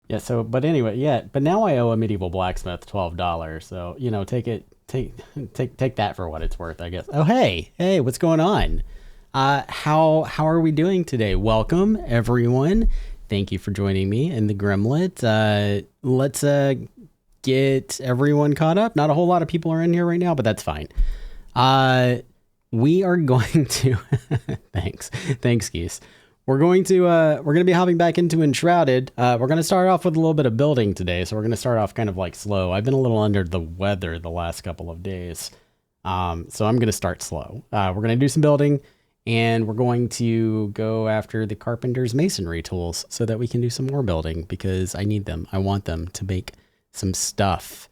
Yeah, so, but anyway, yeah, but now I owe a medieval blacksmith $12. So, you know, take that for what it's worth, I guess. Oh, hey, what's going on? How are we doing today? Welcome, everyone. Thank you for joining me in the Grymmlyt. Let's get everyone caught up. Not a whole lot of people are in here right now, but that's fine. We are going to, thanks, Geese. We're going to be hopping back into Enshrouded. We're going to start off with a little bit of building today. So we're going to start off kind of like slow. I've been a little under the weather the last couple of days. So I'm going to start slow. We're going to do some building and we're going to go after the carpenter's masonry tools so that we can do some more building because I need them. I want them to make some stuff.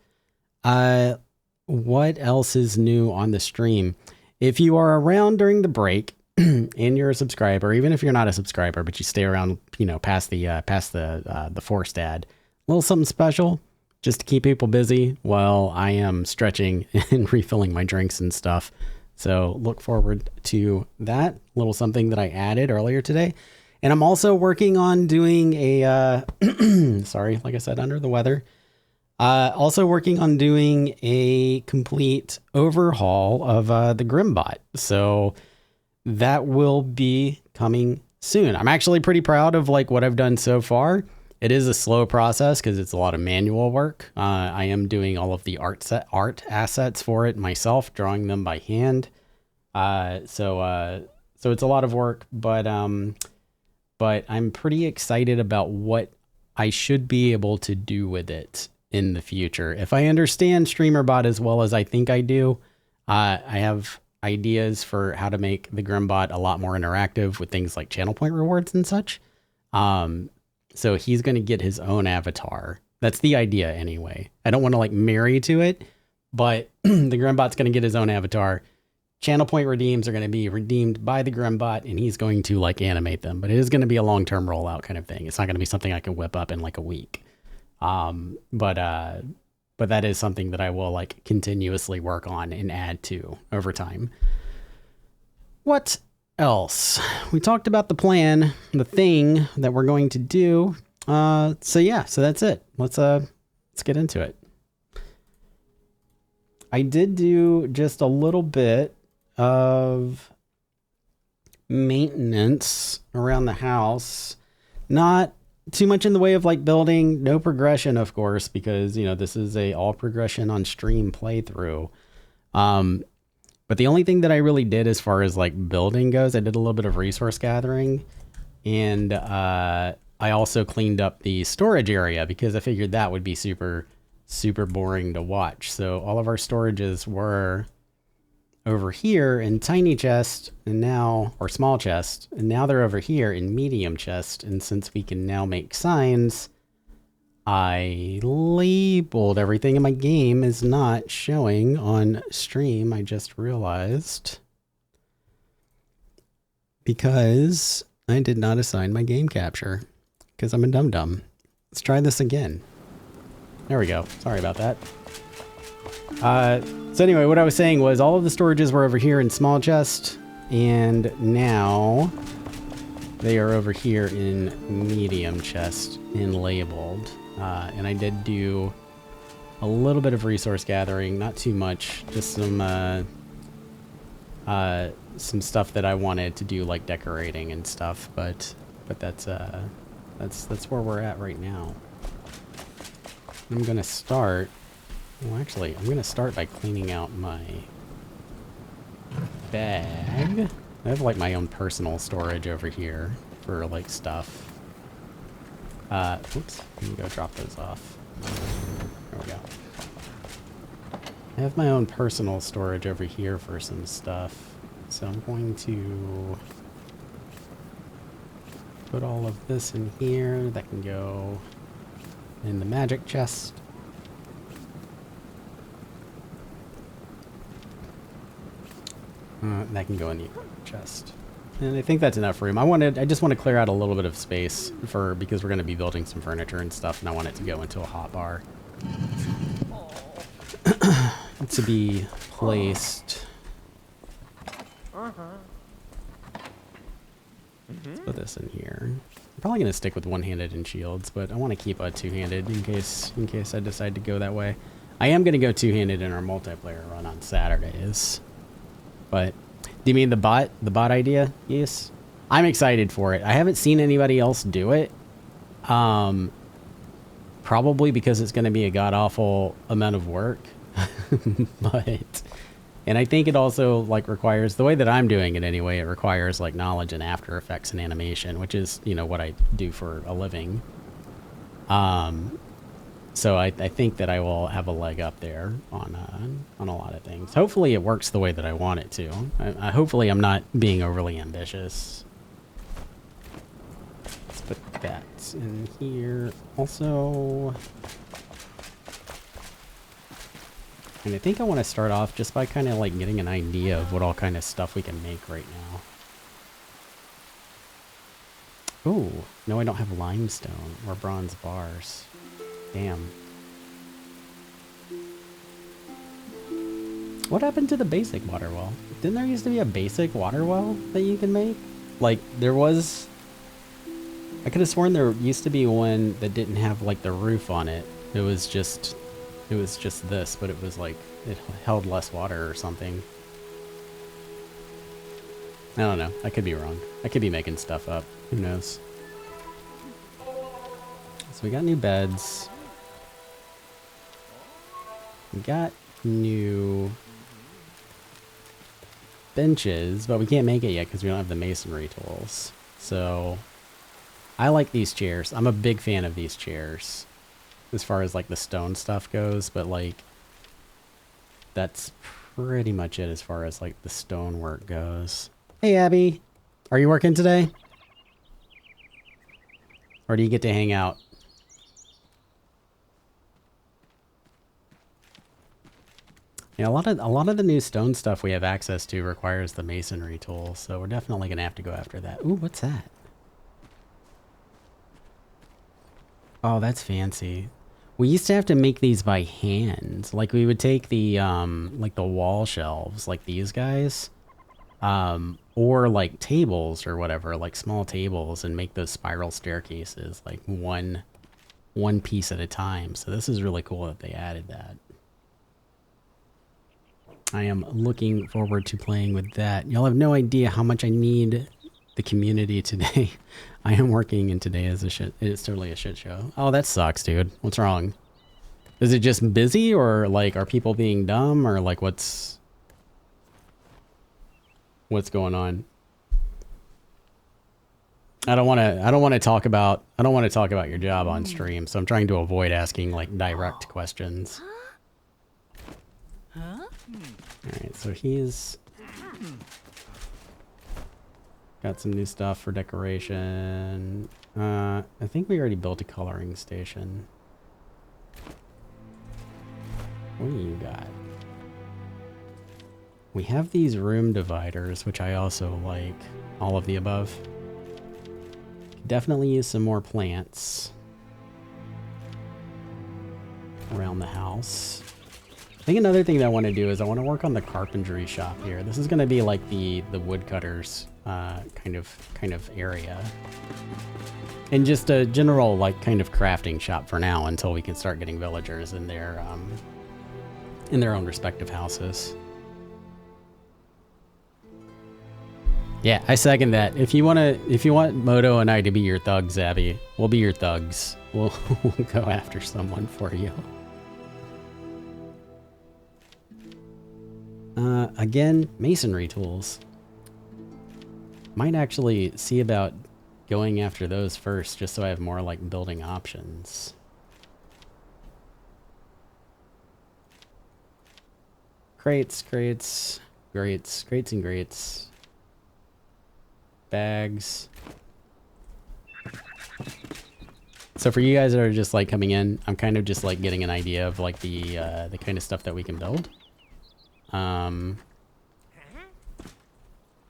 What else is new on the stream? If you are around during the break, and you're a subscriber, even if you're not a subscriber, but you stay around, you know, past the forced ad, a little something special just to keep people busy while I am stretching and refilling my drinks and stuff. So look forward to that little something that I added earlier today. And I'm also working on doing a, sorry, like I said, under the weather. Also working on doing a complete overhaul of the Grymmlyt. So that will be coming soon. I'm actually pretty proud of like what I've done so far. It is a slow process because it's a lot of manual work. I am doing all of the art assets for it myself, drawing them by hand. So it's a lot of work, but I'm pretty excited about what I should be able to do with it in the future. If I understand StreamerBot as well as I think I do, I have ideas for how to make the Grymmlyt a lot more interactive with things like channel point rewards and such. So he's going to get his own avatar. That's the idea anyway. I don't want to like marry to it, but the Grymmlyt's going to get his own avatar. Channel point redeems are going to be redeemed by the Grymmlyt and he's going to like animate them, but it is going to be a long-term rollout kind of thing. It's not going to be something I can whip up in like a week. But that is something that I will like continuously work on and add to over time. What else? We talked about the plan, the thing that we're going to do. So that's it. Let's get into it. I did do just a little bit of maintenance around the house. Not too much in the way of like building, no progression, of course, because, you know, this is a all progression on stream playthrough. But the only thing that I really did as far as like building goes, I did a little bit of resource gathering and, I also cleaned up the storage area because I figured that would be super, super boring to watch. So all of our storages were over here in tiny chest and now, or small chest, and now they're over here in medium chest. And since we can now make signs, I labeled everything, and my game is not showing on stream. I just realized because I did not assign my game capture because I'm a dum-dum. Let's try this again. There we go. Sorry about that. So anyway, what I was saying was all of the storages were over here in small chest, and now they are over here in medium chest and labeled. And I did do a little bit of resource gathering, not too much, just some stuff that I wanted to do, like decorating and stuff. But that's where we're at right now. I'm gonna start. Well, actually, I'm going to start by cleaning out my bag. I have like my own personal storage over here for like stuff. Oops, let me go drop those off. There we go. I have my own personal storage over here for some stuff. So I'm going to put all of this in here. That can go in the magic chest. That can go in the chest. And I think that's enough room. I just want to clear out a little bit of space because we're going to be building some furniture and stuff, and I want it to go into a hotbar. To be placed Let's put this in here. I'm probably gonna stick with one-handed and shields, but I want to keep a two-handed in case I decide to go that way. I am gonna go two-handed in our multiplayer run on Saturdays. But do you mean the bot idea? Yes. I'm excited for it. I haven't seen anybody else do it. Probably because it's going to be a god-awful amount of work. And I think it also like requires, the way that I'm doing it anyway, it requires like knowledge in After Effects and animation, which is, you know, what I do for a living. So I think that I will have a leg up there on a lot of things. Hopefully it works the way that I want it to. Hopefully I'm not being overly ambitious. Let's put that in here also. And I think I want to start off just by kind of like getting an idea of what all kind of stuff we can make right now. Oh, no, I don't have limestone or bronze bars. Damn. What happened to the basic water well? Didn't there used to be a basic water well that you can make? Like, there was... I could have sworn there used to be one that didn't have, like, the roof on it. It was just this, but it was, like, it held less water or something. I don't know. I could be wrong. I could be making stuff up. Who knows? So we got new beds. We got new benches, but we can't make it yet because we don't have the masonry tools. So I like these chairs. I'm a big fan of these chairs as far as like the stone stuff goes, but like that's pretty much it as far as like the stone work goes. Hey Abby, are you working today? Or do you get to hang out? Yeah, a lot of the new stone stuff we have access to requires the masonry tool, so we're definitely gonna have to go after that. Ooh, what's that? Oh, that's fancy. We used to have to make these by hand. Like we would take the like the wall shelves, like these guys, or like tables or whatever, like small tables, and make those spiral staircases like one piece at a time. So this is really cool that they added that. I am looking forward to playing with that. Y'all have no idea how much I need the community today. I am working and today is it's totally a shit show. Oh, that sucks, dude. What's wrong? Is it just busy, or like are people being dumb, or like what's going on? I don't want to talk about your job on stream, so I'm trying to avoid asking like direct questions. Alright, so he's got some new stuff for decoration. I think we already built a coloring station. What do you got? We have these room dividers, which I also like. All of the above. Definitely use some more plants around the house. I think another thing that I want to do is I want to work on the carpentry shop here. This is going to be like the woodcutters kind of area, and just a general like kind of crafting shop for now until we can start getting villagers in their own respective houses. Yeah, I second that. If you want Moto and I to be your thugs, Abby, we'll be your thugs. We'll go after someone for you. Again, masonry tools. Might actually see about going after those first, just so I have more like building options. Crates and grates. Bags. So for you guys that are just like coming in, I'm kind of just like getting an idea of like the kind of stuff that we can build.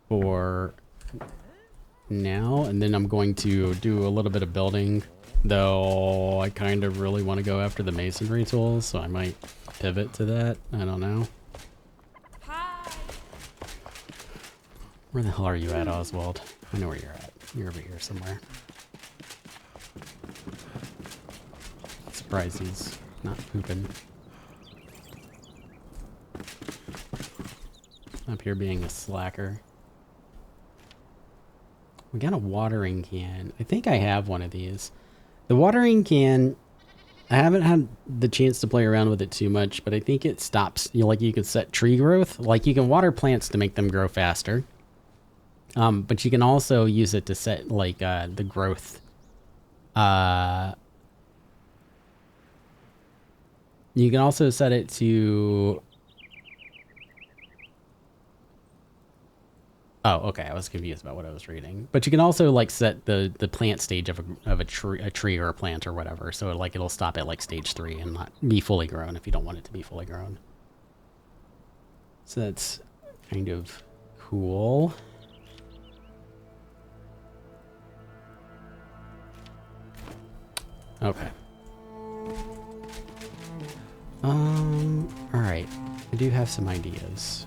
For now, and then I'm going to do a little bit of building, though I kind of really want to go after the masonry tools, so I might pivot to that. I don't know. Where the hell are you at, Oswald? I know where you're at. You're over here somewhere. Surprised he's not pooping. Up here being a slacker. We got a watering can. I think I have one of these. The watering can, I haven't had the chance to play around with it too much, but I think it stops, you know, like you can set tree growth. Like you can water plants to make them grow faster. But you can also use it to set like the growth. You can also set it to... Oh, okay. I was confused about what I was reading. But you can also like set the plant stage of a tree or a plant or whatever. So like it'll stop at like stage 3 and not be fully grown if you don't want it to be fully grown. So that's kind of cool. Okay. All right. I do have some ideas.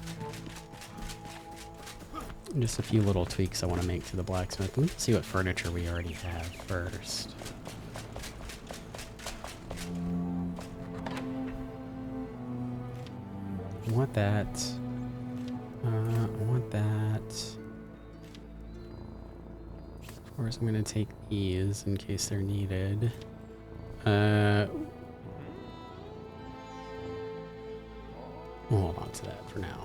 Just a few little tweaks I want to make to the blacksmith. Let's see what furniture we already have first. I want that. I want that. Of course, I'm going to take these in case they're needed. We'll hold on to that for now.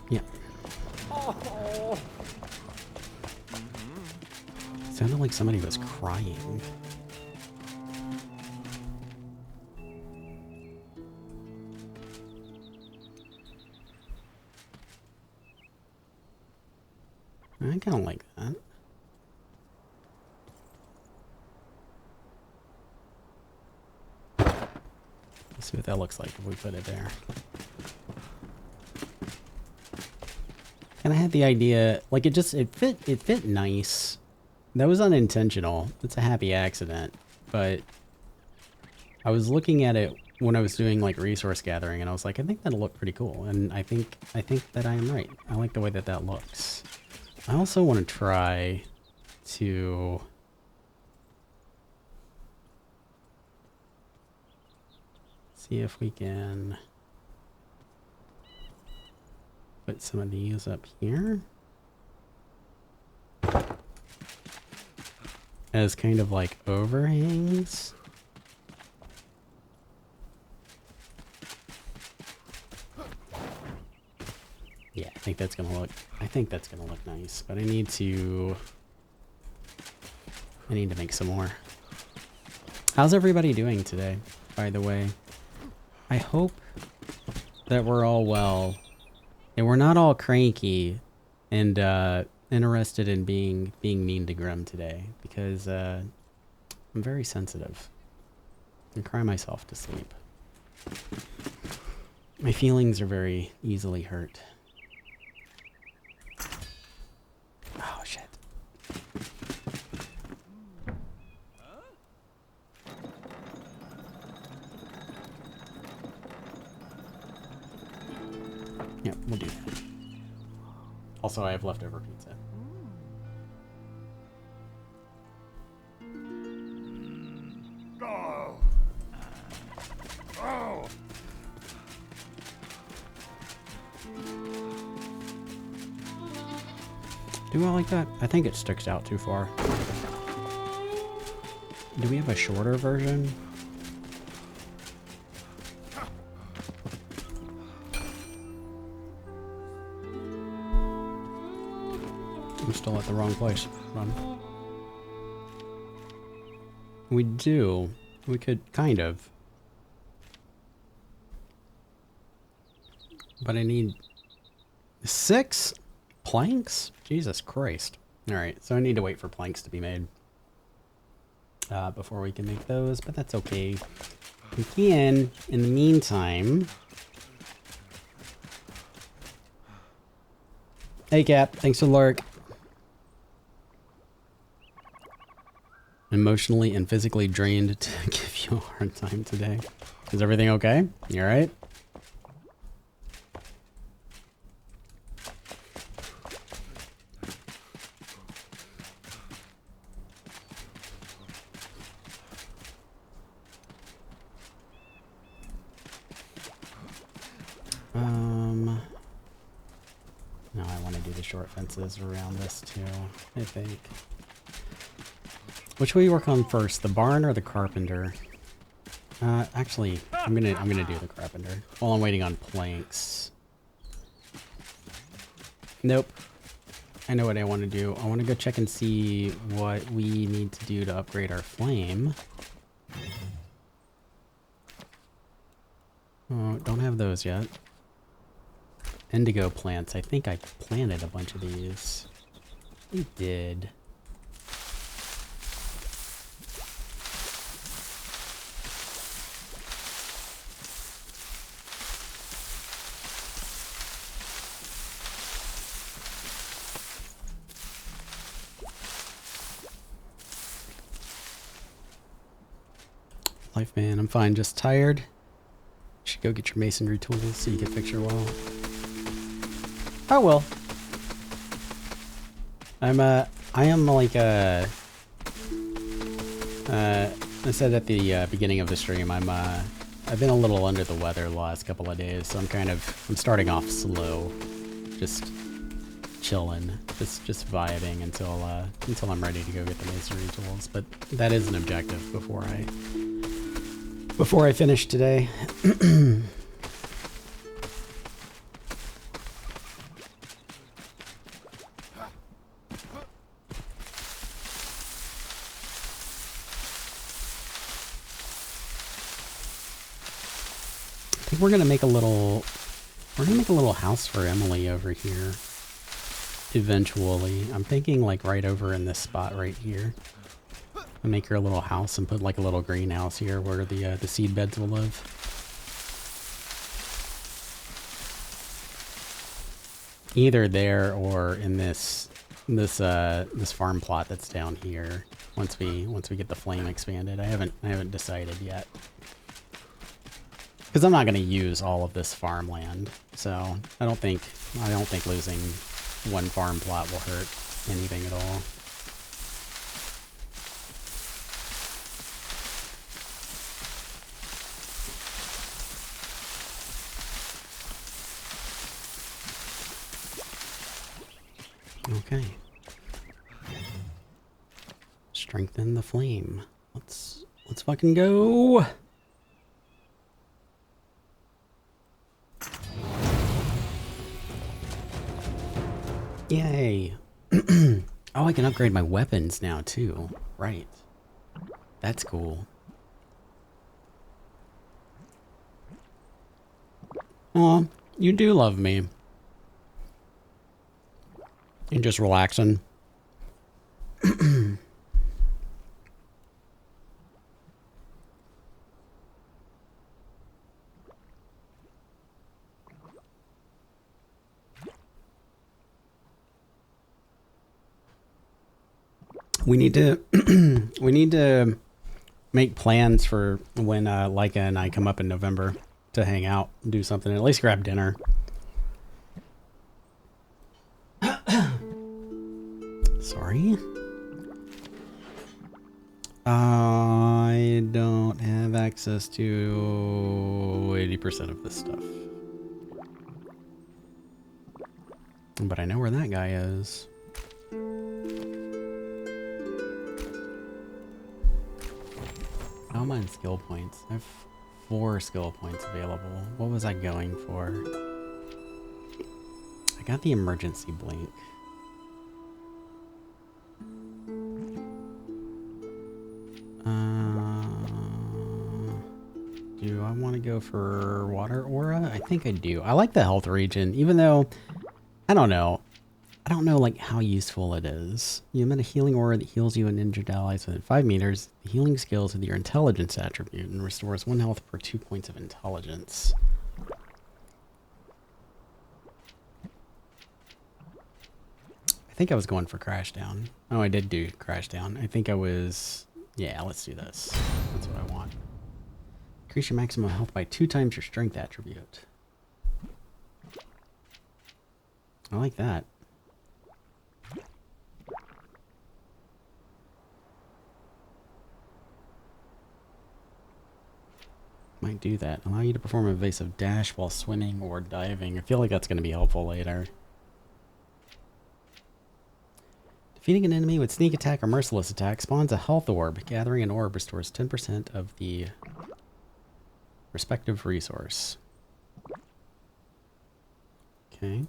Yeah. Sounded like somebody was crying. I kind of like that. Let's see what that looks like if we put it there. And I had the idea, like it fit nice. That was unintentional. It's a happy accident. But I was looking at it when I was doing like resource gathering and I was like, I think that'll look pretty cool. And I think that I am right. I like the way that that looks. I also want to try to see if we can put some of these up here as kind of like overhangs. Yeah, I think that's gonna look nice, but I need to make some more. How's everybody doing today, by the way? I hope that we're all well and we're not all cranky and interested in being mean to Grim today, because I'm very sensitive and cry myself to sleep. My feelings are very easily hurt. Oh, shit. Yeah, we'll do that. Also, I have leftover pizza. Do I like that? I think it sticks out too far. Do we have a shorter version? I'm still at the wrong place. Run. We do. We could kind of. But I need 6 planks? Jesus Christ. Alright, so I need to wait for planks to be made before we can make those, but that's okay. We can, in the meantime... Hey Cap, thanks for the lurk. emotionally and physically drained to give you a hard time today. Is everything okay? You all right? No, I want to do the short fences around this too, I think. Which will you work on first, the barn or the carpenter? Actually, I'm gonna do the carpenter while I'm waiting on planks. Nope. I know what I want to do. I want to go check and see what we need to do to upgrade our flame. Oh, don't have those yet. Indigo plants. I think I planted a bunch of these. We did. Life, man, I'm fine. Just tired. You should go get your masonry tools so you can fix your wall. I will. I am like I said at the beginning of the stream, I've been a little under the weather the last couple of days, so I'm starting off slow, just chilling, just vibing until I'm ready to go get the masonry tools. But that is an objective before I finish today. I think we're gonna make a little house for Emily over here. Eventually, I'm thinking like right over in this spot right here. I'll make her a little house and put like a little greenhouse here where the seed beds will live. Either there or in this farm plot that's down here. Once we get the flame expanded, I haven't decided yet. Because I'm not going to use all of this farmland, so I don't think losing one farm plot will hurt anything at all. Okay. Strengthen the flame. Let's fucking go. Yay. Oh, I can upgrade my weapons now too. Right. That's cool. Aw, you do love me. You're just relaxing. We need to make plans for when Leica and I come up in November to hang out and do something, at least grab dinner. Sorry. I don't have access to 80% of this stuff. But I know where that guy is. How am I in skill points? I have 4 skill points available. What was I going for? I got the emergency blink. Do I want to go for water aura? I think I do. I like the health regen, even though I don't know like how useful it is. You emit a healing aura that heals you and injured allies within 5 meters. The healing scales with your intelligence attribute and restores 1 health per 2 points of intelligence. I think I was going for crash down. Oh, I did do crash down. I think I was Yeah, let's do this. That's what I want. Increase your maximum health by 2 times your strength attribute. I like that. Might do that. Allow you to perform an evasive dash while swimming or diving. I feel like that's going to be helpful later. Defeating an enemy with sneak attack or merciless attack spawns a health orb. Gathering an orb restores 10% of the respective resource. Okay.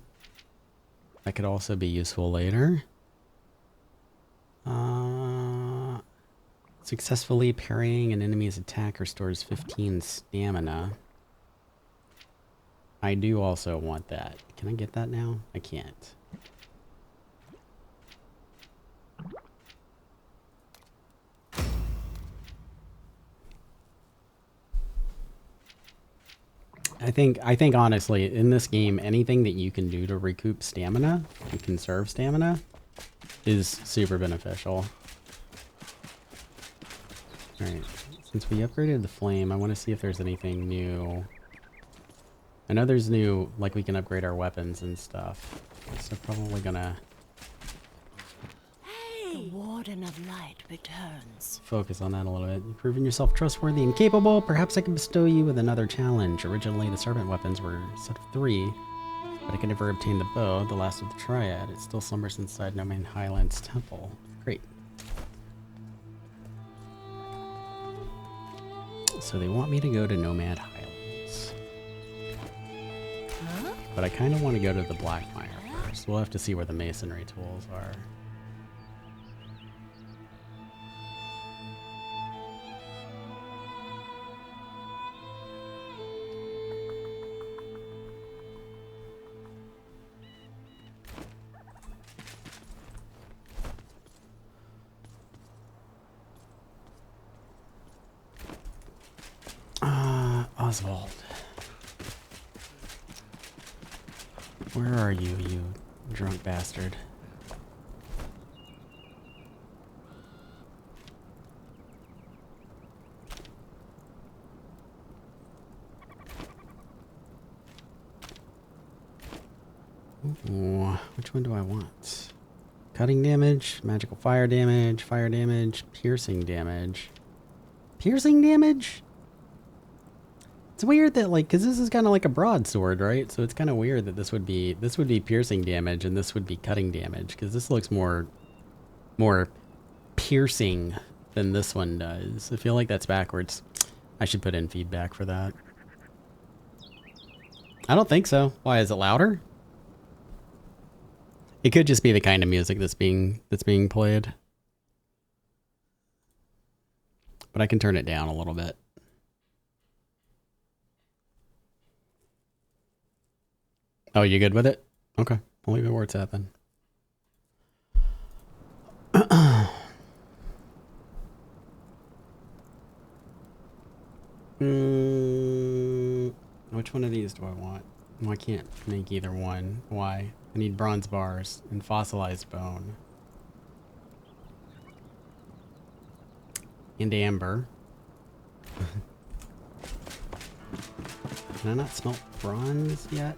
That could also be useful later. Successfully parrying an enemy's attack restores 15 stamina. I do also want that. Can I get that now? I can't. I think honestly, in this game, anything that you can do to recoup stamina and conserve stamina is super beneficial. Alright, since we upgraded the flame, I want to see if there's anything new. I know there's new, like we can upgrade our weapons and stuff. So probably gonna... The Warden of Light returns. Focus on that a little bit. You've proven yourself trustworthy and capable. Perhaps I can bestow you with another challenge. Originally, the serpent weapons were a set of 3, but I could never obtain the bow, the last of the triad. It still slumbers inside Nomad Highlands temple. Great. So they want me to go to Nomad Highlands. Huh? But I kind of want to go to the Black Mire first. We'll have to see where the masonry tools are. Oswald. Where are you, you drunk bastard? Ooh, which one do I want? Cutting damage, magical fire damage, piercing damage. Piercing damage? It's weird that, like, because this is kind of like a broadsword, right? So it's kind of weird that this would be piercing damage and this would be cutting damage, because this looks more piercing than this one does. I feel like that's backwards. I should put in feedback for that. I don't think so. Why, is it louder? It could just be the kind of music that's being played. But I can turn it down a little bit. Oh, you good with it? Okay, I'll leave it where it's at then. Which one of these do I want? Well, I can't make either one. Why? I need bronze bars and fossilized bone. And amber. Can I not smelt bronze yet?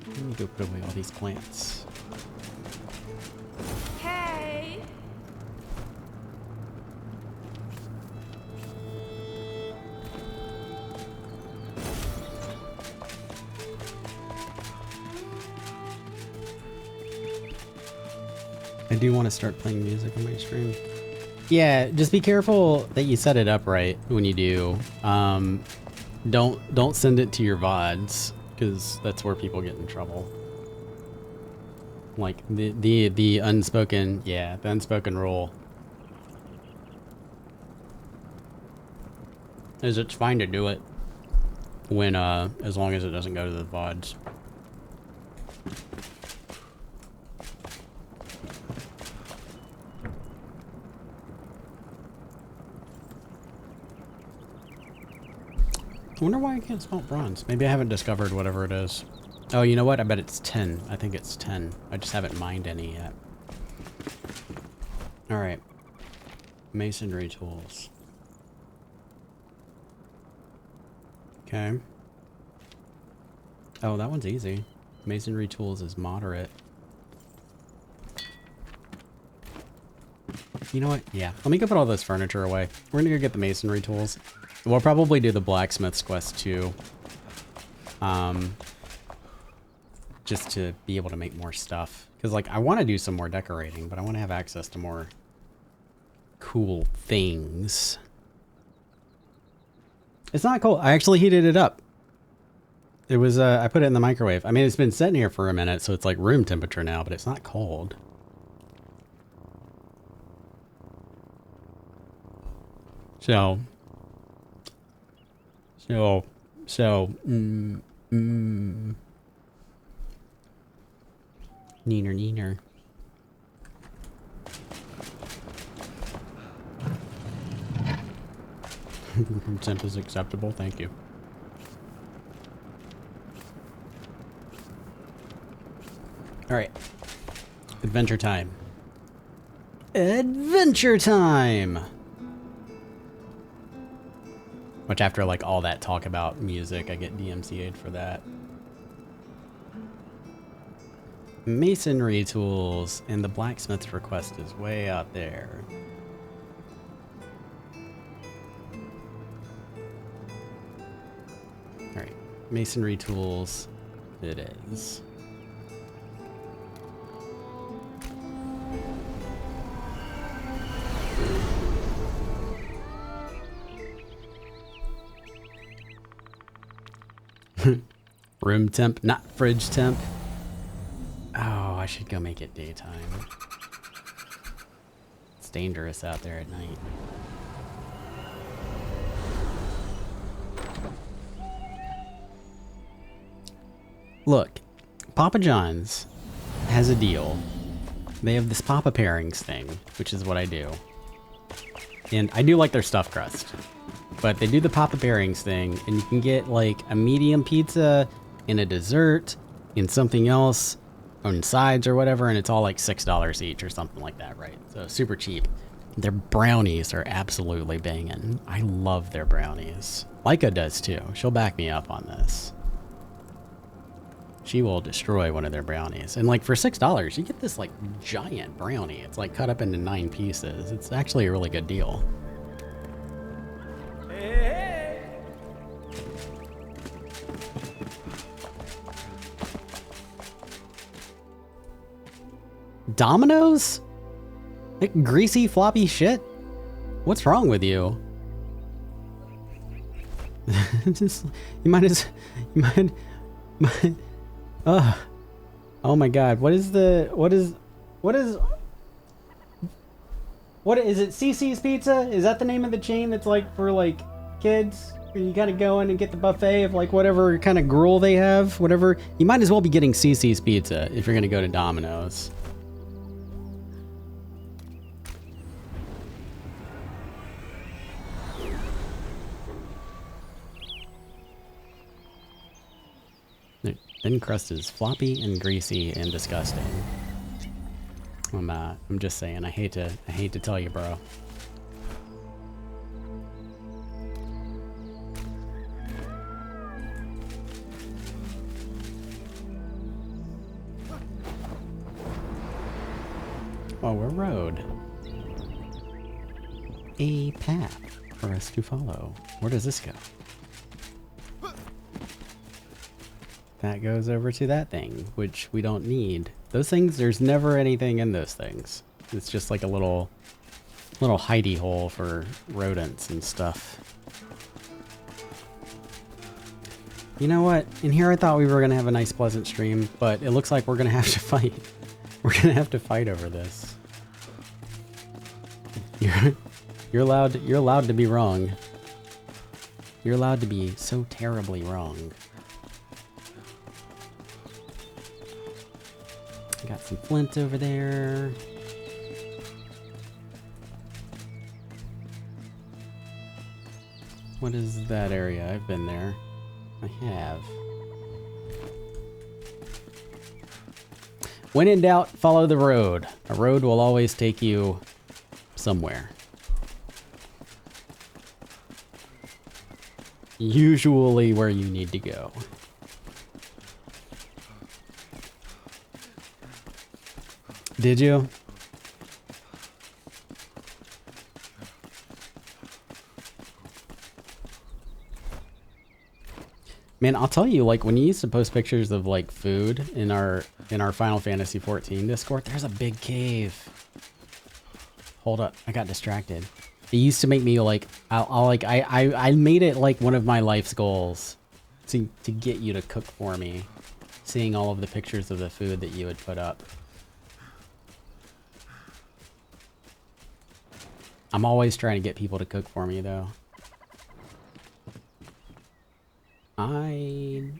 Let me go put away all these plants. Hey! I do want to start playing music on my stream. Yeah, just be careful that you set it up right when you do. Don't send it to your VODs, because that's where people get in trouble. Like the unspoken, yeah, the unspoken rule is it's fine to do it when as long as it doesn't go to the VODs. I wonder why I can't smelt bronze. Maybe I haven't discovered whatever it is. Oh, you know what? I bet it's 10. I think it's 10. I just haven't mined any yet. Alright. Masonry tools. Okay. Oh, that one's easy. Masonry tools is moderate. You know what? Yeah. Let me go put all this furniture away. We're gonna go get the masonry tools. We'll probably do the blacksmith's quest too. Just to be able to make more stuff. Because, like, I want to do some more decorating, but I want to have access to more cool things. It's not cold. I actually heated it up. It was, I put it in the microwave. I mean, it's been sitting here for a minute, so it's like room temperature now, but it's not cold. So, neener, neener. Temp is acceptable, thank you. Alright. Adventure time. Adventure time! Which after like all that talk about music, I get DMCA'd for that. Masonry tools, and the blacksmith's request is way out there. Alright, masonry tools it is. Room temp, not fridge temp. Oh, I should go make it daytime. It's dangerous out there at night. Look, Papa John's has a deal. They have this Papa Pairings thing, which is what I do. And I do like their stuffed crust. But they do the Papa Pairings thing, and you can get like a medium pizza and a dessert and something else on sides or whatever, and it's all like $6 each or something like that, right? So super cheap. Their brownies are absolutely banging. I love their brownies. Leica does too. She'll back me up on this. She will destroy one of their brownies. And like for $6, you get this like giant brownie. It's like cut up into 9 pieces. It's actually a really good deal. Dominoes? Like greasy, floppy shit? What's wrong with you? Just, you might, oh my god, what is it CC's Pizza? Is that the name of the chain that's like for like kids? You gotta go in and get the buffet of like whatever kind of gruel they have, whatever. You might as well be getting CC's Pizza if you're gonna go to Domino's. Thin crust is floppy and greasy and disgusting. I'm just saying. I hate to tell you, bro. Oh, we're road. A path for us to follow. Where does this go? That goes over to that thing, which we don't need. Those things, there's never anything in those things. It's just like a little hidey hole for rodents and stuff. You know what? In here I thought we were gonna have a nice pleasant stream, but it looks like we're gonna have to fight. We're gonna have to fight over this. You're allowed to be wrong. You're allowed to be so terribly wrong. Got some flint over there. What is that area? I've been there. I have. When in doubt, follow the road. A road will always take you somewhere. Usually where you need to go. Did you? Man, I'll tell you, like when you used to post pictures of like food in our Final Fantasy 14 Discord, there's a big cave. Hold up, I got distracted. It used to make me like I made it like one of my life's goals to get you to cook for me, seeing all of the pictures of the food that you would put up. I'm always trying to get people to cook for me though. I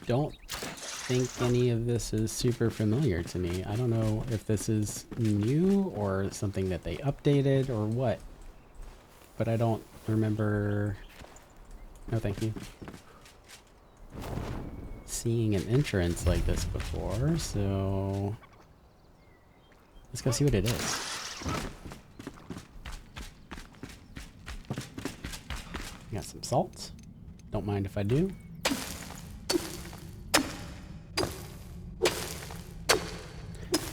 don't think any of this is super familiar to me. I don't know if this is new or something that they updated or what, but I don't remember. No, thank you. Seeing an entrance like this before, so let's go see what it is. Got some salt. Don't mind if I do.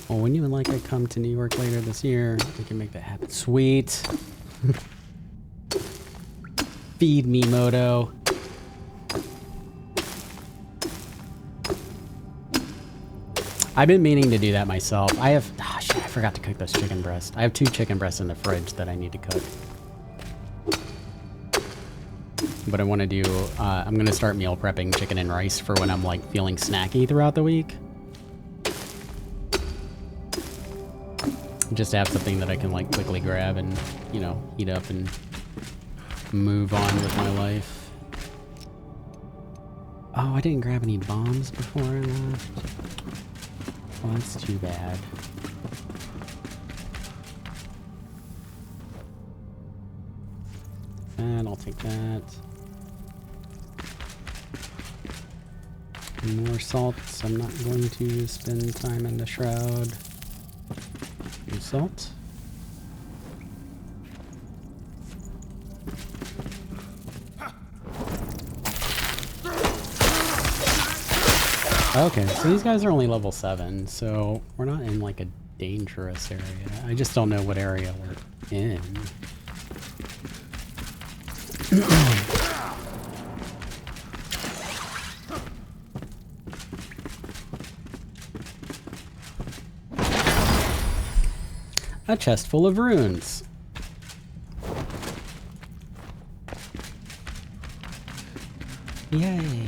Well, when you and like I come to New York later this year, we can make that happen. Sweet. Feed me, Moto. I've been meaning to do that myself. I have... Ah, shit, I forgot to cook those chicken breasts. I have 2 chicken breasts in the fridge that I need to cook. But I want to do, I'm going to start meal prepping chicken and rice for when I'm like feeling snacky throughout the week. Just to have something that I can like quickly grab and, you know, heat up and move on with my life. Oh, I didn't grab any bombs before I left. Well, that's too bad. And I'll take that. More salt. I'm not going to spend time in the shroud. New salt. Okay, so these guys are only level 7, so we're not in like a dangerous area. I just don't know what area we're in. A chest full of runes. Yay.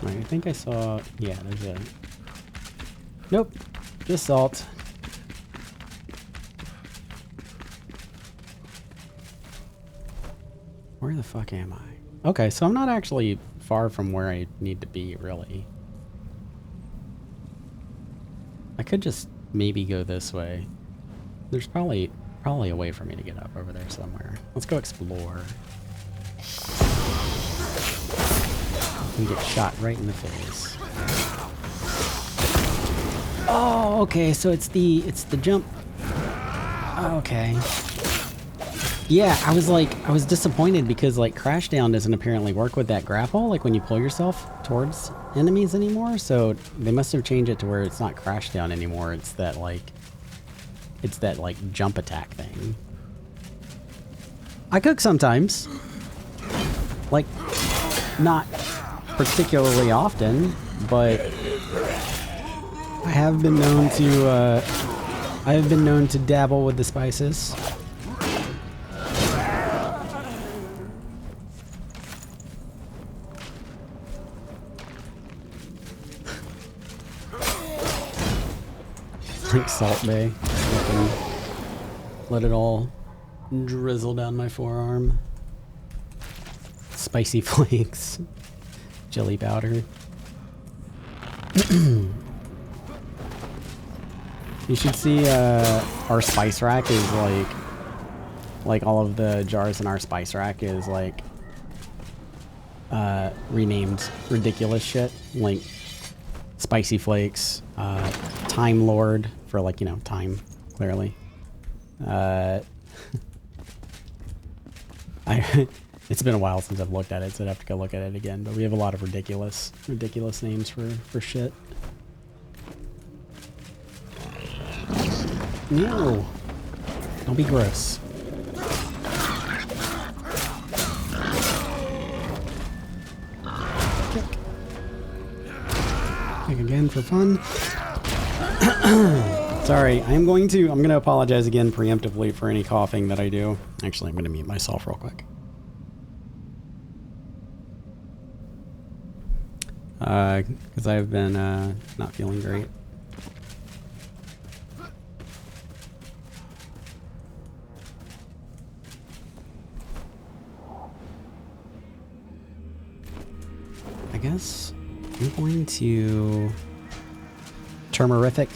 I think I saw, yeah, there's a, nope, just salt. Where the fuck am I? Okay, so I'm not actually far from where I need to be, really. I could just maybe go this way. There's probably a way for me to get up over there somewhere. Let's go explore. And get shot right in the face. Oh, okay, so it's the jump. Okay. Yeah, I was disappointed because like Crashdown doesn't apparently work with that grapple, like when you pull yourself towards enemies anymore. So they must have changed it to where it's not Crashdown anymore. It's that like jump attack thing. I cook sometimes. Like, not particularly often, but I have been known to dabble with the spices. Like Salt Bay. Let it all drizzle down my forearm. Spicy flakes. Jelly powder. You should see our spice rack is like all of the jars in our spice rack is like renamed ridiculous shit, like spicy flakes, time lord for like, you know, time, clearly. It's been a while since I've looked at it, so I'd have to go look at it again, but we have a lot of ridiculous names for shit. No, don't be gross. Kick again for fun. Sorry, I'm gonna apologize again preemptively for any coughing that I do. Actually, I'm gonna mute myself real quick. Because I've been not feeling great. I guess I'm going to turmerific.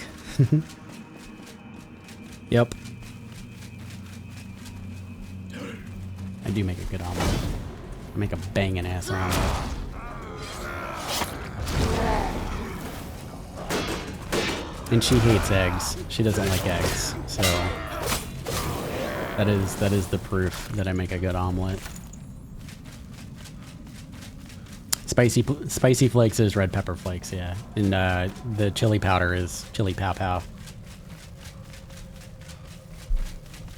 Yep. I do make a good omelet. I make a banging ass omelet. And she hates eggs. She doesn't like eggs, so that is the proof that I make a good omelet. Spicy flakes is red pepper flakes, yeah. And the chili powder is chili pow pow.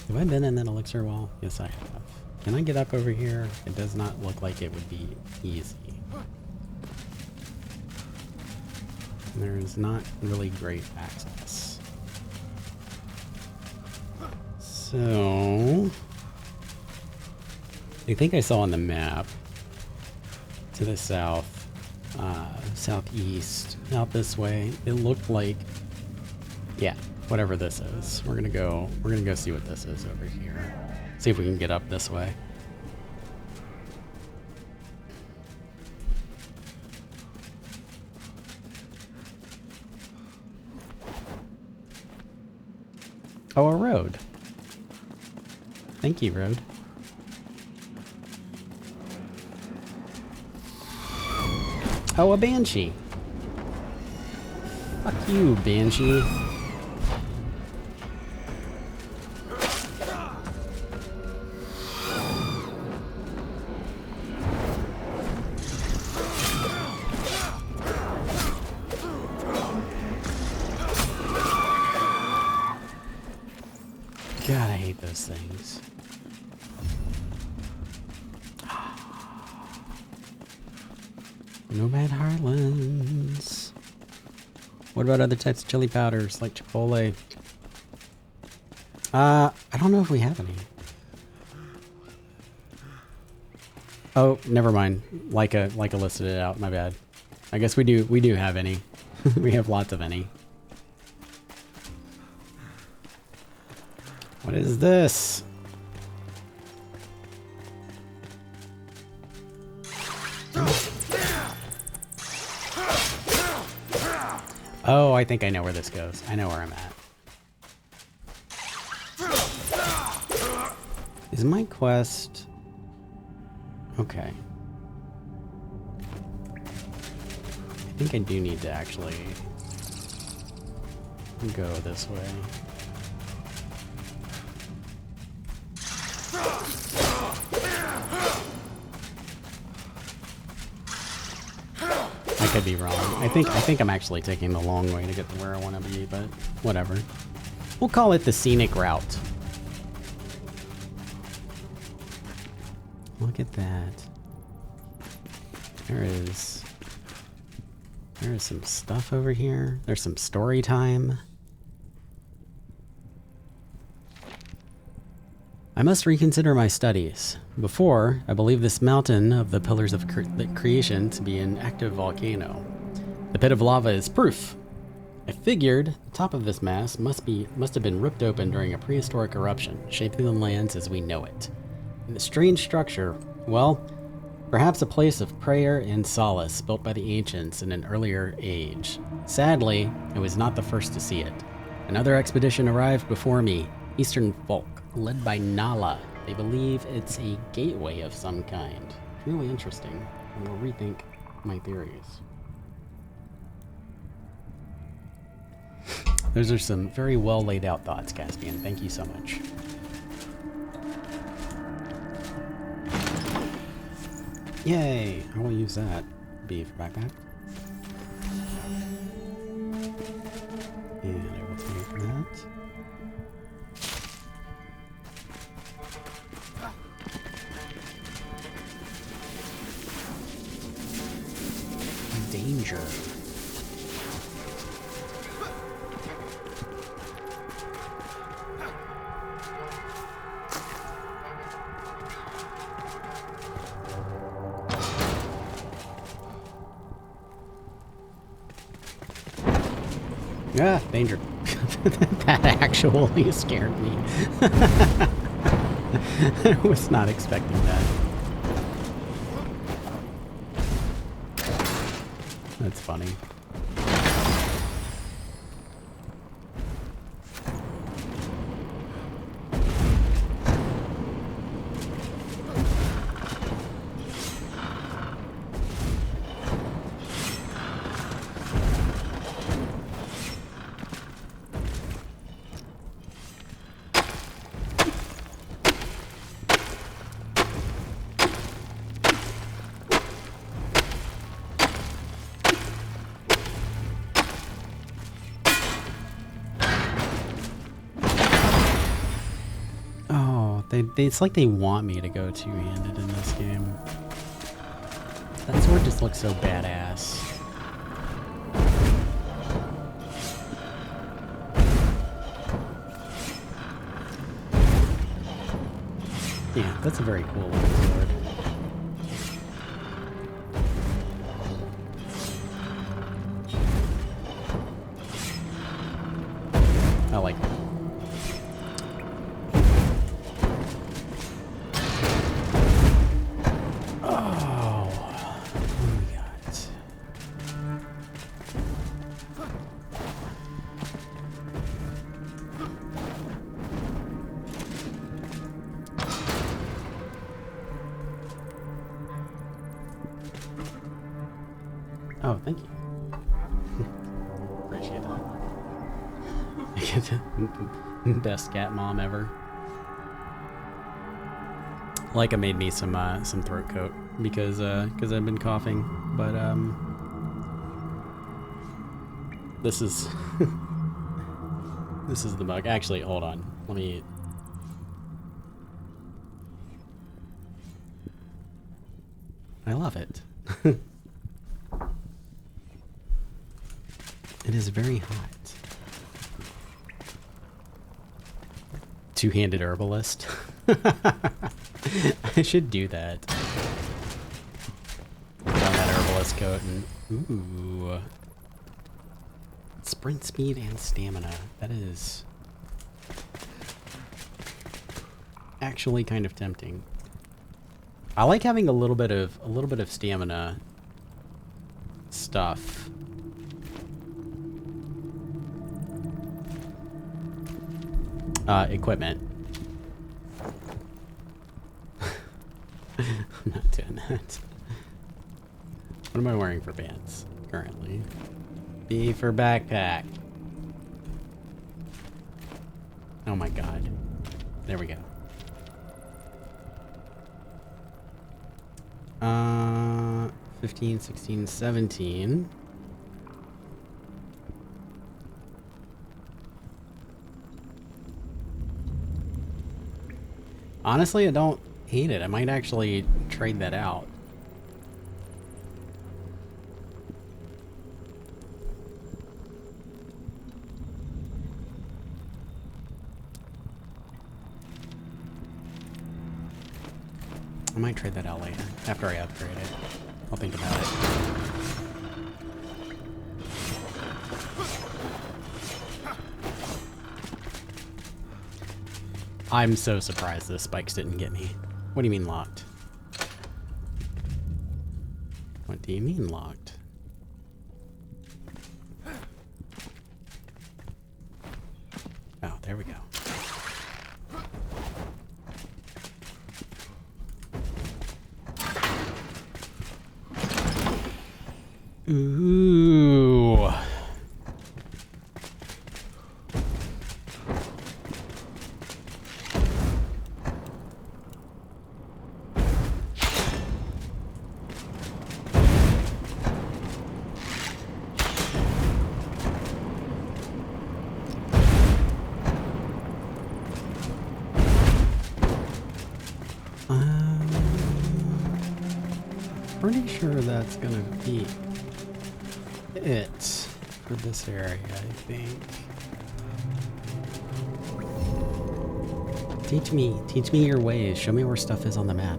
Have I been in that elixir wall? Yes, I have. Can I get up over here? It does not look like it would be easy. There's not really great access. So I think I saw on the map to the south, southeast, out this way. It looked like, yeah, whatever this is. We're gonna go see what this is over here. See if we can get up this way. Oh, a road. Thank you, road. Oh, a banshee. Fuck you, banshee. God, I hate those things. Nomad Highlands. What about other types of chili powders like Chipotle? I don't know if we have any. Oh, never mind. Leica listed it out. My bad. I guess we do have any. We have lots of any. What is this? Oh, I think I know where this goes. I know where I'm at. Is my quest... Okay. I think I do need to actually go this way. I could be wrong. I think I'm actually taking the long way to get to where I want to be, but whatever. We'll call it the scenic route. Look at that. There is some stuff over here. There's some story time. I must reconsider my studies. Before, I believed this mountain of the pillars of creation to be an active volcano. The pit of lava is proof. I figured the top of this mass must have been ripped open during a prehistoric eruption, shaping the lands as we know it. And the strange structure, well, perhaps a place of prayer and solace built by the ancients in an earlier age. Sadly, I was not the first to see it. Another expedition arrived before me. Eastern folk, led by Nala. They believe it's a gateway of some kind. Really interesting. I will rethink my theories. Those are some very well laid out thoughts, Caspian. Thank you so much. Yay! I will use that. B for backpack. And I will take that. Danger. Ah, danger. That actually scared me. I was not expecting that. That's funny. It's like they want me to go two-handed in this game. That sword just looks so badass. Yeah, that's a very cool looking sword. I like that. Oh, thank you. Appreciate that. Best cat mom ever. Leica made me some throat coat because I've been coughing, but this is this is the mug. Actually, hold on. Let me. I love it. It is very hot. Two-handed herbalist. I should do that. Put on that herbalist coat and ooh, sprint speed and stamina. That is actually kind of tempting. I like having a little bit of stamina stuff. Equipment. I'm not doing that. What am I wearing for pants currently? B for backpack. Oh my god. There we go. 15, 16, 17. Honestly, I don't hate it. I might actually trade that out. I might trade that out later, after I upgrade it. I'll think about it. I'm so surprised the spikes didn't get me. What do you mean locked? What do you mean locked? Ooh. Pretty sure that's gonna be it for this area, I think. Teach me your ways. Show me where stuff is on the map.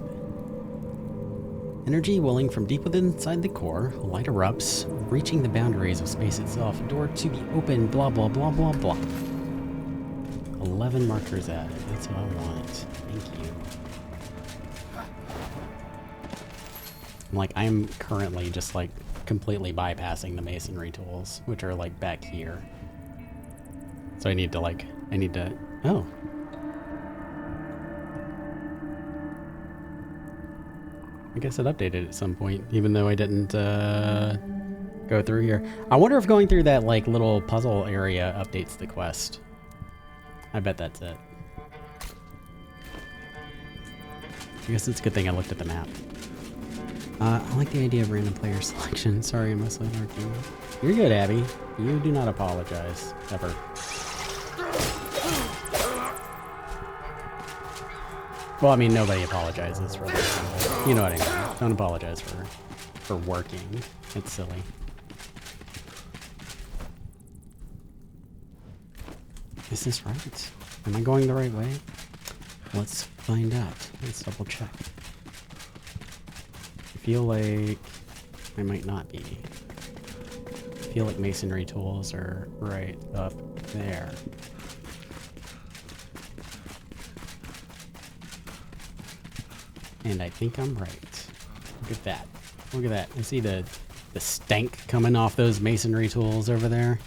Energy welling from deep within inside the core. Light erupts, reaching the boundaries of space itself. Door to be open, blah, blah, blah, blah, blah. 11 markers added. That's what I want. Thank you. Like, I'm currently just, like, completely bypassing the masonry tools, which are, like, back here. So I need to, oh. I guess it updated at some point, even though I didn't, go through here. I wonder if going through that, like, little puzzle area updates the quest. I bet that's it. I guess it's a good thing I looked at the map. I like the idea of random player selection. Sorry, I'm mostly lurking. You're good, Abby. You do not apologize. Ever. Well, I mean, nobody apologizes for that. You know what I mean. Don't apologize for working. It's silly. Is this right? Am I going the right way? Let's find out. Let's double check. I feel like I might not be. I feel like masonry tools are right up there. And I think I'm right. Look at that. Look at that. I see the stank coming off those masonry tools over there.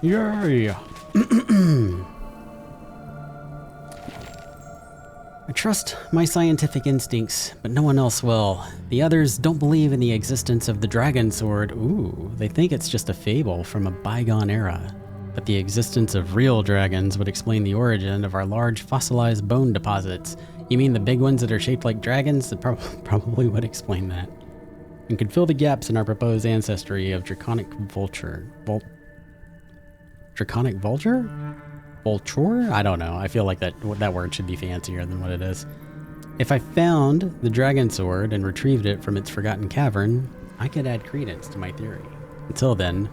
Yay! I trust my scientific instincts, but no one else will. The others don't believe in the existence of the dragon sword. Ooh, they think it's just a fable from a bygone era. But the existence of real dragons would explain the origin of our large fossilized bone deposits. You mean the big ones that are shaped like dragons? That probably would explain that. And could fill the gaps in our proposed ancestry of draconic vulture. Draconic vulture? Vulture? I don't know. I feel like that word should be fancier than what it is. If I found the dragon sword and retrieved it from its forgotten cavern, I could add credence to my theory. Until then,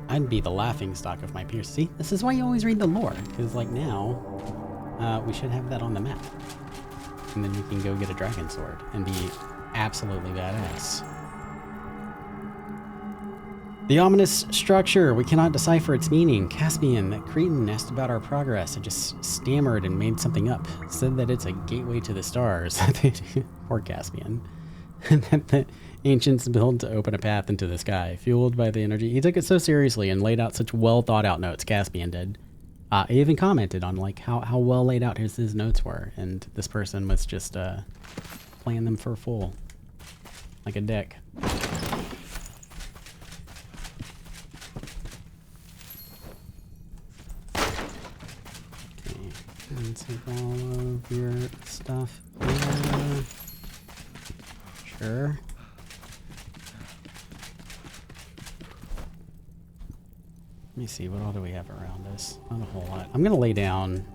I'd be the laughingstock of my peers. See, this is why you always read the lore, because like now, we should have that on the map. And then we can go get a dragon sword and be absolutely badass. The ominous structure, we cannot decipher its meaning. Caspian, that Cretan, asked about our progress. I just stammered and made something up. Said that it's a gateway to the stars. Poor Caspian. And that the ancients built to open a path into the sky, fueled by the energy. He took it so seriously and laid out such well thought out notes, Caspian did. He even commented on like how well laid out his notes were, and this person was just playing them for full. Like a dick. And take all of your stuff here. Sure. Let me see, what all do we have around us? Not a whole lot. I'm gonna lay down.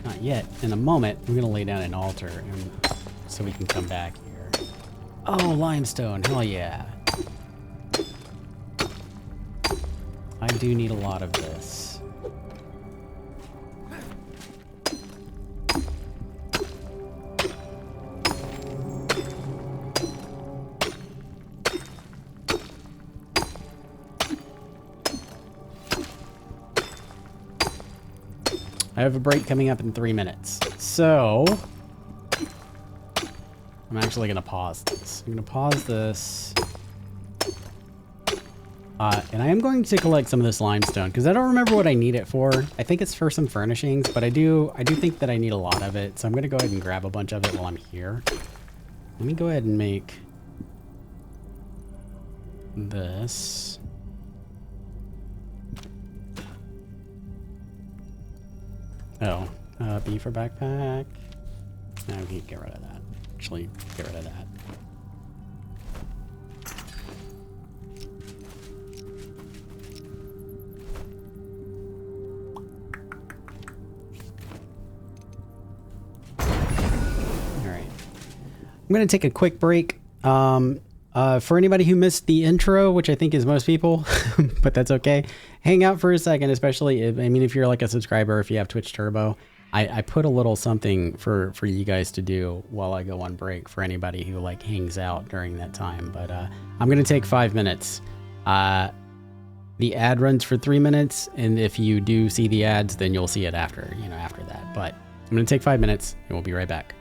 Not yet. In a moment, I'm gonna lay down an altar and so we can come back here. Oh, limestone, hell yeah. I do need a lot of this. I have a break coming up in 3 minutes. So I'm actually going to pause this. I'm going to pause this. And I am going to collect some of this limestone because I don't remember what I need it for. I think it's for some furnishings, but I do think that I need a lot of it. So I'm going to go ahead and grab a bunch of it while I'm here. Let me go ahead and make this. Oh, B for backpack. No, we can get rid of that. Actually, get rid of that. I'm going to take a quick break. For anybody who missed the intro, which I think is most people, but that's okay. Hang out for a second, especially if you're like a subscriber, if you have Twitch Turbo, I put a little something for you guys to do while I go on break for anybody who like hangs out during that time. But I'm going to take 5 minutes. The ad runs for 3 minutes. And if you do see the ads, then you'll see it after that. But I'm going to take 5 minutes and we'll be right back.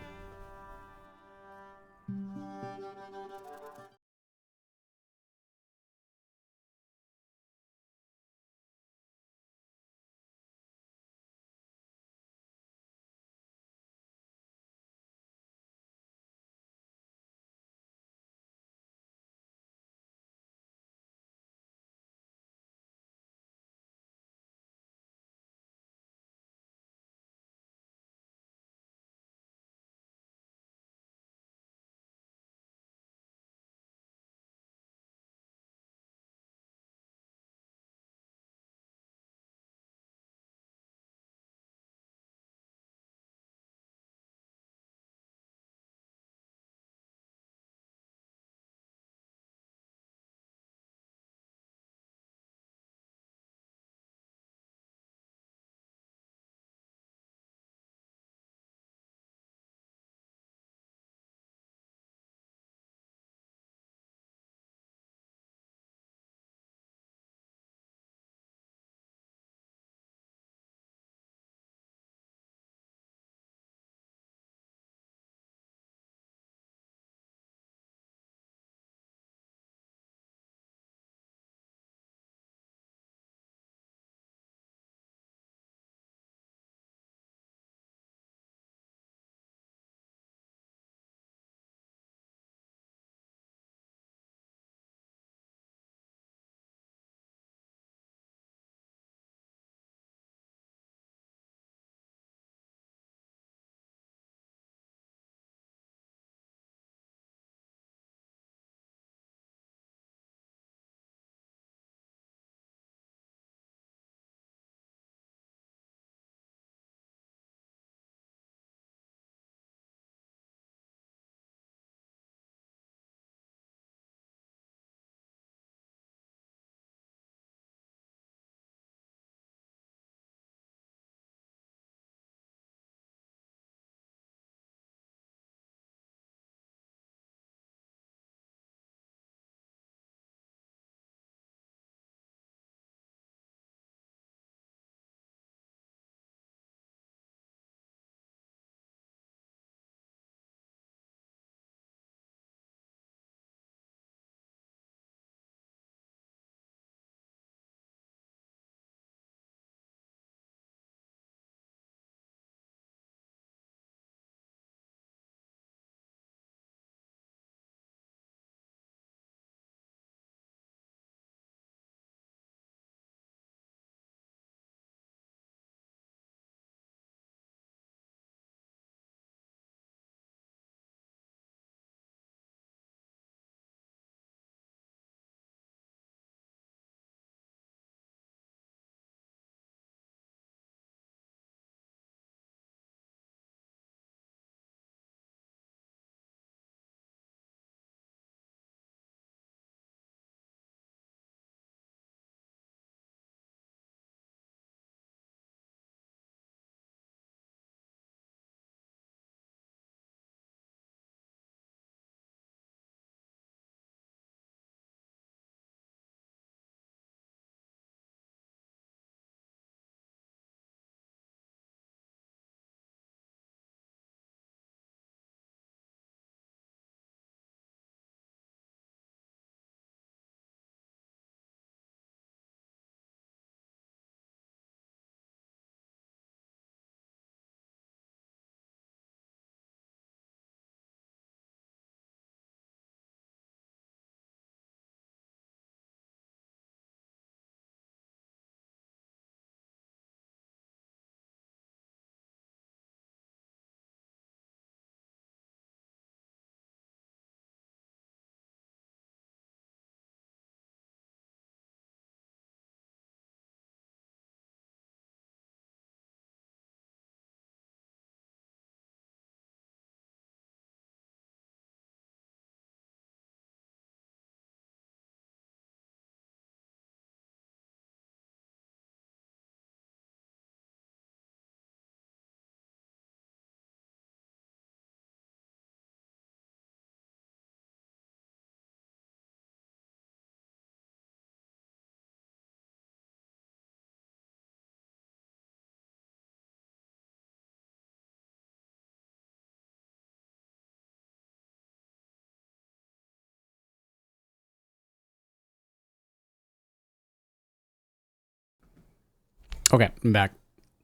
Okay, I'm back.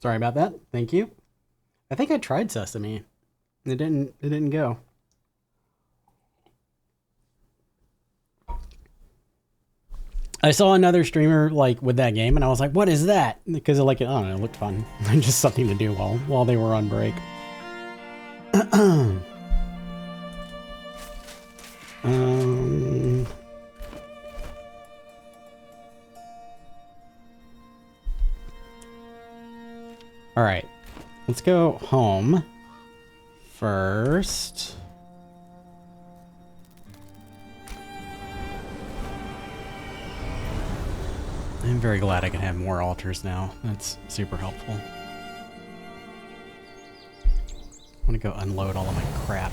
Sorry about that. Thank you. I think I tried sesame. It didn't go. I saw another streamer like with that game and I was like, what is that? Because I don't know, it looked fun. Just something to do while they were on break. All right, let's go home first. I'm very glad I can have more altars now. That's super helpful. I want to go unload all of my crap.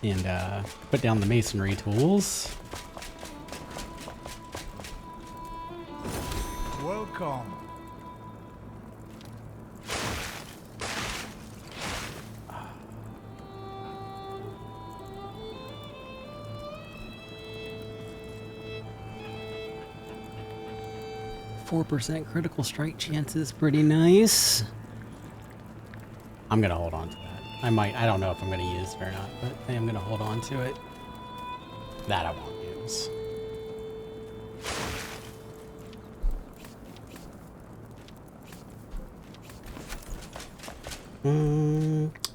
And put down the masonry tools. Welcome. 4% critical strike chances, pretty nice. I'm gonna hold on to that. I don't know if I'm gonna use it or not, but I am gonna hold on to it. That I won't use.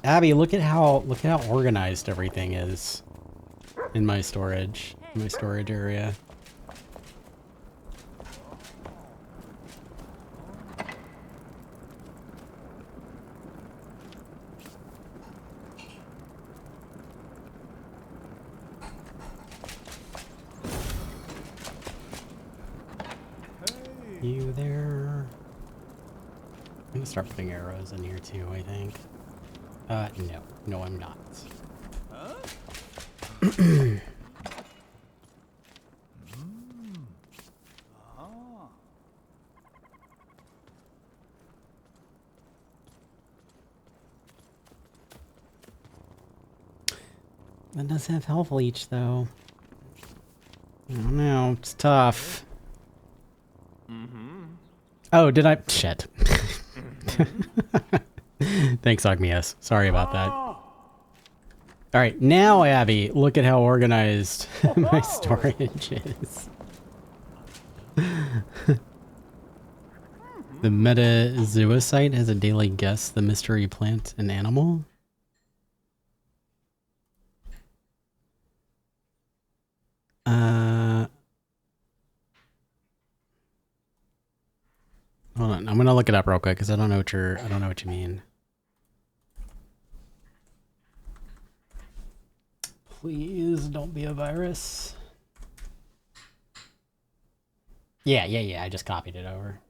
Abby, look at how organized everything is in my storage area. You there? I'm gonna start putting arrows in here too, I think. No, I'm not. That does have health leech though. I don't know, it's tough. Oh, did I? Shit. Thanks, Ogmius. Sorry about that. Alright, now, Abby, look at how organized my storage is. The meta-zoocyte has a daily guess the mystery plant and animal. Hold on, I'm gonna look it up real quick because I don't know what you mean. Please don't be a virus. Yeah, I just copied it over.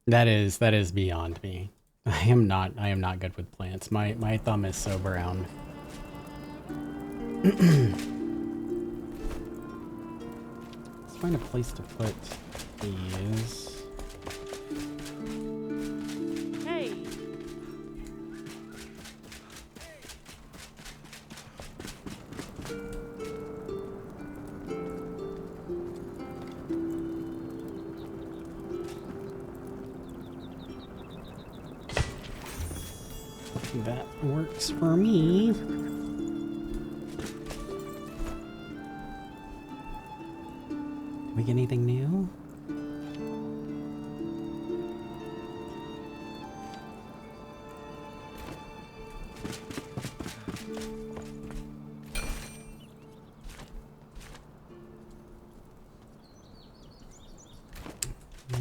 That is beyond me. I am not good with plants. My thumb is so brown. Let's find a place to put these. Hey. That works for me. Did we get anything new?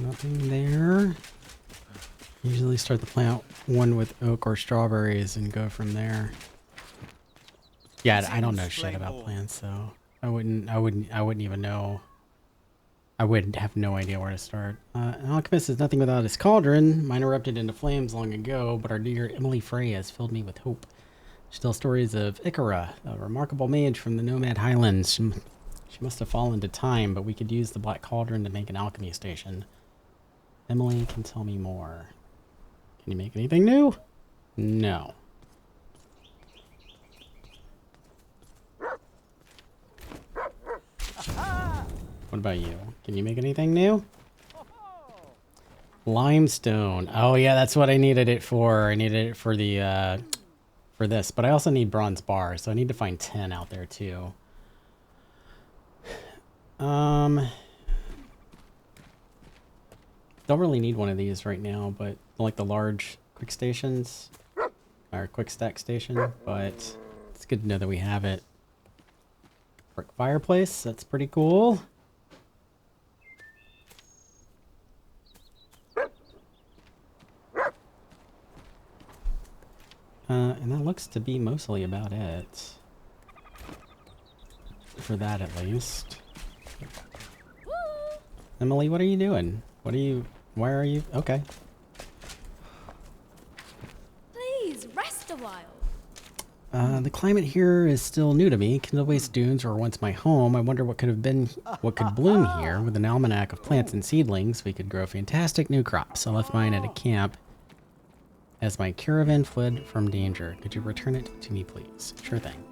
Nothing there. Usually start the plant one with oak or strawberries and go from there. Yeah, I don't know shit about plants, so I wouldn't even know. I would have no idea where to start. An alchemist is nothing without his cauldron. Mine erupted into flames long ago, but our dear Emily Frey has filled me with hope. She tells stories of Ikara, a remarkable mage from the Nomad Highlands. She must have fallen to time, but we could use the black cauldron to make an alchemy station. Emily can tell me more. Can you make anything new? No. What about you? Can you make anything new? Limestone. Oh yeah, that's what I needed it for. I needed it for the for this, but I also need bronze bars, so I need to find 10 out there too. Don't really need one of these right now, but like the large quick stations or quick stack station, but it's good to know that we have it. Brick fireplace, that's pretty cool. And that looks to be mostly about it. For that, at least. Emily, what are you doing? Why are you? Okay. Please, rest a while. The climate here is still new to me. Kindlewaste Dunes were once my home. I wonder what could bloom here. With an almanac of plants and seedlings, we could grow fantastic new crops. I left mine at a camp as my caravan fled from danger. Could you return it to me, please? Sure thing.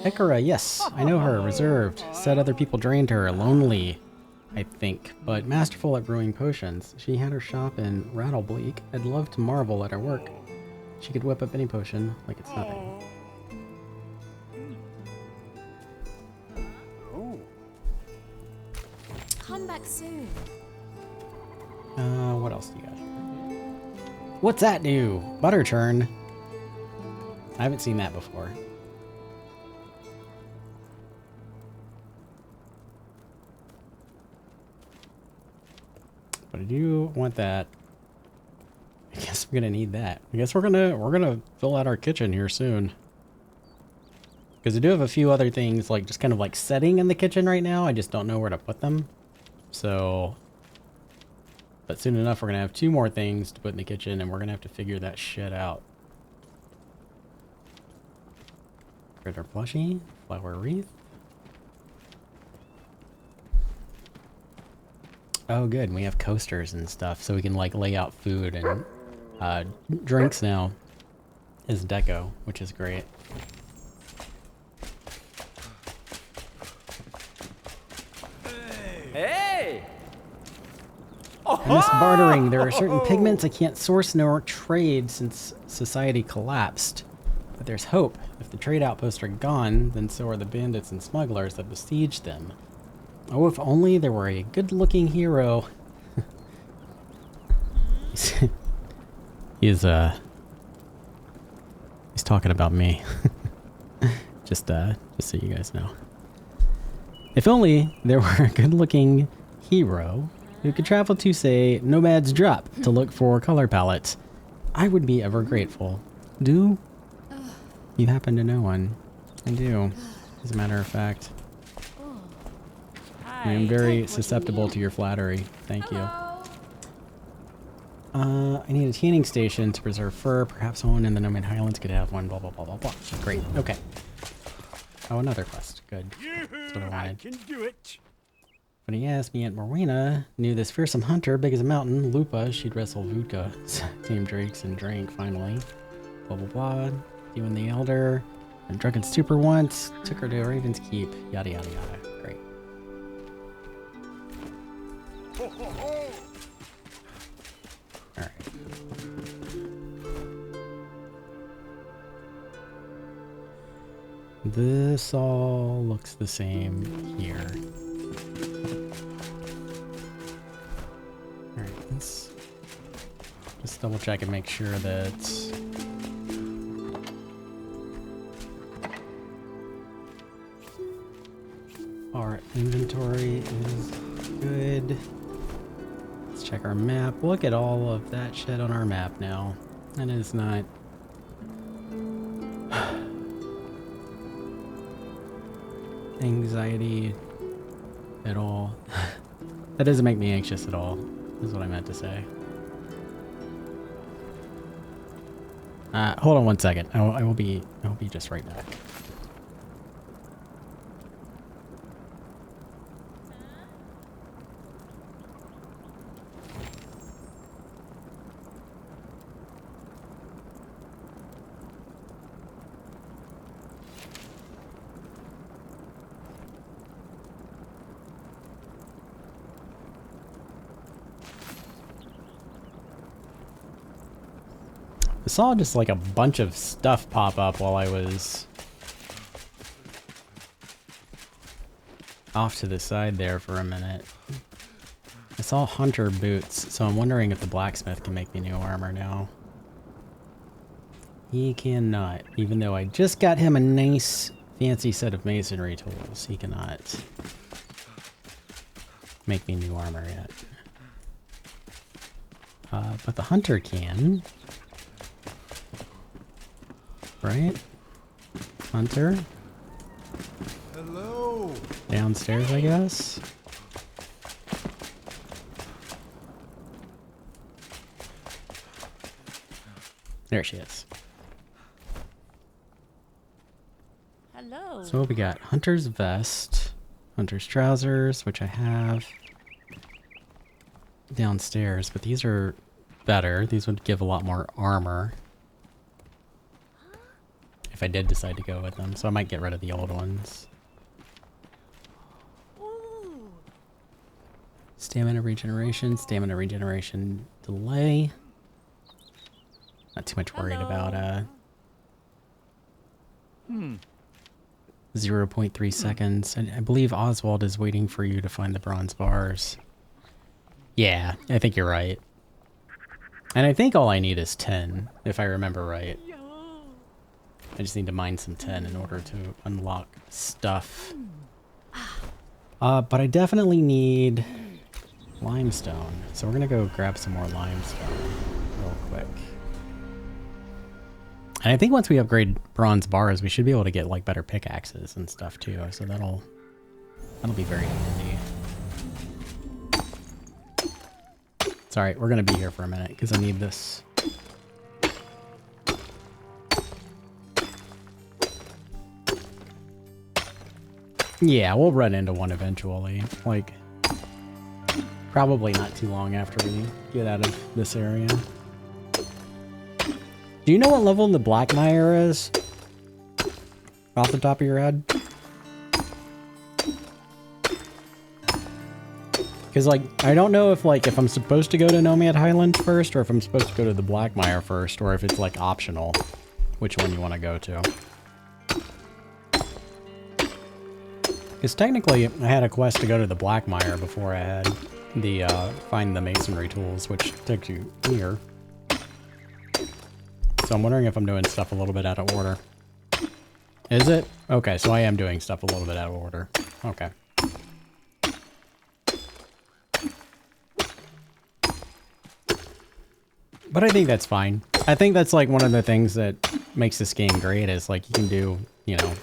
Hekara, yes, I know her. Reserved. Said other people drained her. Lonely, I think, but masterful at brewing potions. She had her shop in Rattlebleak. I'd love to marvel at her work. She could whip up any potion like it's nothing. Come back soon. What else do you got? What's that do? Butter churn. I haven't seen that before. But I do want that. I guess we're gonna need that. I guess we're gonna fill out our kitchen here soon. Because I do have a few other things like just kind of like setting in the kitchen right now. I just don't know where to put them. So, but soon enough we're gonna have 2 more things to put in the kitchen, and we're gonna have to figure that shit out. Critter plushie, flower wreath. Oh good, we have coasters and stuff, so we can like lay out food and drinks now as deco, which is great. Hey! I miss bartering. There are certain pigments I can't source nor trade since society collapsed. But there's hope. If the trade outposts are gone, then so are the bandits and smugglers that besiege them. Oh, if only there were a good-looking hero. He's talking about me. just so you guys know. If only there were a good-looking hero who could travel to, say, Nomad's Drop to look for color palettes, I would be ever grateful. Do you happen to know one? I do, as a matter of fact. I am very susceptible to your flattery. Thank you. I need a tanning station to preserve fur. Perhaps someone in the Nomad Highlands could have one. Blah, blah, blah, blah, blah. Great. Okay. Oh, another quest. Good. That's what I wanted. Can do it. When he asked me, Aunt Morena knew this fearsome hunter, big as a mountain, Lupa. She'd wrestle Vodka, tame drakes, and drank, finally. Blah, blah, blah. You and the Elder. And drunken stupor once. Took her to Raven's Keep. Yada, yada, yada. Great. Alright. This all looks the same here. Alright, let's just double check and make sure that our inventory is good. Let's check our map. Look at all of that shit on our map now. That is not... anxiety at all. That doesn't make me anxious at all, is what I meant to say. Hold on one second. I will be just right back. I saw just like a bunch of stuff pop up while I was off to the side there for a minute. I saw hunter boots, so I'm wondering if the blacksmith can make me new armor now. He cannot, even though I just got him a nice fancy set of masonry tools. He cannot make me new armor yet. But the hunter can. Right? Hunter? Hello. Downstairs, I guess. There she is. Hello. So what we got? Hunter's vest, hunter's trousers, which I have downstairs, but these are better. These would give a lot more armor if I did decide to go with them, so I might get rid of the old ones. Ooh. Stamina regeneration delay. Not too much worried about 0.3 seconds. And I believe Oswald is waiting for you to find the bronze bars. Yeah, I think you're right. And I think all I need is 10, if I remember right. I just need to mine some 10 in order to unlock stuff. But I definitely need limestone. So we're gonna go grab some more limestone real quick. And I think once we upgrade bronze bars, we should be able to get like better pickaxes and stuff too. So that'll be very handy. It's alright, we're gonna be here for a minute because I need this. Yeah, we'll run into one eventually. Like, probably not too long after we get out of this area. Do you know what level the Black Mire is? Off the top of your head? Because, like, I don't know if I'm supposed to go to Nomad Highlands first, or if I'm supposed to go to the Black Mire first, or if it's, like, optional. Which one you want to go to. Because technically, I had a quest to go to the Black Mire before I had the, find the masonry tools, which takes you here. So I'm wondering if I'm doing stuff a little bit out of order. Is it? Okay, so I am doing stuff a little bit out of order. Okay. But I think that's fine. I think that's like one of the things that makes this game great is like you can do, you know,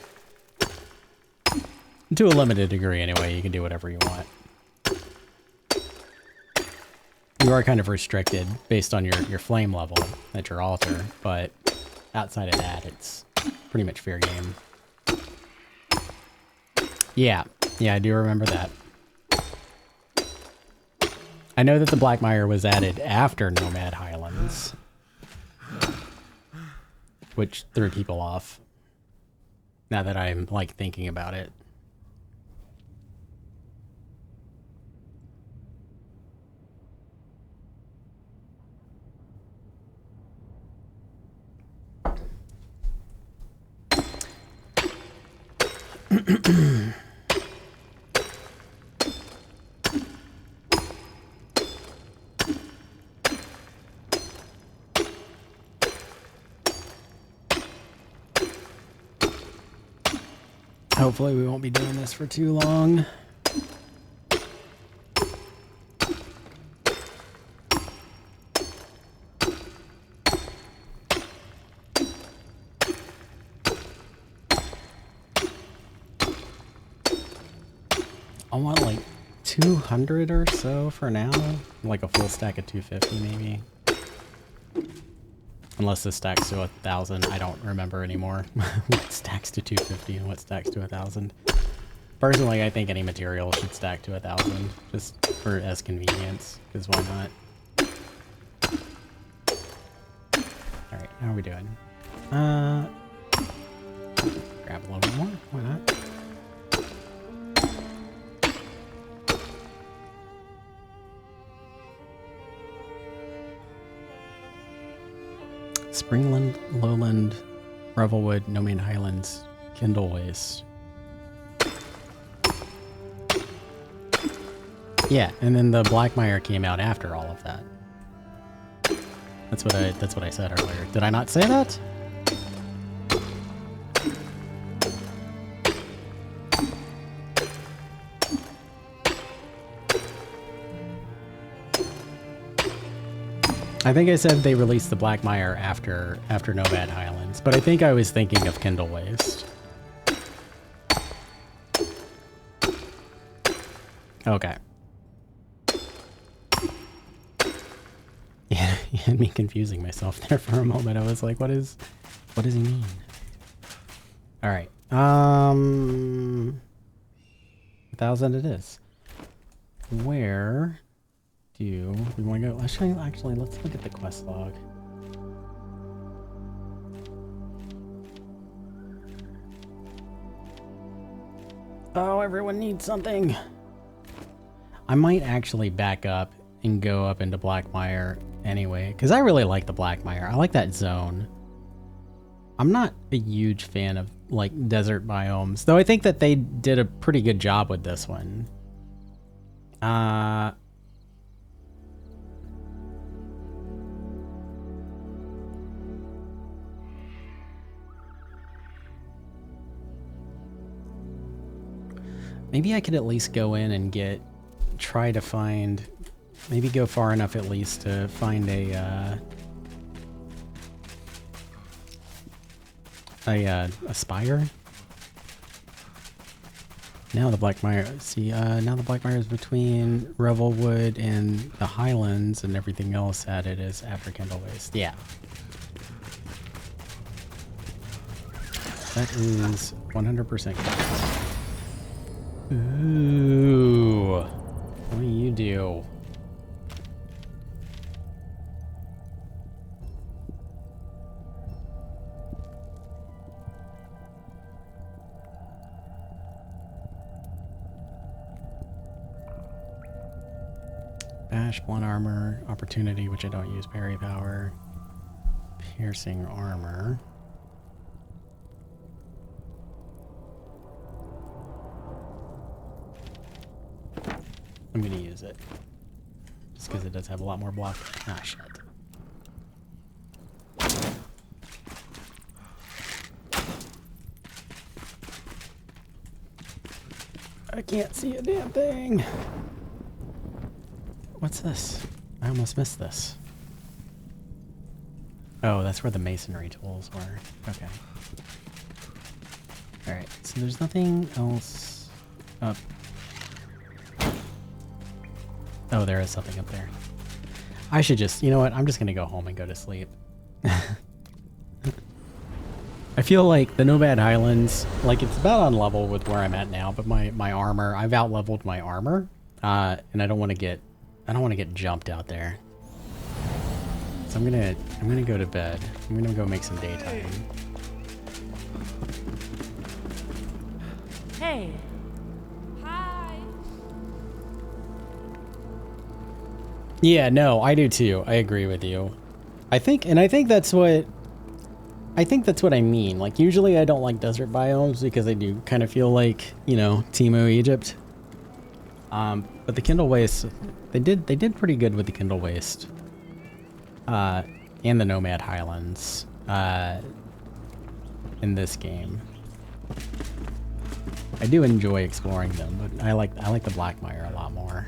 to a limited degree anyway, you can do whatever you want. You are kind of restricted based on your flame level at your altar, but outside of that, it's pretty much fair game. Yeah, I do remember that. I know that the Black Mire was added after Nomad Highlands, which threw people off. Now that I'm like thinking about it. Hopefully we won't be doing this for too long. I want like 200 or so for now. Like a full stack of 250 maybe. Unless this stacks to 1,000. I don't remember anymore what stacks to 250 and what stacks to 1,000. Personally, I think any material should stack to 1,000 just for as convenience, because why not? Alright, how are we doing? Grab a little bit more, why not? Springland, Lowland, Revelwood, Nomad Highlands, Kindle Waste. Yeah, and then the Black Mire came out after all of that. That's what I said earlier. Did I not say that? I think I said they released the Black Mire after Nomad Highlands, but I think I was thinking of Kindle Waste. Okay. Yeah, you had me confusing myself there for a moment. I was like, what does he mean? All right. 1,000 it is. Where do we want to go? Actually, let's look at the quest log. Oh, everyone needs something. I might actually back up and go up into Black Mire anyway, because I really like the Black Mire. I like that zone. I'm not a huge fan of like desert biomes, though I think that they did a pretty good job with this one. Maybe I could at least go in and try to find, maybe go far enough at least to find a Spire. Now the Black Mire, see, now the Black Mire is between Revelwood and the Highlands, and everything else added is after Kindle Waste. Yeah. That is 100% correct. Ooh. What do you do? Bash, blunt armor, opportunity, which I don't use, parry power, piercing armor. I'm gonna use it. Just because it does have a lot more block. Ah, shit. I can't see a damn thing. What's this? I almost missed this. Oh, that's where the masonry tools were. Okay. Alright, so there's nothing else up. Oh, there is something up there. I should just, you know what? I'm just gonna go home and go to sleep. I feel like the Nomad Highlands, like it's about on level with where I'm at now, but my armor, I've out leveled my armor, and I don't want to get jumped out there. So I'm gonna go to bed. I'm gonna go make some daytime. Hey. Yeah, no, I do too. I agree with you. I think that's what I mean. Like usually I don't like desert biomes because I do kind of feel like, you know, Timo Egypt. But the Kindle Waste, they did pretty good with the Kindle Waste. And the Nomad Highlands in this game. I do enjoy exploring them, but I like the Black Mire a lot more.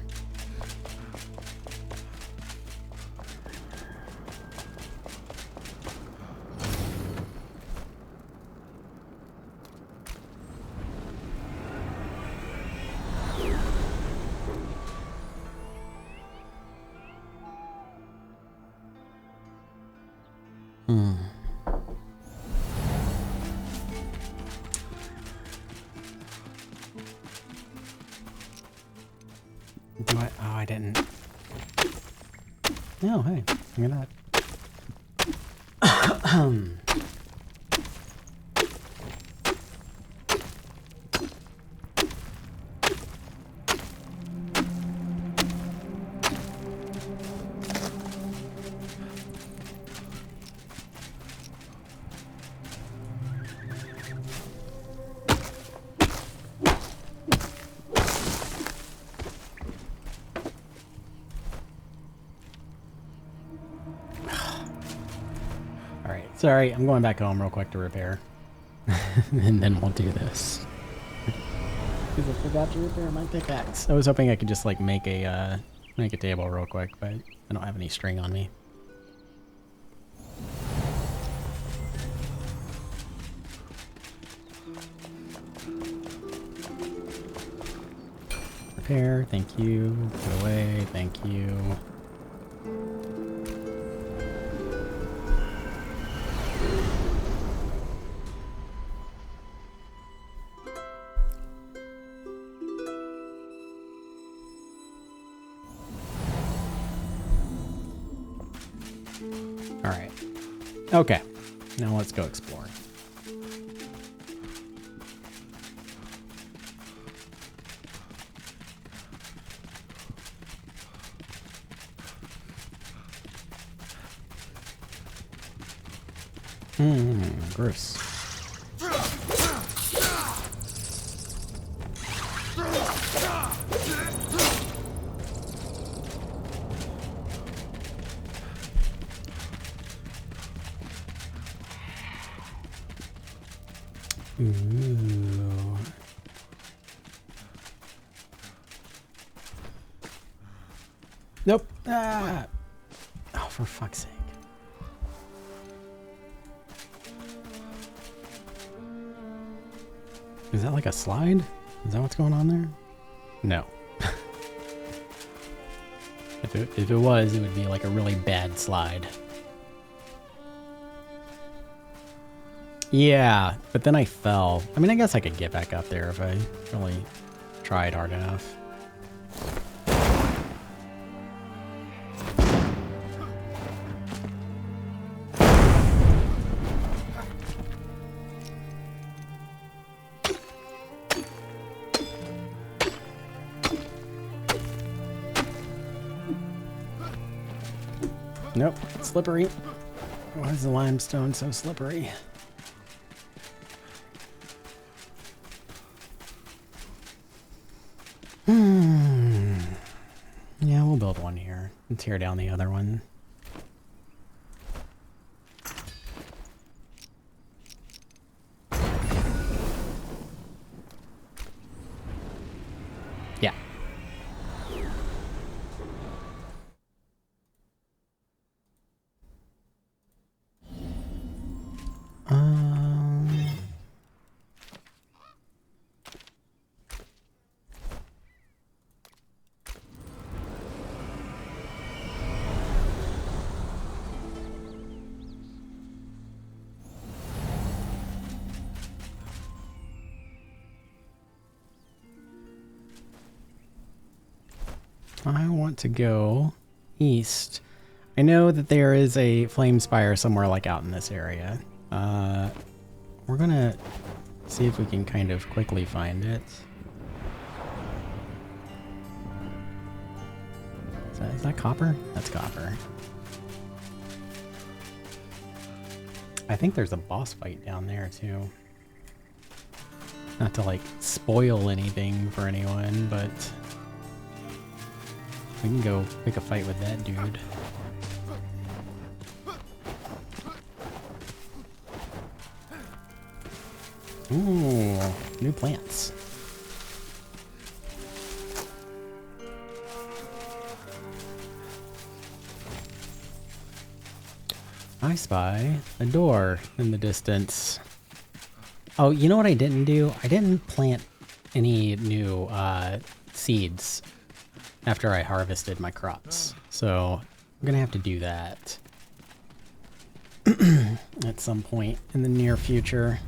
Oh, I didn't. No, hey, look at that. Sorry, I'm going back home real quick to repair. And then we'll do this. Because I forgot to repair my pickaxe. I was hoping I could just like make a table real quick, but I don't have any string on me. Repair, thank you. Put away, thank you. Alright. Okay. Now let's go explore. Gross. Ooh. Nope. Ah. Oh, for fuck's sake. Is that like a slide? Is that what's going on there? No. If it was, it would be like a really bad slide. Yeah, but then I fell. I mean, I guess I could get back up there if I really tried hard enough. Nope, slippery. Why is the limestone so slippery? Yeah, we'll build one here and tear down the other one. Yeah. I want to go east. I know that there is a flame spire somewhere like out in this area. We're gonna see if we can kind of quickly find it. Is that copper? That's copper. I think there's a boss fight down there too. Not to like spoil anything for anyone, but we can go pick a fight with that dude. Ooh, new plants. I spy a door in the distance. Oh, you know what I didn't do? I didn't plant any new seeds after I harvested my crops. So I'm gonna have to do that at some point in the near future.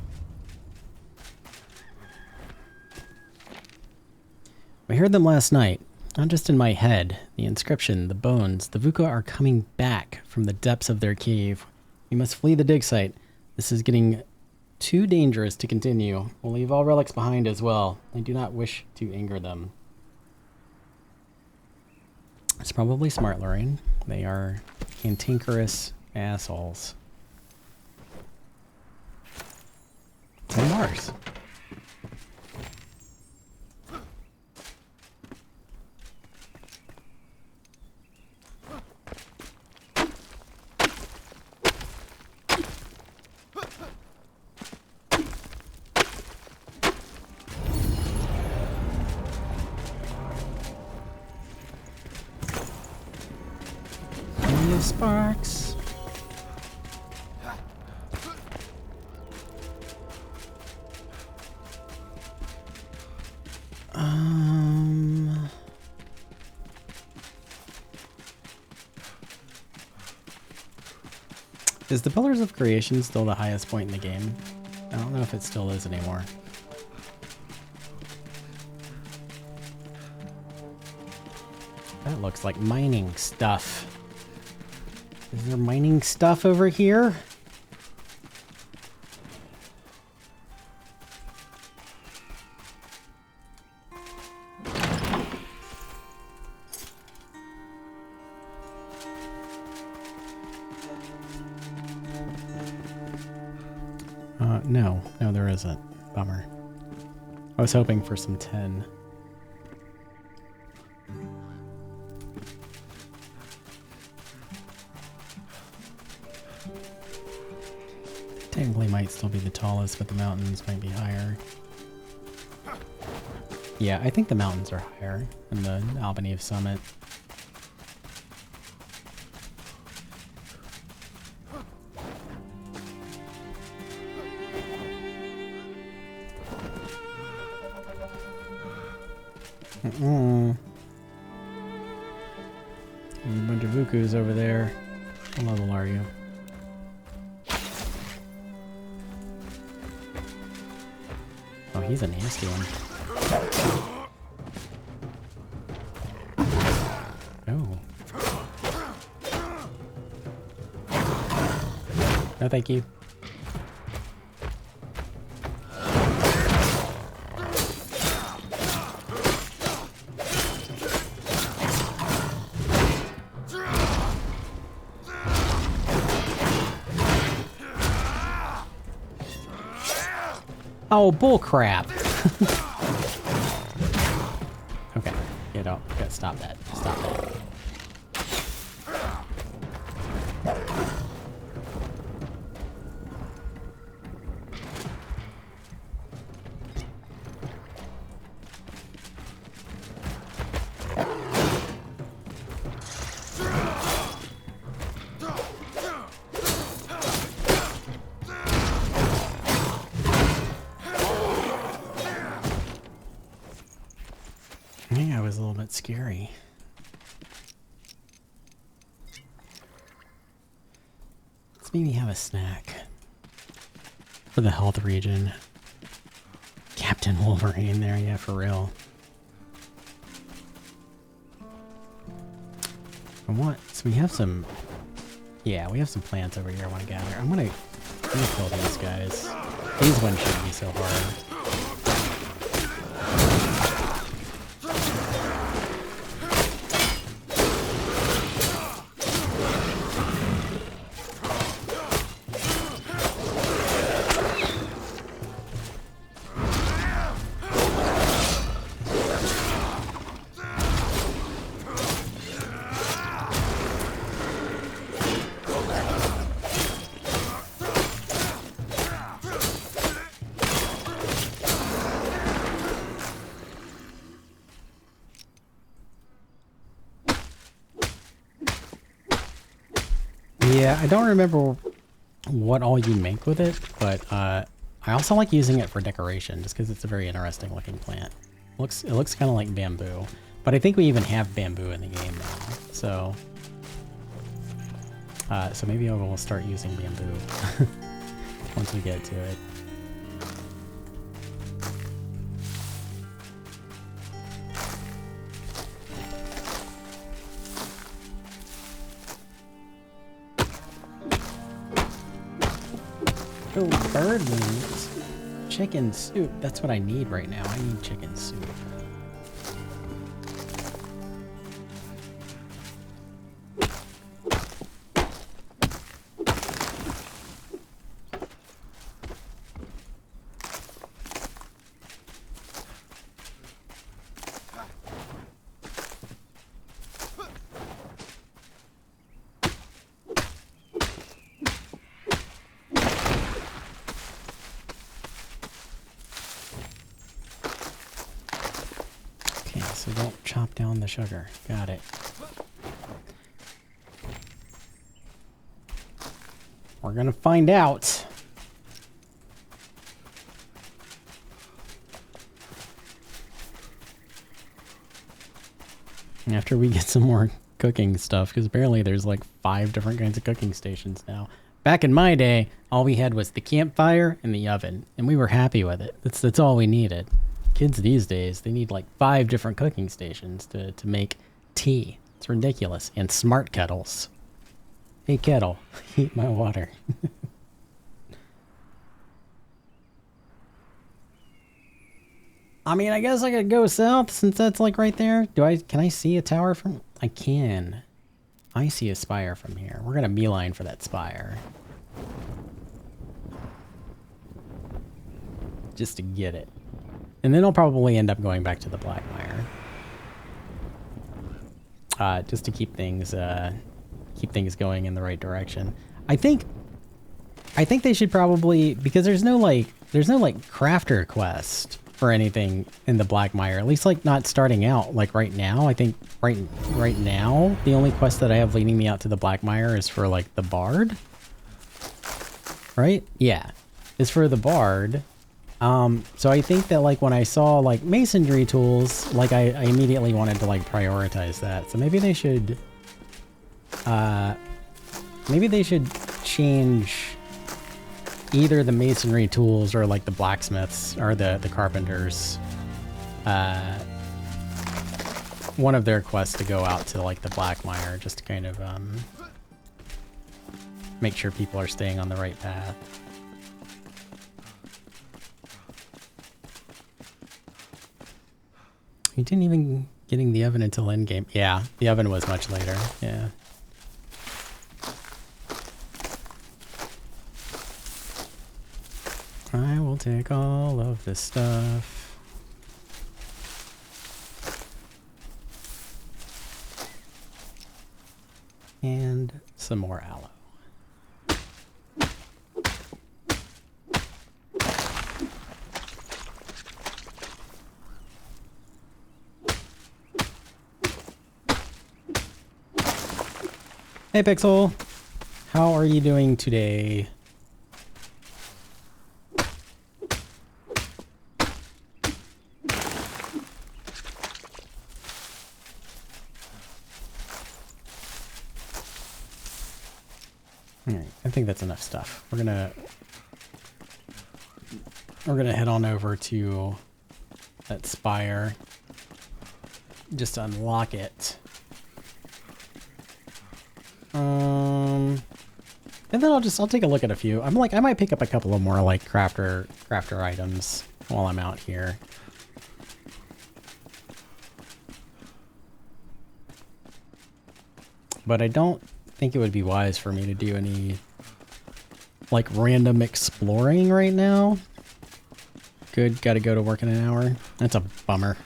I heard them last night, not just in my head. The inscription, the bones, the Vuka are coming back from the depths of their cave. We must flee the dig site. This is getting too dangerous to continue. We'll leave all relics behind as well. I do not wish to anger them. It's probably smart, Lorraine. They are cantankerous assholes. 10 bars. of sparks. Is the Pillars of Creation still the highest point in the game? I don't know if it still is anymore. That looks like mining stuff. Is there mining stuff over here? No, there isn't. Bummer. I was hoping for some tin. Technically might still be the tallest, but the mountains might be higher. Yeah, I think the mountains are higher than the Albany of Summit. A bunch of Vukus over there. What level are you? Oh, he's a nasty one. Oh. No, thank you. Oh, bullcrap. Okay, get out. Gotta stop that. Stop that. Was a little bit scary. Let's maybe have a snack for the health region. Captain Wolverine there, yeah, for real. So we have some, yeah, we have some plants over here I want to gather. I'm gonna kill these guys. These ones shouldn't be so hard. Yeah, I don't remember what all you make with it, but I also like using it for decoration just because it's a very interesting looking plant. It looks kind of like bamboo, but I think we even have bamboo in the game now. So maybe I will start using bamboo once we get to it. Oh, bird meat. Chicken soup. That's what I need right now. I need chicken soup. So don't chop down the sugar. Got it. We're gonna find out. After we get some more cooking stuff, because apparently there's like 5 different kinds of cooking stations now. Back in my day, all we had was the campfire and the oven, and we were happy with it. That's all we needed. Kids these days, they need like 5 different cooking stations to make tea. It's ridiculous. And smart kettles. Hey kettle, heat my water. I mean, I guess I could go south since that's like right there. Can I see a tower from? I can. I see a spire from here. We're gonna beeline for that spire. Just to get it. And then I'll probably end up going back to the Black Mire. Just to keep things going in the right direction. I think they should probably, because there's no like crafter quest for anything in the Black Mire, at least like not starting out like right now. I think right now the only quest that I have leading me out to the Black Mire is for like the bard, right? Yeah, is for the bard. So I think that like when I saw like masonry tools, like I immediately wanted to like prioritize that. So maybe they should change either the masonry tools or like the blacksmiths or the carpenters, one of their quests to go out to like the Black Mire, just to kind of make sure people are staying on the right path. You didn't even getting the oven until endgame. Yeah, the oven was much later. Yeah. I will take all of this stuff. And some more aloe. Hey Pixel, how are you doing today? Alright, I think that's enough stuff. We're gonna head on over to that spire. Just unlock it. And then I'll take a look at a few. I might pick up a couple of more like crafter items while I'm out here. But I don't think it would be wise for me to do any like random exploring right now. Good, gotta go to work in an hour. That's a bummer.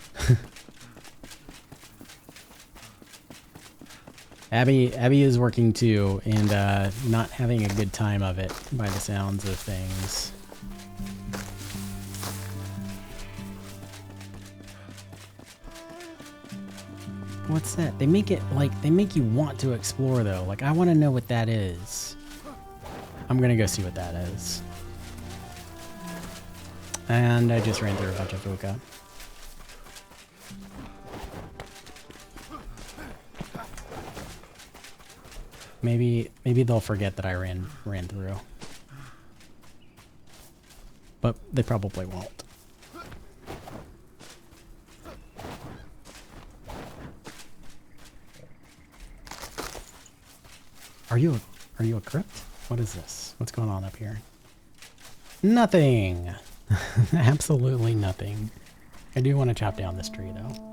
Abby is working too, and not having a good time of it by the sounds of things. What's that? They make you want to explore though. Like I want to know what that is. I'm gonna go see what that is. And I just ran through a bunch of fuka. Maybe they'll forget that I ran through. But they probably won't. Are you a crypt? What is this? What's going on up here? Nothing. Absolutely nothing. I do want to chop down this tree though.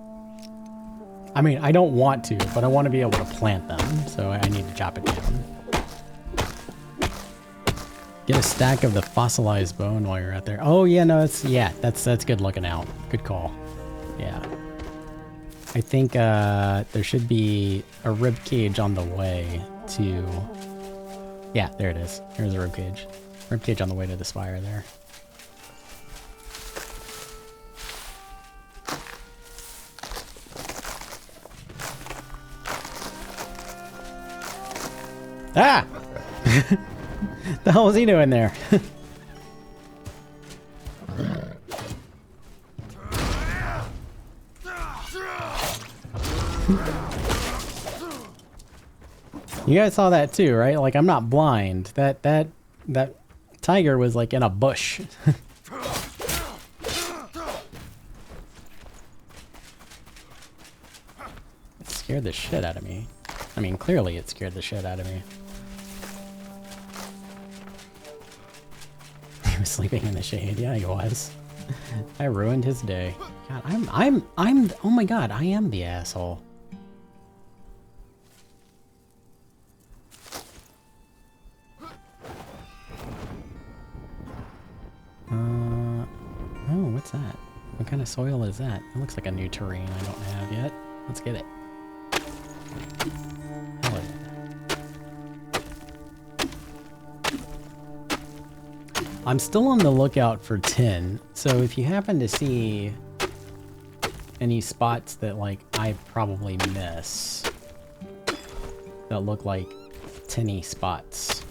I mean, I don't want to, but I want to be able to plant them, so I need to chop it down. Get a stack of the fossilized bone while you're out there. Oh yeah, no, that's good looking out. Good call. Yeah. I think there should be a rib cage on the way to. Yeah, there it is. There's a rib cage. Rib cage on the way to the spire there. Ah! The hell was he doing there? You guys saw that too, right? Like, I'm not blind. That tiger was like in a bush. It scared the shit out of me. I mean, clearly it scared the shit out of me. He was sleeping in the shade. Yeah, he was. I ruined his day. God, I'm, oh my god, I am the asshole. Oh, what's that? What kind of soil is that? It looks like a new terrain I don't have yet. Let's get it. Hell yeah. I'm still on the lookout for tin, so if you happen to see any spots that, like, I probably miss that look like tinny spots,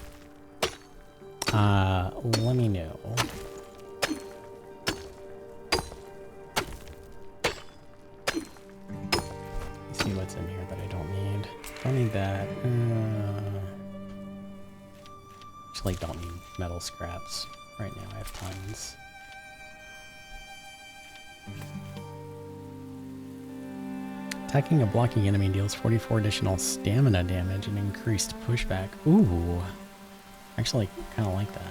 let me know. See what's in here that I don't need. Don't need that. Actually, don't need metal scraps. Right now I have tons. Attacking a blocking enemy deals 44 additional stamina damage and increased pushback. Ooh. Actually, kind of like that.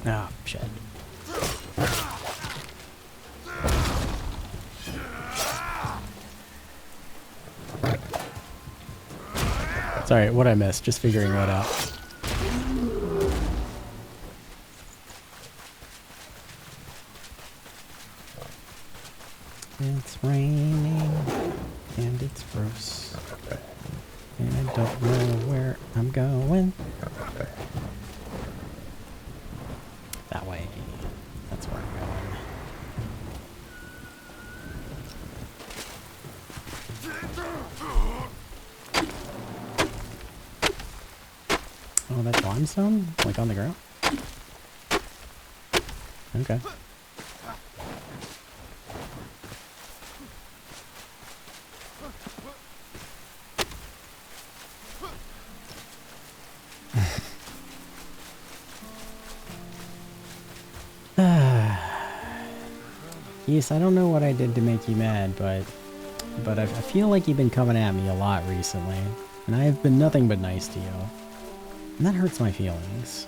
Ah, shit. Sorry, what I missed, just figuring that out. It's raining and it's gross. And I don't know where I'm going. That way. That's where I'm going. Oh, that's limestone? Like on the ground? Okay. Yes, I don't know what I did to make you mad, but I feel like you've been coming at me a lot recently, and I have been nothing but nice to you. And that hurts my feelings.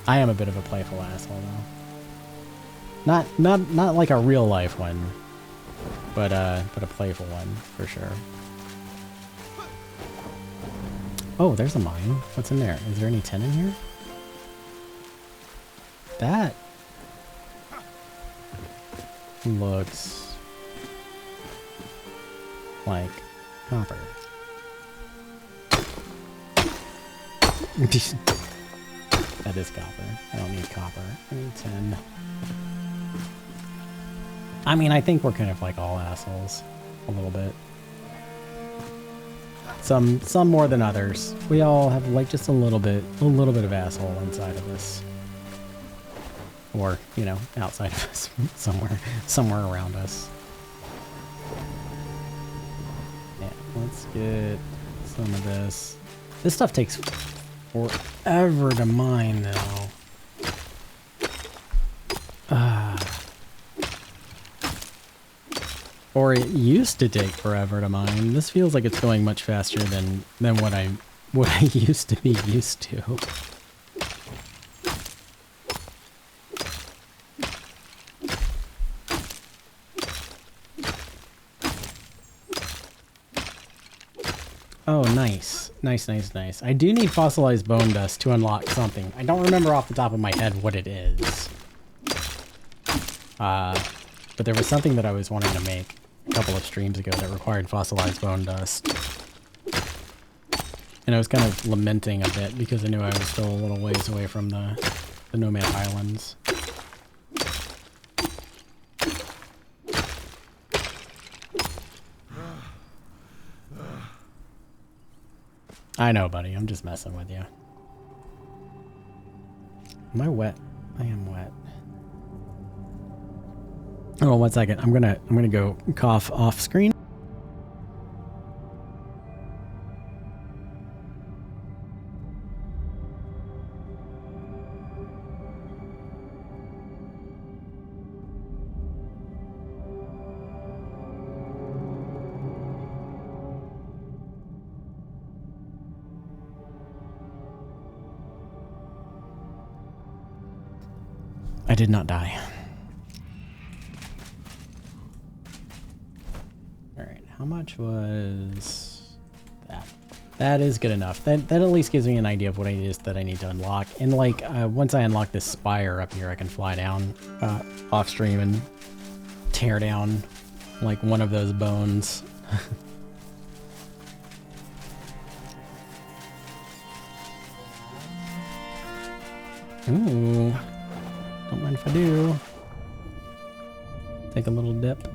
I am a bit of a playful asshole, though. Not like a real life one, but a playful one for sure. Oh, there's a mine. What's in there? Is there any tin in here? That looks like copper. That is copper. I don't need copper. I need tin. I mean, I think we're kind of like all assholes. A little bit. Some more than others. We all have like just a little bit of asshole inside of us. Or, you know, outside of us. Somewhere around us. Yeah, let's get some of this. This stuff takes forever to mine, though. Or it used to take forever to mine. This feels like it's going much faster than what I used to be used to. Oh, nice. Nice. I do need fossilized bone dust to unlock something. I don't remember off the top of my head what it is. But there was something that I was wanting to make a couple of streams ago that required fossilized bone dust. And I was kind of lamenting a bit because I knew I was still a little ways away from the Nomad Highlands. I know, buddy. I'm just messing with you. Am I wet? I am wet. Oh, 1 second. I'm gonna go cough off screen. I did not die. Alright, how much was that? That is good enough. That at least gives me an idea of what it is that I need to unlock. And like, once I unlock this spire up here, I can fly down off stream and tear down like one of those bones. Ooh. Don't mind if I do. Take a little dip.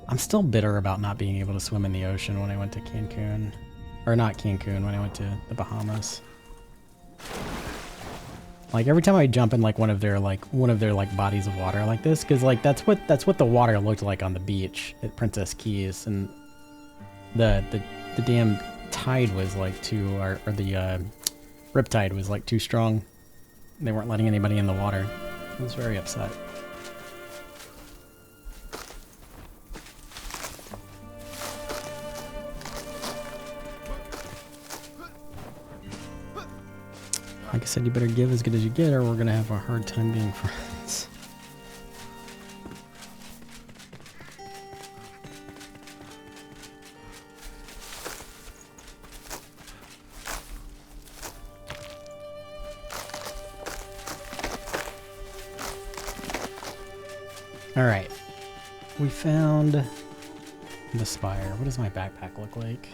I'm still bitter about not being able to swim in the ocean when I went to Cancun. Or not Cancun, when I went to the Bahamas. Like every time I jump in like one of their bodies of water like this, because like that's what the water looked like on the beach at Princess Keys, and the damn tide was like too, or the riptide was like too strong. They weren't letting anybody in the water. I was very upset. Like I said, you better give as good as you get or we're gonna have a hard time being friends. Alright, we found the spire. What does my backpack look like?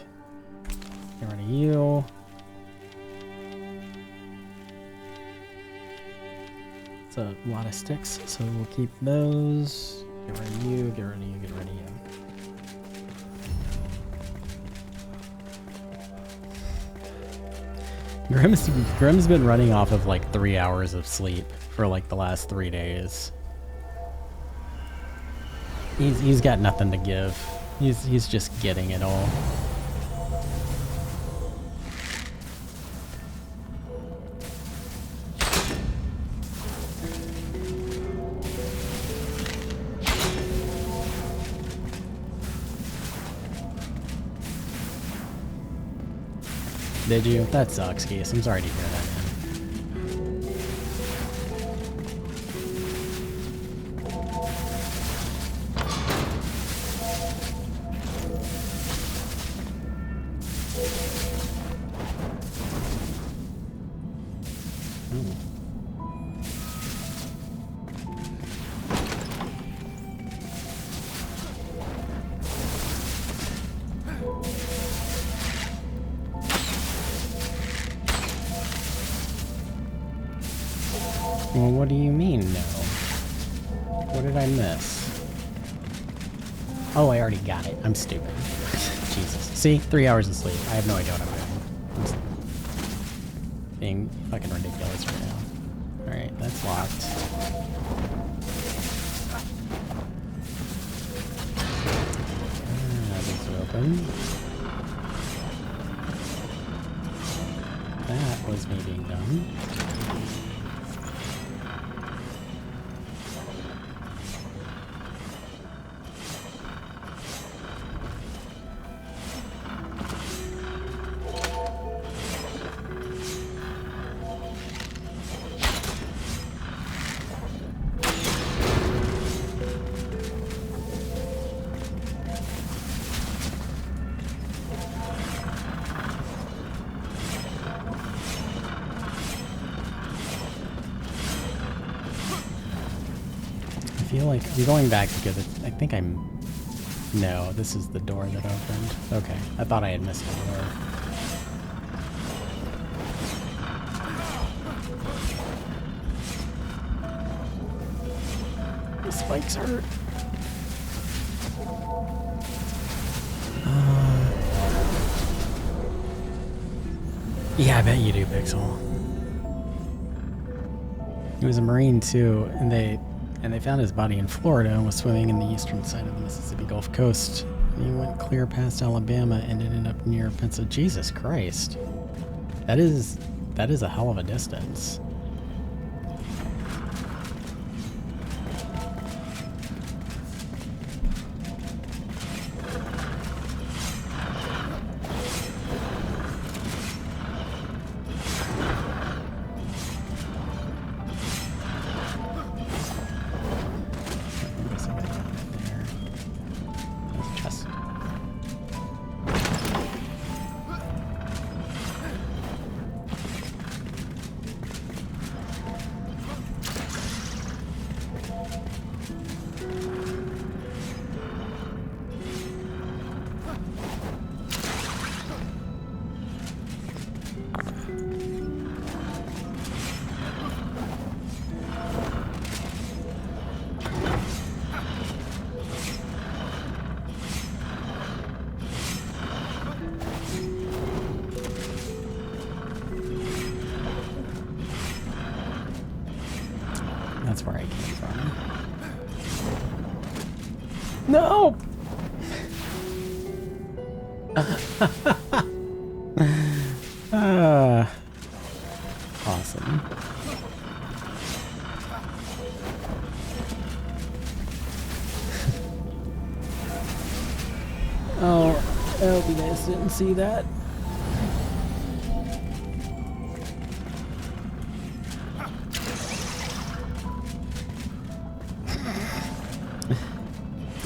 Get rid of you. It's a lot of sticks, so we'll keep those. Get rid of you, get rid of you, get rid of you. Grimm's been running off of like 3 hours of sleep for like the last 3 days. He's got nothing to give. He's just getting it all. Did you? That sucks, Geese. I'm sorry to hear that, man. Well, what do you mean, no? What did I miss? Oh, I already got it. I'm stupid. Jesus. See? 3 hours of sleep. I have no idea what I'm doing. I'm being fucking ridiculous right now. Alright, that's locked. These are open. That was me being done. feel like I'm going back because I think I'm... No, this is the door that opened. Okay, I thought I had missed a door. The spikes hurt. Yeah, I bet you do, Pixel. He was a Marine too, and they found his body in Florida and was swimming in the eastern side of the Mississippi Gulf Coast. And he went clear past Alabama and ended up near Pennsylvania. Jesus Christ. That is a hell of a distance. That's where I came from. No! Awesome. Oh, I hope you guys didn't see that.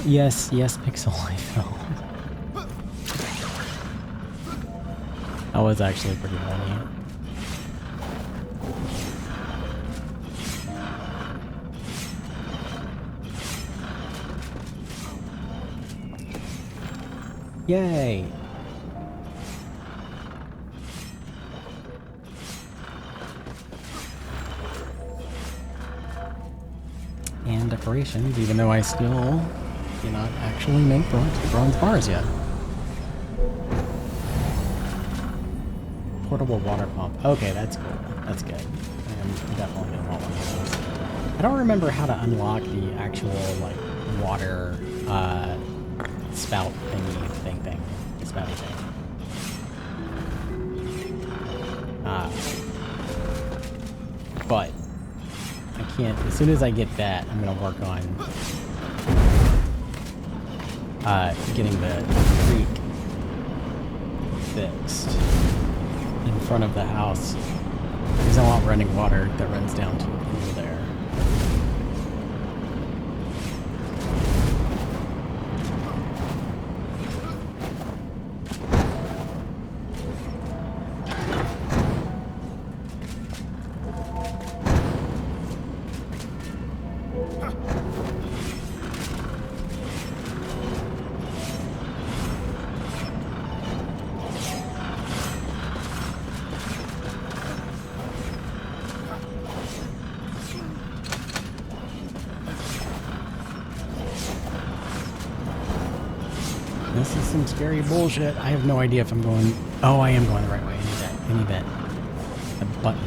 Yes, yes, Pixel, I fell. That was actually pretty funny. Yay! And decorations, even though I still cannot actually make bronze bars yet. Portable water pump. Okay, that's cool. That's good. I'm definitely gonna want one of those. I don't remember how to unlock the actual like water spout thing. Spouty thing. But I can't. As soon as I get that, I'm gonna work on getting the creek fixed in front of the house because I want running water that runs down to the pool there. This is some scary bullshit. I have no idea if I'm going... Oh, I am going the right way. I need that. The button.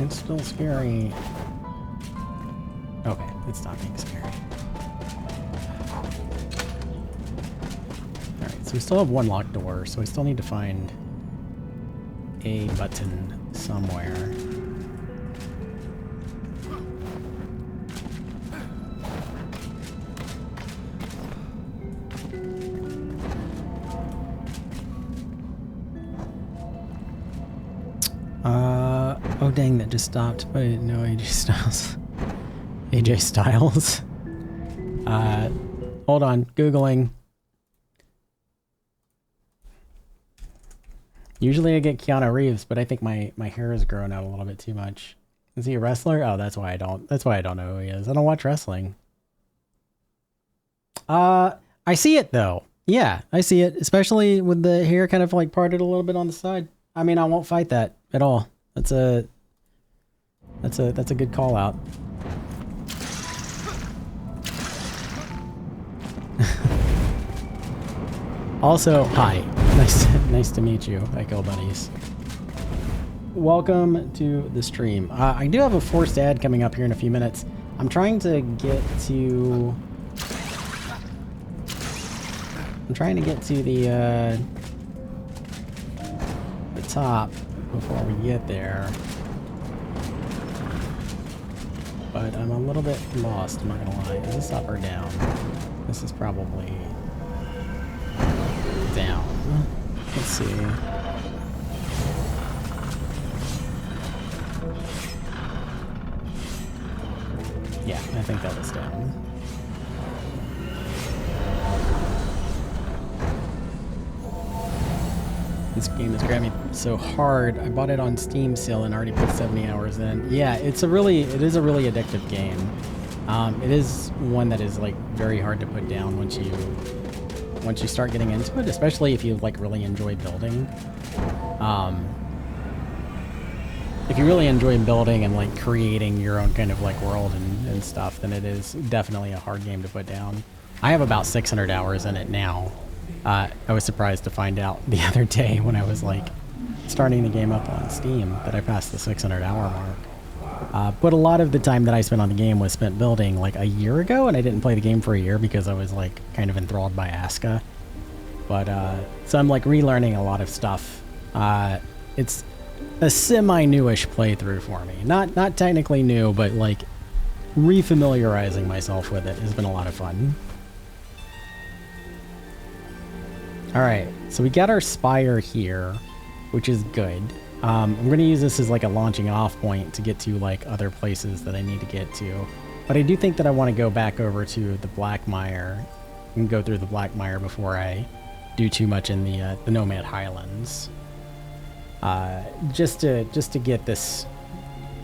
It's still scary. Okay, it's not being scary. So we still have one locked door, so we still need to find a button somewhere. Oh dang, that just stopped, but I didn't know AJ Styles. AJ Styles. Hold on. Googling. Usually I get Keanu Reeves, but I think my hair has grown out a little bit too much. Is he a wrestler? Oh, that's why I don't know who he is. I don't watch wrestling. I see it though. Yeah, I see it, especially with the hair kind of like parted a little bit on the side. I mean, I won't fight that at all. That's a good call out. Also, hi. Nice to meet you, Echo Bunnies. Welcome to the stream. I do have a forced ad coming up here in a few minutes. I'm trying to get to the top before we get there. But I'm a little bit lost, I'm not gonna lie. Is this up or down? This is probably down. Let's see. Yeah, I think that was down. This game has grabbed me so hard. I bought it on Steam sale and already put 70 hours in. Yeah, it is a really addictive game. It is one that is like very hard to put down once you start getting into it, especially if you like really enjoy building. If you really enjoy building and like creating your own kind of like world and stuff, then it is definitely a hard game to put down. I have about 600 hours in it now. I was surprised to find out the other day when I was like starting the game up on Steam that I passed the 600 hour mark. But a lot of the time that I spent on the game was spent building like a year ago, and I didn't play the game for a year because I was like kind of enthralled by Aska. But so I'm like relearning a lot of stuff. It's a semi-newish playthrough for me. Not technically new, but like refamiliarizing myself with it has been a lot of fun. Alright, so we got our Spire here, which is good. I'm going to use this as like a launching off point to get to like other places that I need to get to. But I do think that I want to go back over to the Black Mire and go through the Black Mire before I do too much in the Nomad Highlands. Just to get this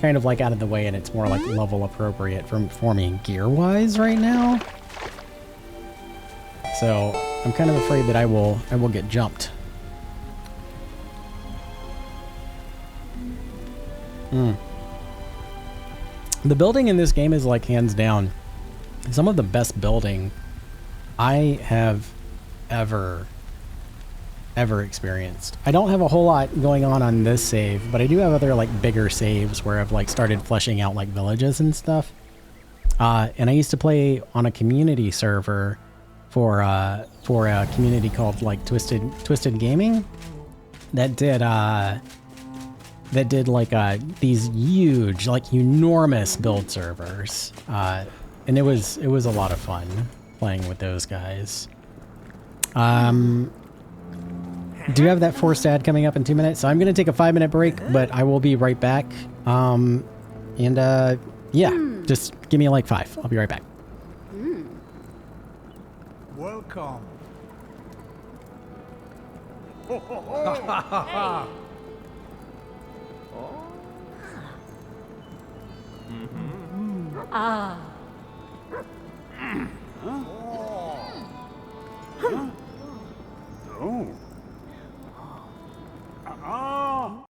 kind of like out of the way, and it's more like level appropriate for me gear-wise right now. So I'm kind of afraid that I will get jumped. The building in this game is like hands down some of the best building I have ever experienced. I don't have a whole lot going on this save, but I do have other like bigger saves where I've like started fleshing out like villages and stuff. And I used to play on a community server for a community called like Twisted Gaming that did like these huge, like enormous build servers. And it was a lot of fun playing with those guys. Do have that forced ad coming up in 2 minutes, so I'm gonna take a 5-minute break, but I will be right back. Yeah, just give me like 5. I'll be right back. Welcome. Ho, ho, ho. Ah. Oh.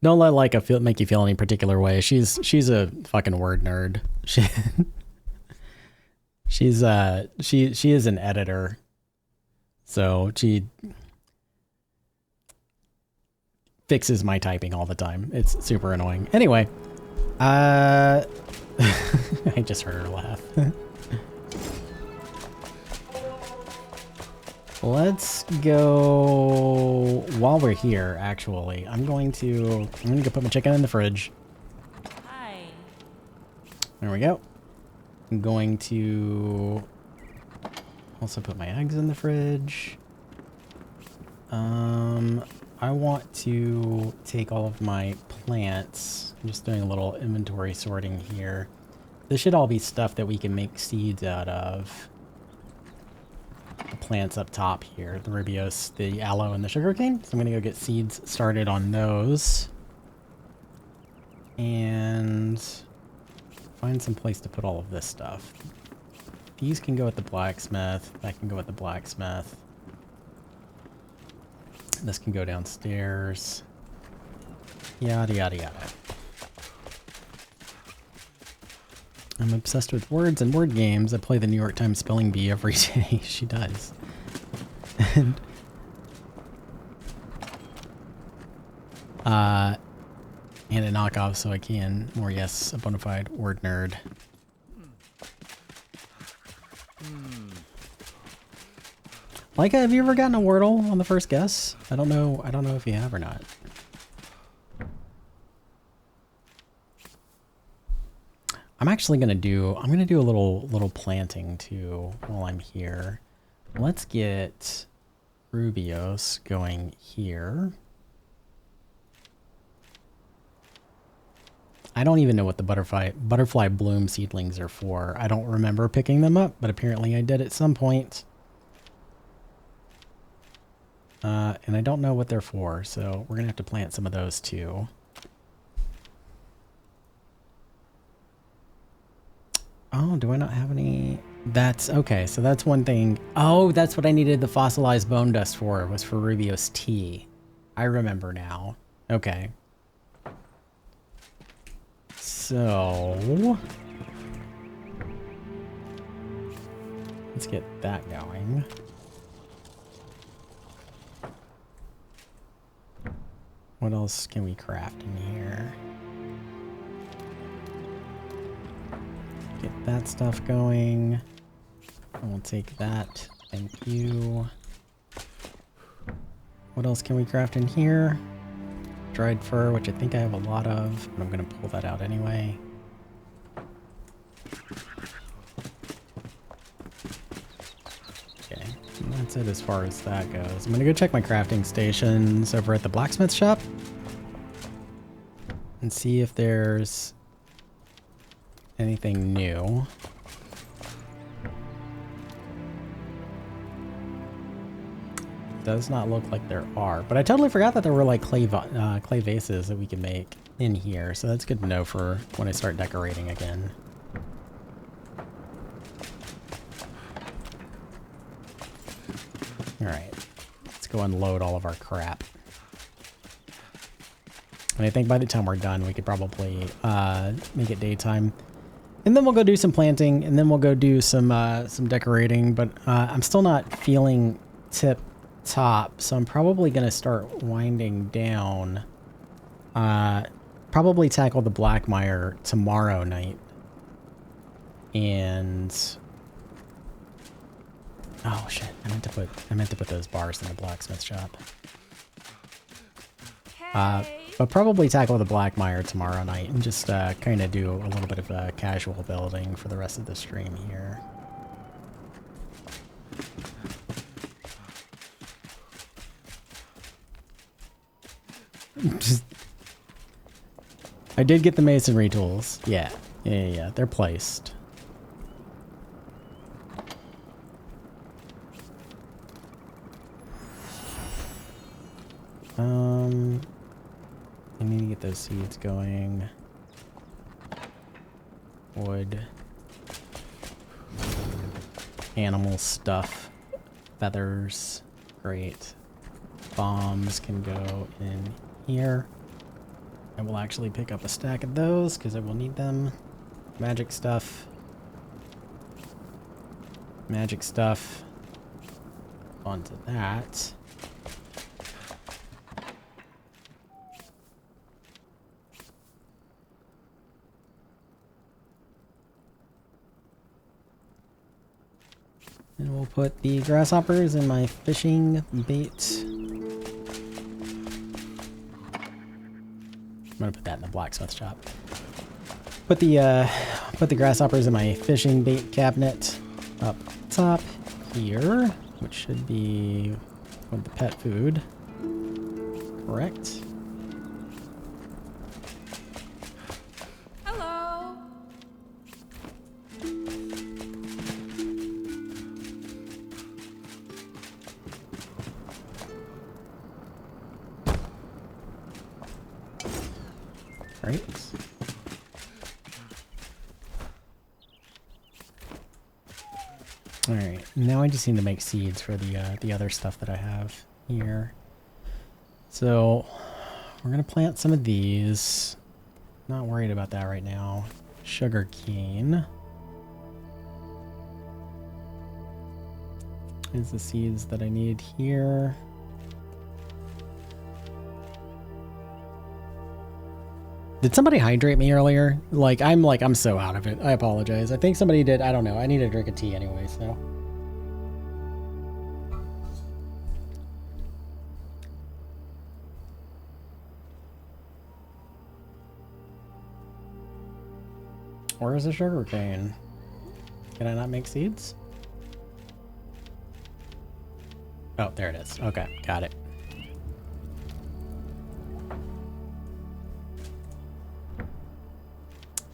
Don't let Leica make you feel any particular way. She's a fucking word nerd. She is an editor. So she fixes my typing all the time. It's super annoying. Anyway, I just heard her laugh. Let's go. While we're here, actually, I'm gonna go put my chicken in the fridge. Hi. There we go. I'm going to also put my eggs in the fridge. I want to take all of my plants. I'm just doing a little inventory sorting here. This should all be stuff that we can make seeds out of. The plants up top here, the rubios, the aloe, and the sugarcane. So I'm gonna go get seeds started on those. And find some place to put all of this stuff. These can go at the blacksmith. That can go at the blacksmith. This can go downstairs. Yada, yada, yada. I'm obsessed with words and word games. I play the New York Times Spelling Bee every day. She does. And a knockoff so I can. Or yes, a bona fide word nerd. Leica, have you ever gotten a Wordle on the first guess? I don't know if you have or not. I'm gonna do a little planting too while I'm here. Let's get Rubios going here. I don't even know what the butterfly bloom seedlings are for. I don't remember picking them up, but apparently I did at some point. And I don't know what they're for, so we're gonna have to plant some of those too. Oh, do I not have any? That's okay. So that's one thing. Oh, that's what I needed the fossilized bone dust for, was for Rubios tea. I remember now. Okay. So let's get that going. What else can we craft in here? Get that stuff going. And we'll take that. Thank you. What else can we craft in here? Dried fur, which I think I have a lot of, but I'm going to pull that out anyway. Okay, and that's it as far as that goes. I'm going to go check my crafting stations over at the blacksmith shop and see if there's anything new. Does not look like there are, but I totally forgot that there were like clay vases that we can make in here, so that's good to know for when I start decorating again. Alright, let's go unload all of our crap. And I think by the time we're done, we could probably make it daytime. And then we'll go do some planting, and then we'll go do some decorating, but I'm still not feeling tip-top, so I'm probably going to start winding down. Probably tackle the Black Mire tomorrow night. And oh shit, I meant to put those bars in the blacksmith shop. But probably tackle the Black Mire tomorrow night and just kind of do a little bit of casual building for the rest of the stream here. I did get the masonry tools. Yeah, they're placed. I need to get those seeds going. Wood. Animal stuff. Feathers. Great. Bombs can go in here. I will actually pick up a stack of those because I will need them. Magic stuff. Magic stuff. Onto that. And we'll put the grasshoppers in my fishing bait. I'm gonna put that in the blacksmith shop. Put the grasshoppers in my fishing bait cabinet up top here, which should be with the pet food. Correct. Hello. Right. All right. Now I just need to make seeds for the other stuff that I have here. So we're gonna plant some of these. Not worried about that right now. Sugar cane is the seeds that I need here. Did somebody hydrate me earlier? I'm so out of it. I apologize. I think somebody did. I don't know. I need a drink of tea anyway, so. Where is the sugar cane? Can I not make seeds? Oh, there it is. Okay, got it.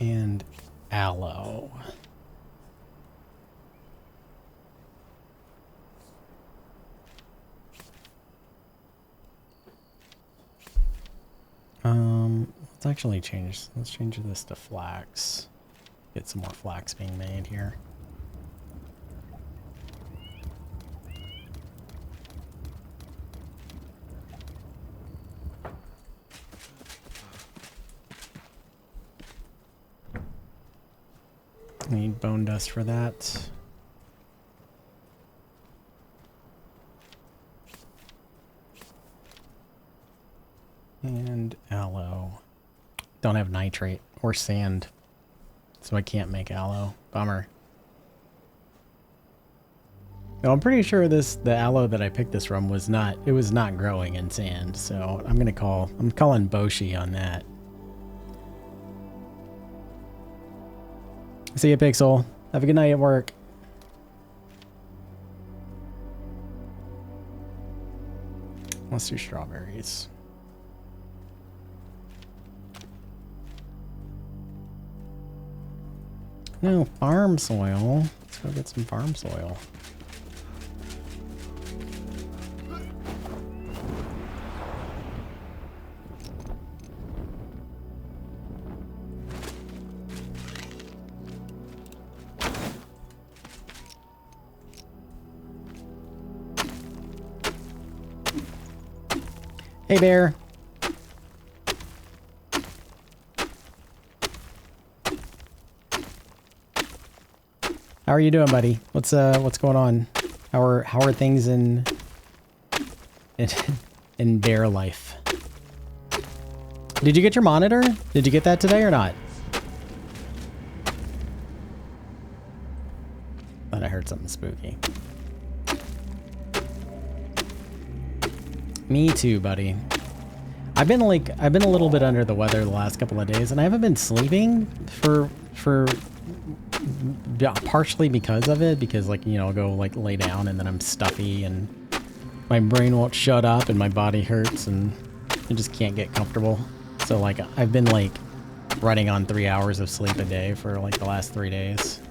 And aloe. Let's actually change. Let's change this to flax. Get some more flax being made here. Need bone dust for that. And aloe. Don't have nitrate or sand, so I can't make aloe. Bummer. No, I'm pretty sure the aloe that I picked this from was not growing in sand, so I'm calling Boshi on that. See you, Pixel. Have a good night at work. Let's do strawberries. No, farm soil. Let's go get some farm soil. Hey, bear. How are you doing, buddy? What's going on? How are things in bear life? Did you get your monitor? Did you get that today or not? Thought I heard something spooky. Me too, buddy. I've been a little bit under the weather the last couple of days, and I haven't been sleeping for partially because of it, because I'll go lay down and then I'm stuffy and my brain won't shut up and my body hurts and I just can't get comfortable. So I've been running on 3 hours of sleep a day for the last 3 days.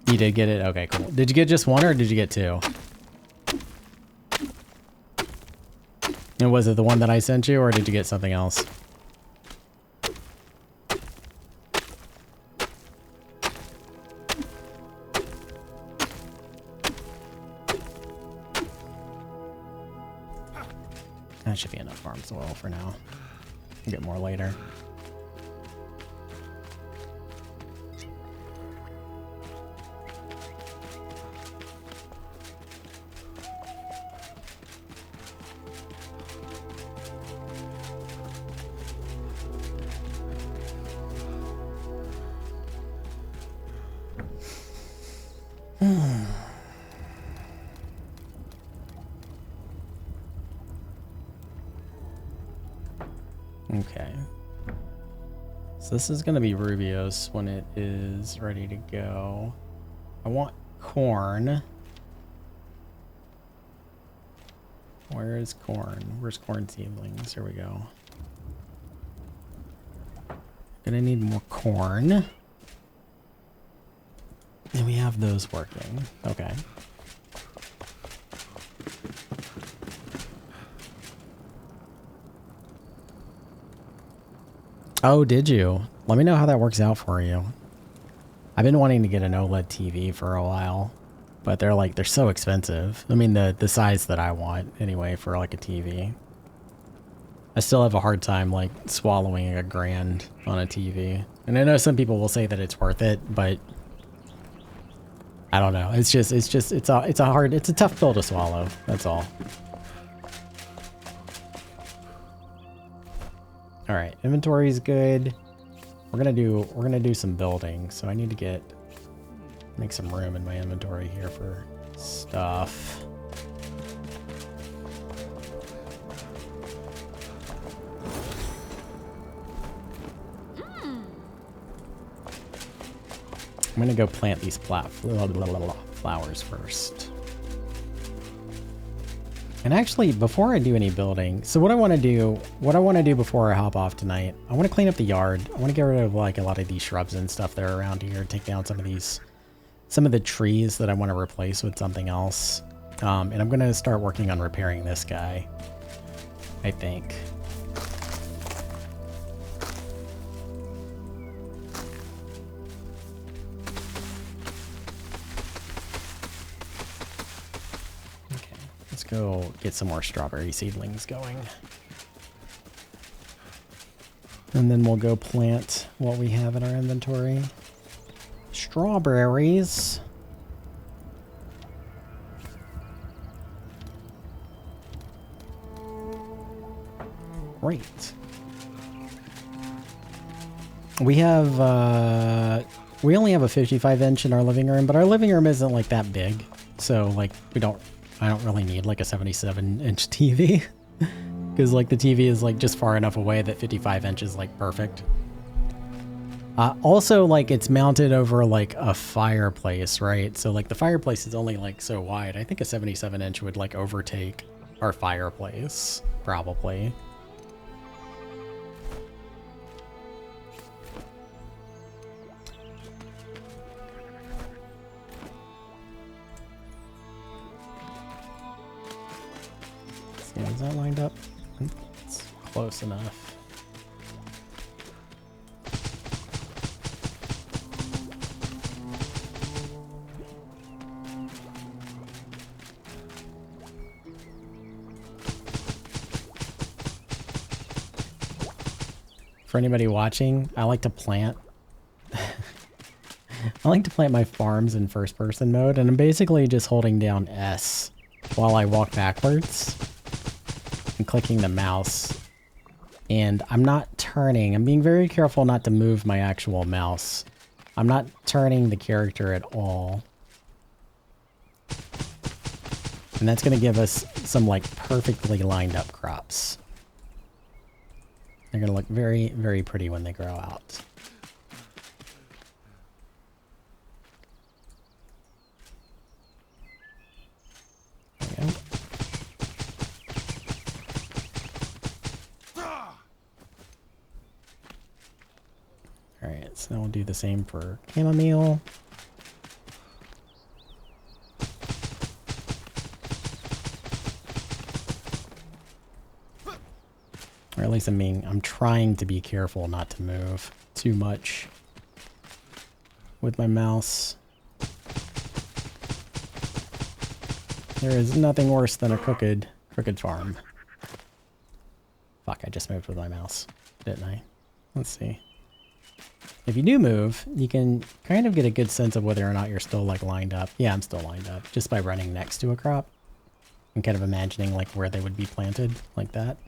You did get it? Okay, cool. Did you get just one or did you get two? And was it the one that I sent you or did you get something else? That should be enough farm soil for now. We'll get more later. Okay. So this is going to be Rubio's when it is ready to go. I want corn. Where is corn? Where's corn seedlings? Here we go. Gonna need more corn. And we have those working. Okay. Oh, did you? Let me know how that works out for you. I've been wanting to get an OLED TV for a while, but they're so expensive. I mean, the size that I want anyway for like a TV. I still have a hard time like swallowing $1,000 on a TV. And I know some people will say that it's worth it, but I don't know. It's a tough pill to swallow. That's all. All right, inventory is good. We're gonna do some building, so I need to make some room in my inventory here for stuff. I'm gonna go plant these flowers first. And actually, before I do any building, so what I want to do before I hop off tonight, I want to clean up the yard. I want to get rid of like a lot of these shrubs and stuff that are around here. Take down some of the trees that I want to replace with something else. And I'm going to start working on repairing this guy, I think. Go get some more strawberry seedlings going. And then we'll go plant what we have in our inventory. Strawberries. Great. We have, we only have a 55-inch in our living room, but our living room isn't like that big. So like I don't really need like a 77-inch TV because like the TV is like just far enough away that 55 inches is like perfect. Also like it's mounted over like a fireplace, right? So like the fireplace is only like so wide. I think a 77-inch would like overtake our fireplace probably. Yeah, is that lined up? It's close enough. For anybody watching, I like to plant. I like to plant my farms in first person mode, and I'm basically just holding down S while I walk backwards. Clicking the mouse, and I'm not turning. I'm being very careful not to move my actual mouse. I'm not turning the character at all. And that's going to give us some like perfectly lined up crops. They're going to look very, very pretty when they grow out. There we go. Alright, so we'll do the same for chamomile. Or at least I'm trying to be careful not to move too much with my mouse. There is nothing worse than a crooked farm. Fuck, I just moved with my mouse, didn't I? Let's see. If you do move, you can kind of get a good sense of whether or not you're still like lined up. Yeah, I'm still lined up just by running next to a crop and kind of imagining like where they would be planted like that.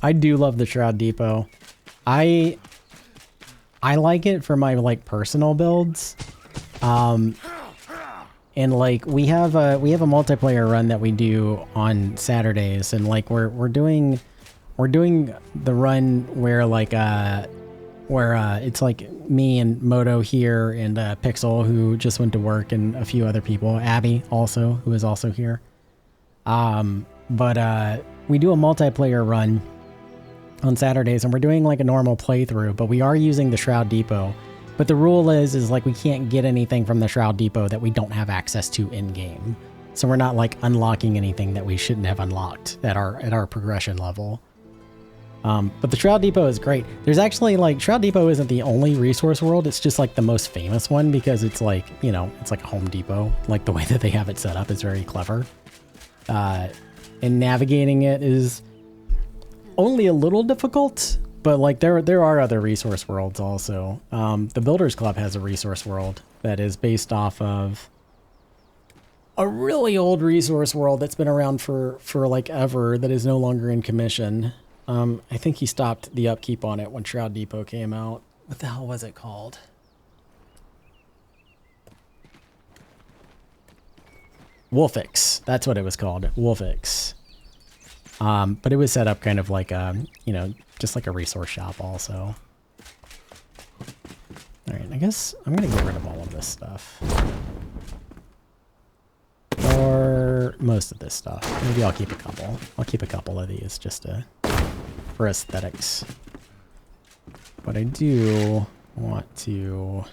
I do love the Shroud Depot. I like it for my like personal builds. And like we have a multiplayer run that we do on Saturdays, and like we're doing the run where like it's like me and Moto here and Pixel, who just went to work, and a few other people, Abby also, who is also here. But we do a multiplayer run on Saturdays, and we're doing like a normal playthrough, but we are using the Shroud Depot. But the rule is like we can't get anything from the Shroud Depot that we don't have access to in game. So we're not like unlocking anything that we shouldn't have unlocked at our progression level. But the Shroud Depot is great. There's actually like Shroud Depot isn't the only resource world. It's just like the most famous one because it's like, you know, it's like a Home Depot. Like the way that they have it set up is very clever. And navigating it is only a little difficult, but like there are other resource worlds also. The Builders Club has a resource world that is based off of a really old resource world that's been around for like ever, that is no longer in commission. I think he stopped the upkeep on it when Shroud Depot came out. What the hell was it called? Wolfix. That's what it was called. Wolfix. But it was set up kind of like you know, just like a resource shop also. All right, I guess I'm gonna get rid of all of this stuff. Or most of this stuff. Maybe I'll keep a couple. I'll keep a couple of these just for aesthetics. But I do want to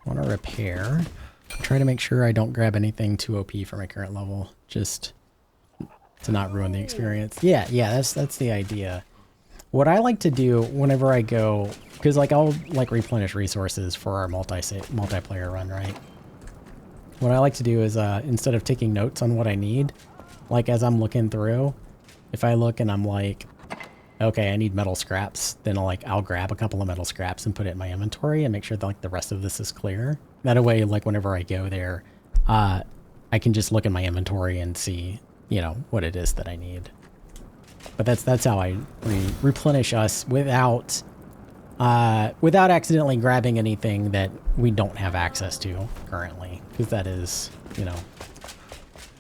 repair. Try to make sure I don't grab anything too OP for my current level, just to not ruin the experience. Yeah, that's the idea. What I like to do whenever I go, because like I'll like replenish resources for our multiplayer run, right? What I like to do is instead of taking notes on what I need, like as I'm looking through, if I look and I'm like, okay, I need metal scraps, then I'll grab a couple of metal scraps and put it in my inventory and make sure that like the rest of this is clear. That way, like whenever I go there, I can just look in my inventory and see, you know, what it is that I need. But that's how I replenish us without accidentally grabbing anything that we don't have access to currently, because that is, you know,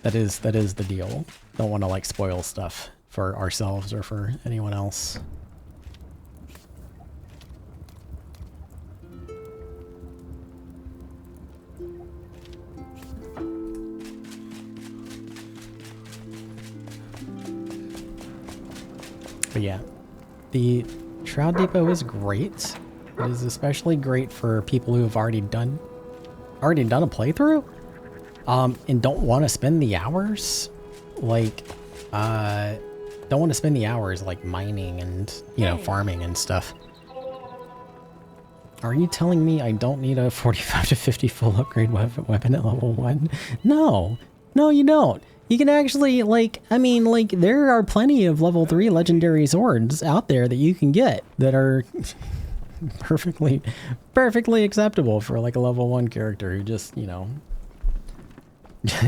that is the deal. Don't want to like spoil stuff for ourselves or for anyone else. But yeah, the Shroud Depot is great. It is especially great for people who have already done a playthrough, and don't want to spend the hours, like, don't want to spend the hours like mining and, you know, farming and stuff. Are you telling me I don't need a 45 to 50 full upgrade weapon at level 1? No, you don't. You can actually, like, I mean, like, there are plenty of level 3 legendary swords out there that you can get that are perfectly acceptable for, like, a level 1 character who just, you know,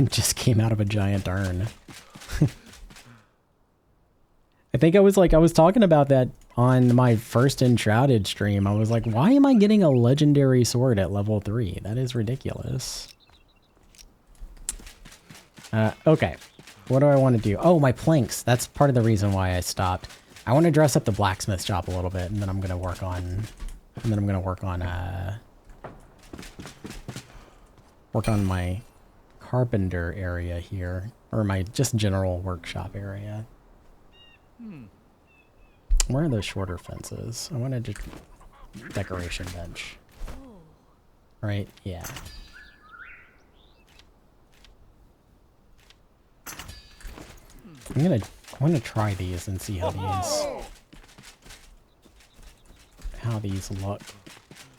just came out of a giant urn. I think I was talking about that on my first Enshrouded stream. I was like, why am I getting a legendary sword at level 3? That is ridiculous. Okay, what do I want to do? Oh, my planks. That's part of the reason why I stopped. I want to dress up the blacksmith shop a little bit, and then I'm gonna work on, my carpenter area here, or my just general workshop area. Where are those shorter fences? I wanted to decoration bench. Right? Yeah. I'm gonna I want to try these and see how these look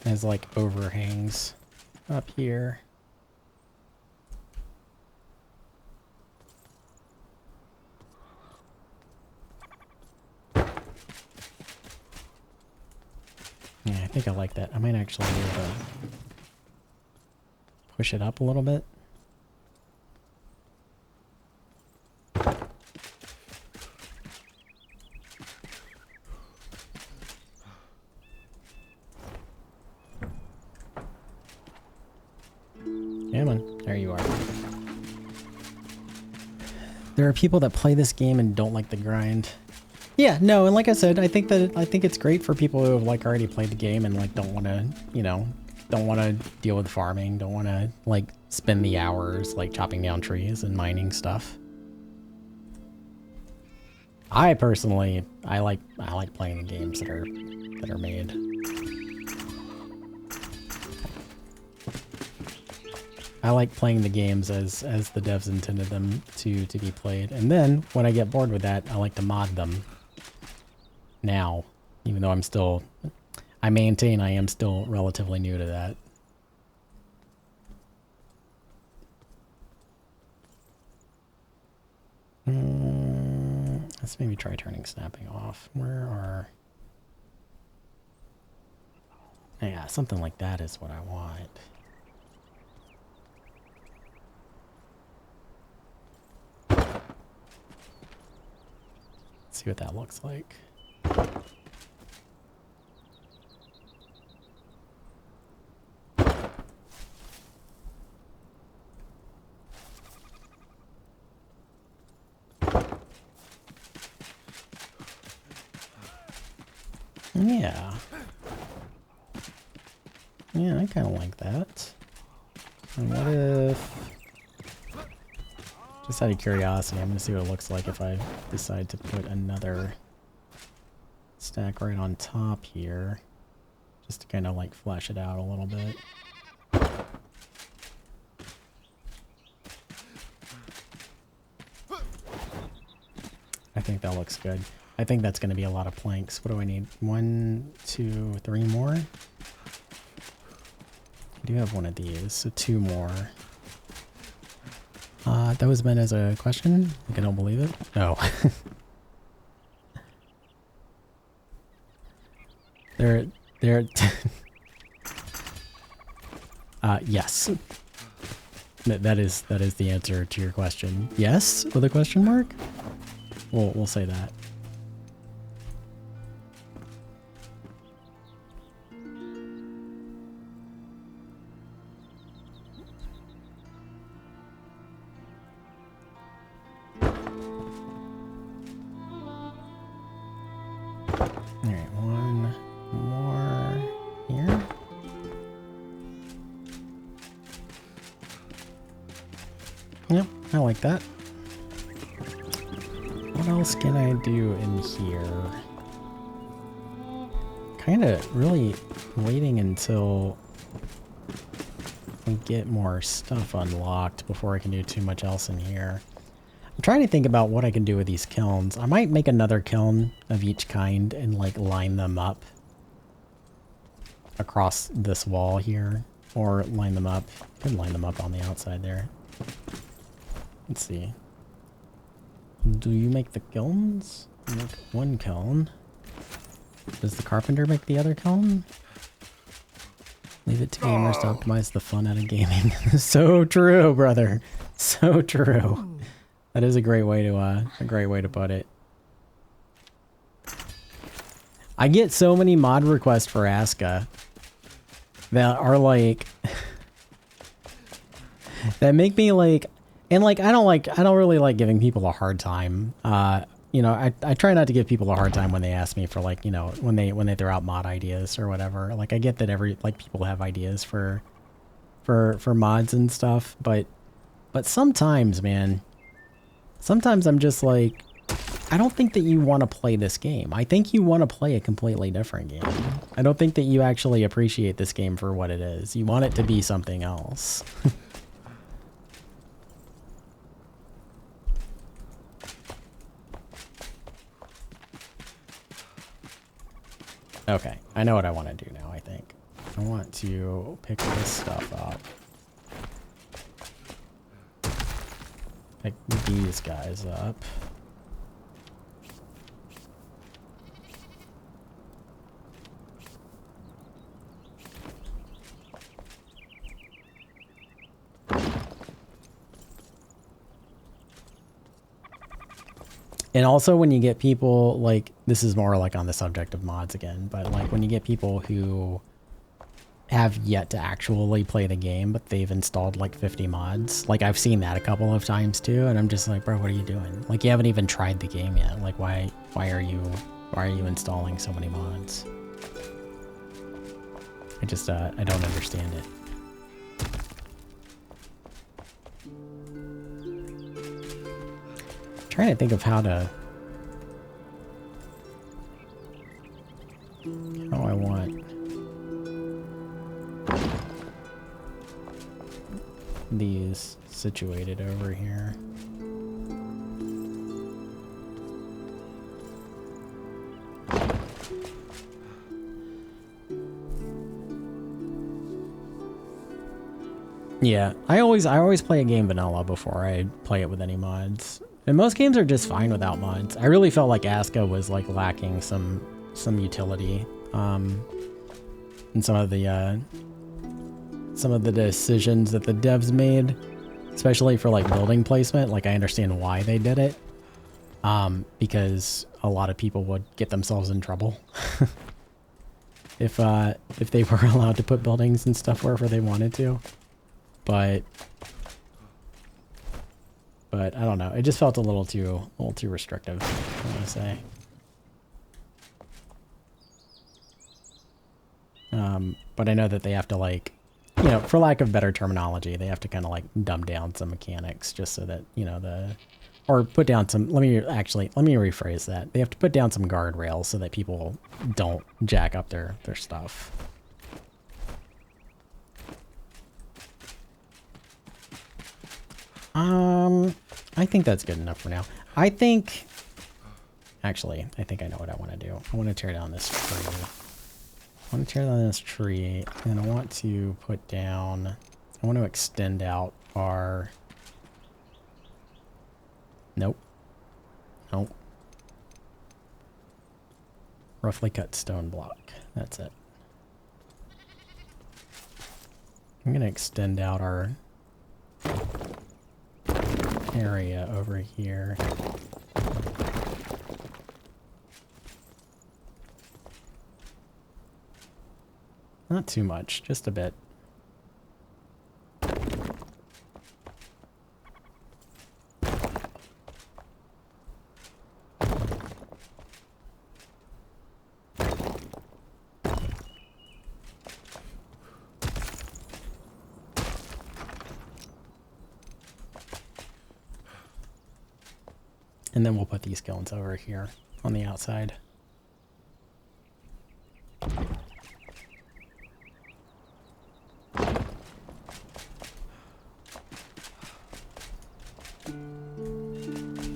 as like overhangs up here. Yeah, I think I like that. I might actually be able to push it up a little bit. Come on, there you are. There are people that play this game and don't like the grind. Yeah, no, and like I said, I think it's great for people who have like already played the game and like don't want to, you know, don't want to deal with farming, don't want to like spend the hours like chopping down trees and mining stuff. I personally, I like playing the games that are made. I like playing the games as the devs intended them to be played. And then when I get bored with that, I like to mod them. Now, even though I maintain I am still relatively new to that. Let's maybe try turning snapping off. Yeah, something like that is what I want. See what that looks like. Yeah. Yeah, I kind of like that. And what if... Just out of curiosity, I'm going to see what it looks like if I decide to put another stack right on top here. Just to kind of like flesh it out a little bit. I think that looks good. I think that's going to be a lot of planks. What do I need? 1, 2, 3 more? I do have one of these, so 2 more. That was meant as a question? Like I don't believe it? No. They're yes. That is the answer to your question. Yes, with a question mark? We'll say that. Alright, 1 more here. Yep, I like that. What else can I do in here? Kind of really waiting until we get more stuff unlocked before I can do too much else in here. I'm trying to think about what I can do with these kilns. I might make another kiln of each kind and like line them up across this wall here, or line them up. I could line them up on the outside there. Let's see. Do you make the kilns? You make one kiln. Does the carpenter make the other kiln? Leave it to gamers to optimize the fun out of gaming. So true, brother. So true. That is a great way to put it. I get so many mod requests for Aska that are like that make me like, and like I don't really like giving people a hard time. You know, I try not to give people a hard time when they ask me for like, you know, when they throw out mod ideas or whatever. Like I get that people have ideas for mods and stuff, but sometimes, man, sometimes I'm just like, I don't think that you want to play this game. I think you want to play a completely different game. I don't think that you actually appreciate this game for what it is. You want it to be something else. Okay, I know what I want to do now, I think. I want to pick this stuff up. Pick these guys up. And also when you get people, like, this is more like on the subject of mods again, but like when you get people who have yet to actually play the game, but they've installed like 50 mods. Like I've seen that a couple of times too, and I'm just like, bro, what are you doing? Like you haven't even tried the game yet. Like why are you installing so many mods? I just I don't understand it. Trying to think of how I want these situated over here. Yeah, I always play a game vanilla before I play it with any mods. And most games are just fine without mods. I really felt like Aska was like lacking some utility in some of the decisions that the devs made, especially for like building placement. Like I understand why they did it, because a lot of people would get themselves in trouble if they were allowed to put buildings and stuff wherever they wanted to. But I don't know. It just felt a little too restrictive, I want to say. But I know that they have to, like, you know, for lack of better terminology, they have to kind of like dumb down some mechanics just so that, you know, or put down some, let me rephrase that. They have to put down some guardrails so that people don't jack up their stuff. I think that's good enough for now. I think I know what I want to do. I want to tear down this tree. And I want to put down, I want to extend out our, nope. Roughly cut stone block. That's it. I'm going to extend out our area over here. Not too much, just a bit. And then we'll put these kilns over here on the outside.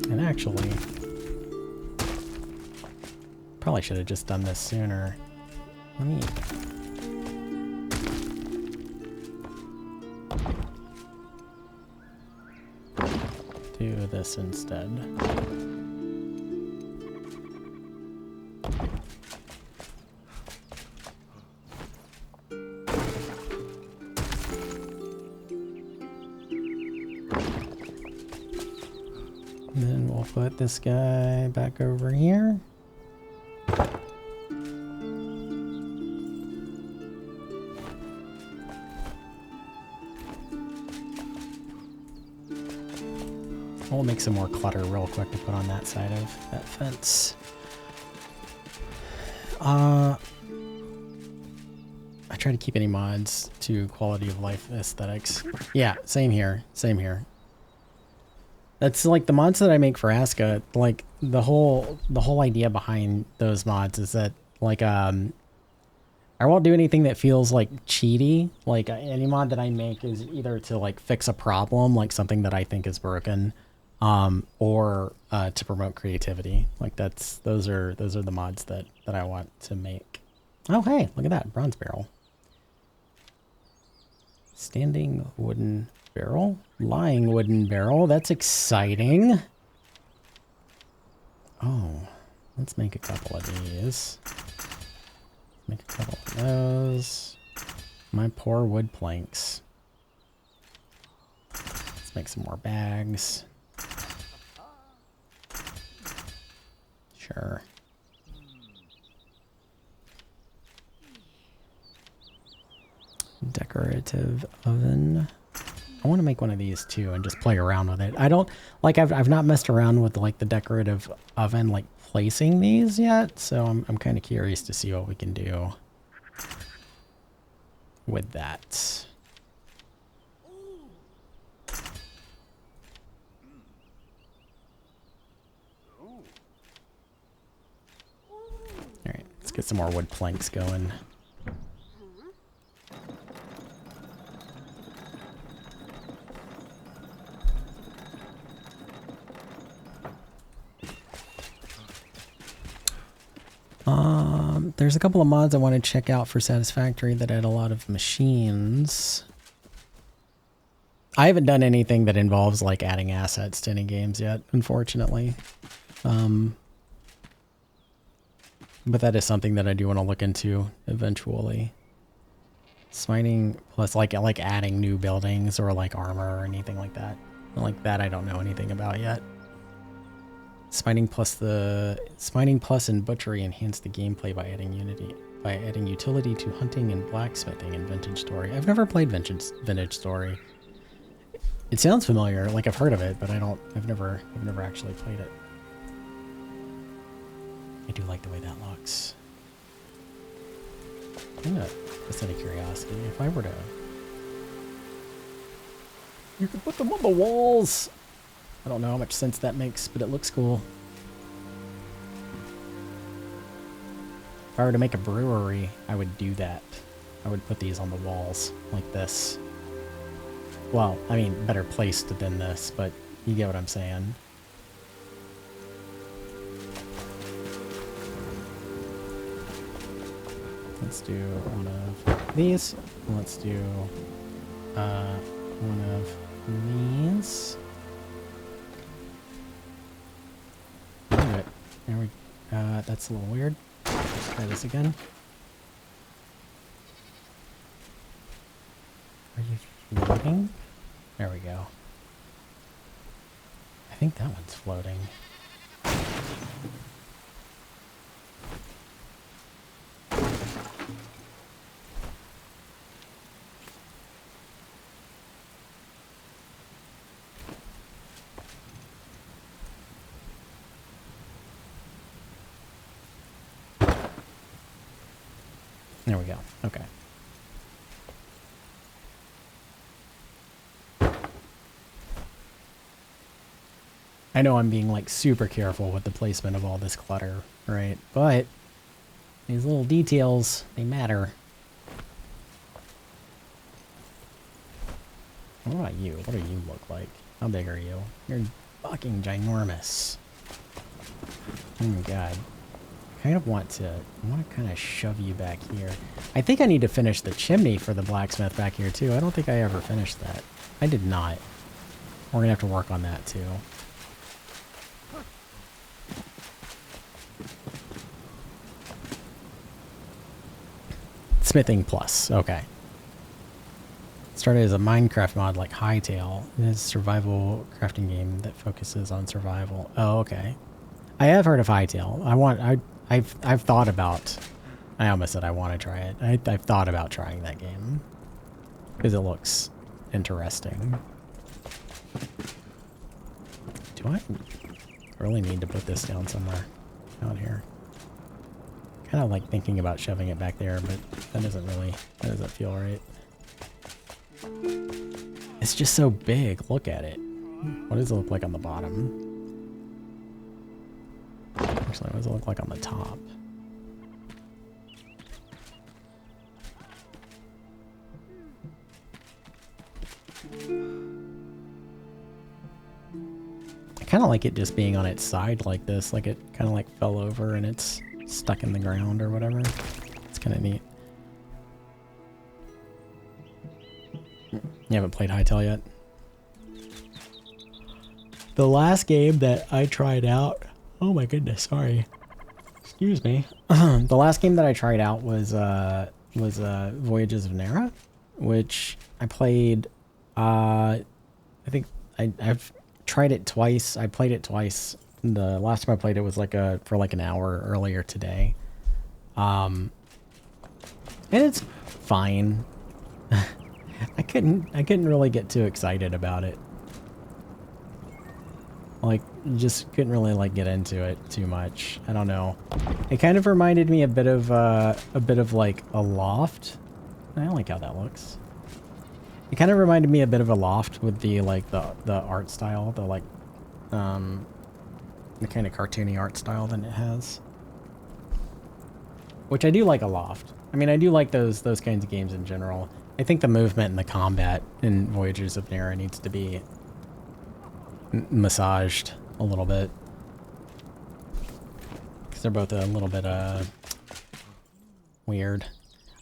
And actually, probably should have just done this sooner. Let me do this instead. And then we'll put this guy back over here. We'll make some more clutter real quick to put on that side of that fence. I try to keep any mods to quality of life aesthetics. Yeah, same here. Same here. That's like the mods that I make for Aska, like the whole idea behind those mods is that like I won't do anything that feels like cheaty. Like any mod that I make is either to like fix a problem, like something that I think is broken, or to promote creativity. Like those are the mods that I want to make. Oh, hey, look at that. Bronze barrel. Standing wooden barrel. Lying wooden barrel. That's exciting. Oh, let's make a couple of these. Make a couple of those. My poor wood planks. Let's make some more bags. Sure. Decorative oven. I want to make one of these too and just play around with it. I don't like I've not messed around with like the decorative oven like placing these yet, so I'm kind of curious to see what we can do with that. All right, let's get some more wood planks going. There's a couple of mods I want to check out for Satisfactory that add a lot of machines. I haven't done anything that involves like adding assets to any games yet, unfortunately. But that is something that I do want to look into eventually. Smiting plus like adding new buildings or like armor or anything like that. Like that I don't know anything about yet. Smiting plus and butchery enhance the gameplay by adding utility to hunting and blacksmithing in Vintage Story. I've never played Vintage Story. It sounds familiar, like I've heard of it, but I've never actually played it. I do like the way that looks. Just out of curiosity, if I were to, you could put them on the walls. I don't know how much sense that makes, but it looks cool. If I were to make a brewery, I would do that. I would put these on the walls like this. Well, I mean, better placed than this, but you get what I'm saying. Let's do one of these. Let's do one of these. Do it. There we. That's a little weird. Let's try this again. Are you floating? There we go. I think that one's floating. There we go. Okay. I know I'm being like super careful with the placement of all this clutter, right? But these little details, they matter. What about you? What do you look like? How big are you? You're fucking ginormous. Oh my god. I want to kind of shove you back here. I think I need to finish the chimney for the blacksmith back here too. I don't think I ever finished that. I did not. We're gonna have to work on that too. Smithing plus, okay. Started as a Minecraft mod like Hightail. It is a survival crafting game that focuses on survival. Oh, okay. I have heard of Hightail. I've thought about, I almost said I want to try it. I've thought about trying that game because it looks interesting. Do I really need to put this down somewhere out here? Kind of like thinking about shoving it back there, but that doesn't feel right. It's just so big. Look at it. What does it look like on the bottom? Actually, what does it look like on the top? I kind of like it just being on its side like this, like it kind of like fell over and it's stuck in the ground or whatever. It's kind of neat. You haven't played Hytale yet? The last game that I tried out... Oh my goodness, sorry. Excuse me. The last game that I tried out was Voyages of Nera, which I played... I think I've tried it twice. I played it twice. The last time I played it was for like an hour earlier today. And it's fine. I couldn't really get too excited about it. Like, just couldn't really like get into it too much. I don't know. It kind of reminded me a bit of like a loft. I like how that looks. It kind of reminded me a bit of a loft with the like the art style, the like the kind of cartoony art style that it has. Which I do like a loft. I mean, I do like those kinds of games in general. I think the movement and the combat in Voyagers of Nera needs to be massaged a little bit. Because they're both a little bit weird.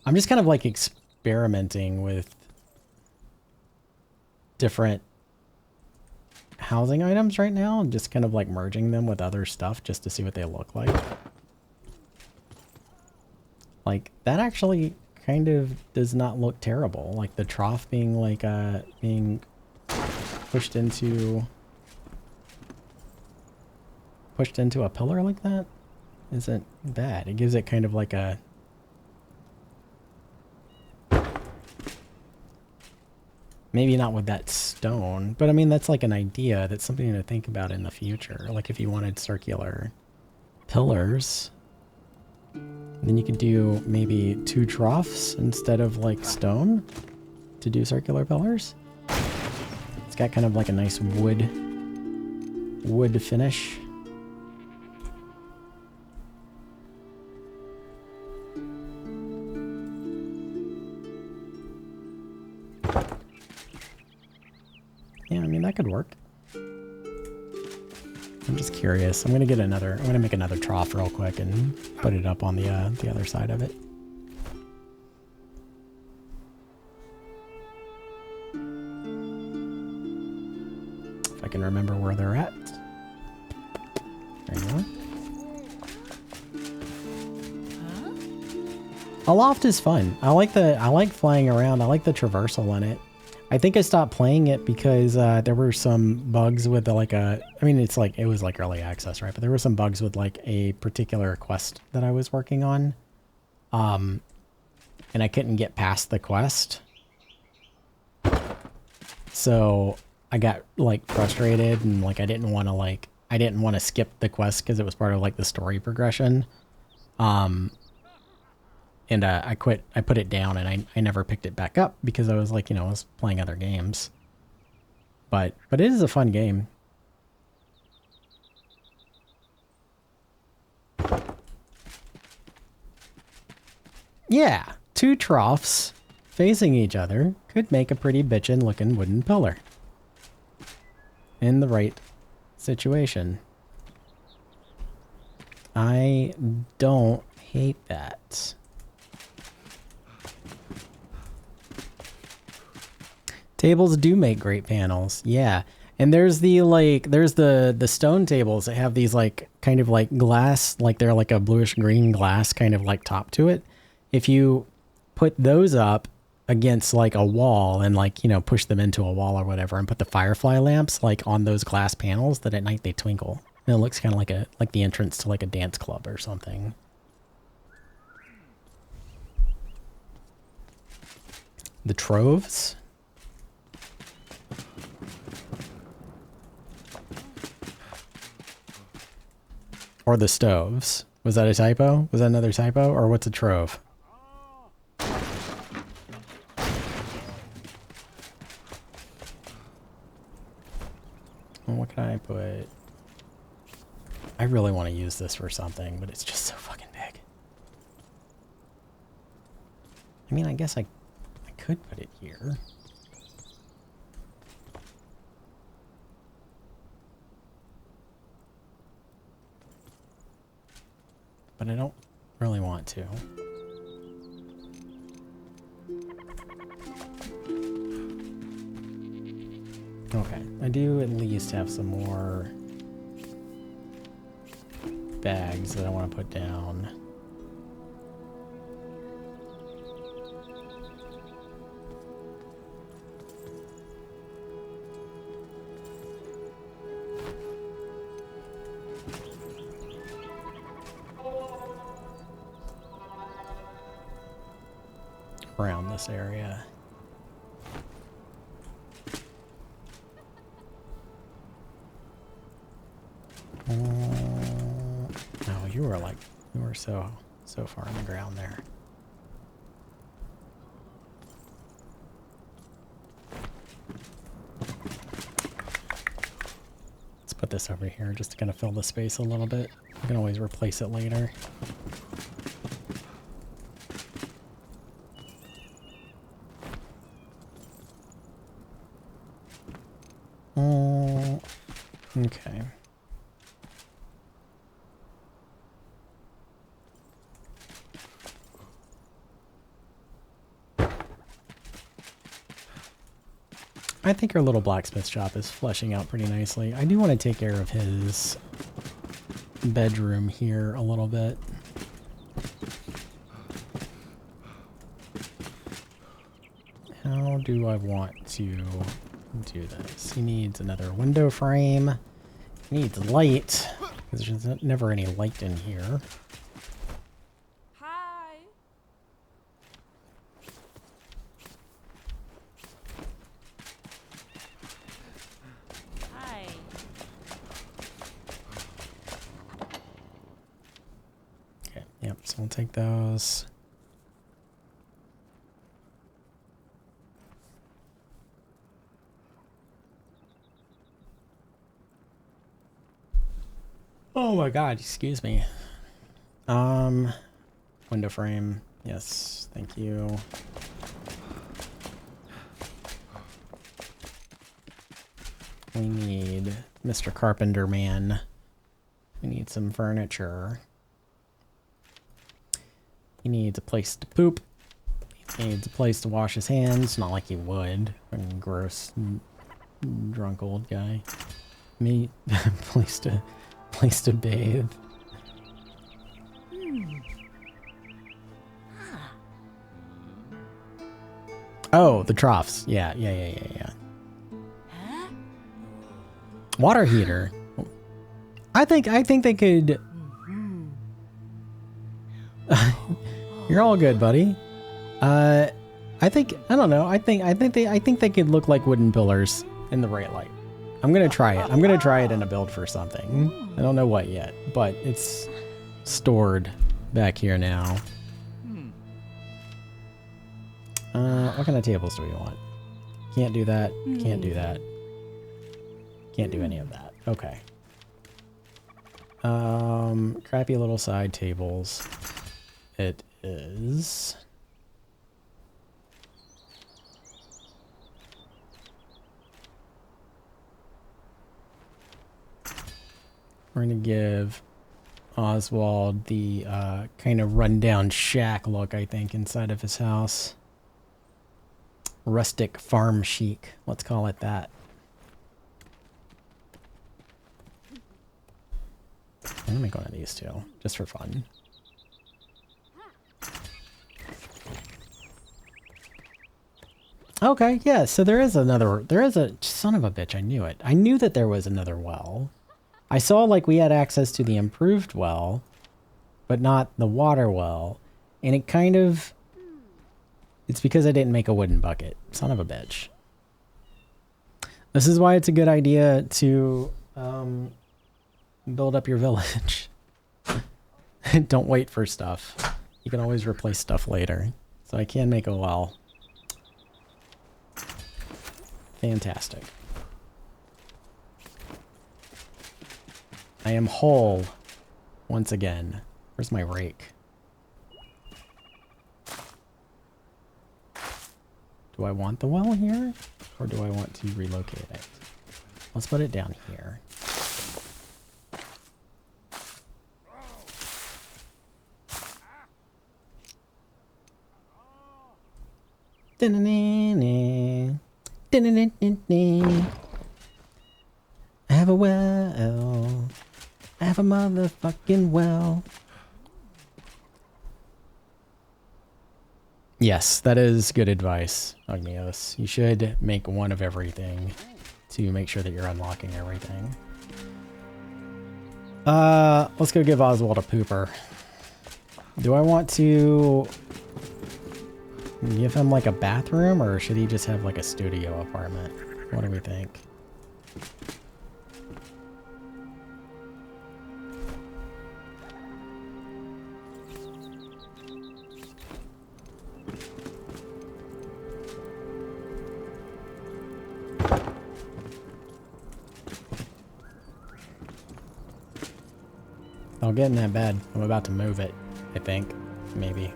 I'm just kind of like experimenting with different housing items right now and just kind of like merging them with other stuff just to see what they look like. Like, that actually kind of does not look terrible. Like the trough being like being pushed into a pillar like that isn't bad. It gives it kind of like a maybe not with that stone, but I mean that's like an idea. That's something to think about in the future. Like if you wanted circular pillars, then you could do maybe 2 troughs instead of like stone to do circular pillars. It's got kind of like a nice wood finish. Yeah, I mean that could work. I'm just curious. I'm gonna make another trough real quick and put it up on the other side of it. If I can remember where they're at. There you go. A loft is fun. I like flying around. I like the traversal in it. I think I stopped playing it because there were some bugs with it was like early access, right? But there were some bugs with like a particular quest that I was working on. And I couldn't get past the quest. So I got like frustrated and like I didn't want to skip the quest because it was part of like the story progression. And I put it down and I never picked it back up because I was like, I was playing other games. But it is a fun game. Yeah, 2 troughs facing each other could make a pretty bitchin' looking wooden pillar. In the right situation. I don't hate that. Tables do make great panels. Yeah. And there's the stone tables that have these like kind of like glass, like they're like a bluish green glass kind of like top to it. If you put those up against like a wall and like, push them into a wall or whatever and put the firefly lamps like on those glass panels, that at night they twinkle. And it looks kind of like the entrance to like a dance club or something. The troves. Or the stoves. Was that a typo? Was that another typo? Or what's a trove? Well, what can I put? I really want to use this for something, but it's just so fucking big. I mean, I guess I could put it here. But I don't really want to. Okay, I do at least have some more bags that I want to put down. Around this area. No, you were so far on the ground there. Let's put this over here just to kind of fill the space a little bit. I can always replace it later. Okay. I think our little blacksmith shop is fleshing out pretty nicely. I do want to take care of his bedroom here a little bit. How do I want to do this? He needs another window frame. He needs light, because there's never any light in here. Hi. Hi. Okay, yep, so we'll take those. Oh my god, excuse me. Window frame. Yes, thank you. We need Mr. Carpenter Man. We need some furniture. He needs a place to poop. He needs a place to wash his hands. Not like he would. Fucking gross, drunk old guy. Me, place to bathe. Oh, the troughs. Yeah. Huh? Water heater. I think they could. You're all good, buddy. I don't know. I think they could look like wooden pillars in the right light. I'm gonna try it. I'm gonna try it in a build for something. I don't know what yet, but it's stored back here now. What kind of tables do we want? Can't do that. Can't do that. Can't do any of that. Okay. Crappy little side tables. It is. We're gonna give Oswald the kind of rundown shack look, I think, inside of his house. Rustic farm chic. Let's call it that. I'm gonna make one of these two, just for fun. Okay, yeah, so there is a, son of a bitch, I knew it. I knew that there was another well. I saw like we had access to the improved well, but not the water well. And it kind of, it's because I didn't make a wooden bucket. Son of a bitch. This is why it's a good idea to build up your village. Don't wait for stuff. You can always replace stuff later. So I can make a well. Fantastic. I am whole once again. Where's my rake? Do I want the well here? Or do I want to relocate it? Let's put it down here. have a well. I have a motherfucking well. Yes, that is good advice, Agnios. You should make one of everything to make sure that you're unlocking everything. Let's go give Oswald a pooper. Do I want to give him like a bathroom, or should he just have like a studio apartment? What do we think? I'll get in that bed. I'm about to move it, I think. Maybe.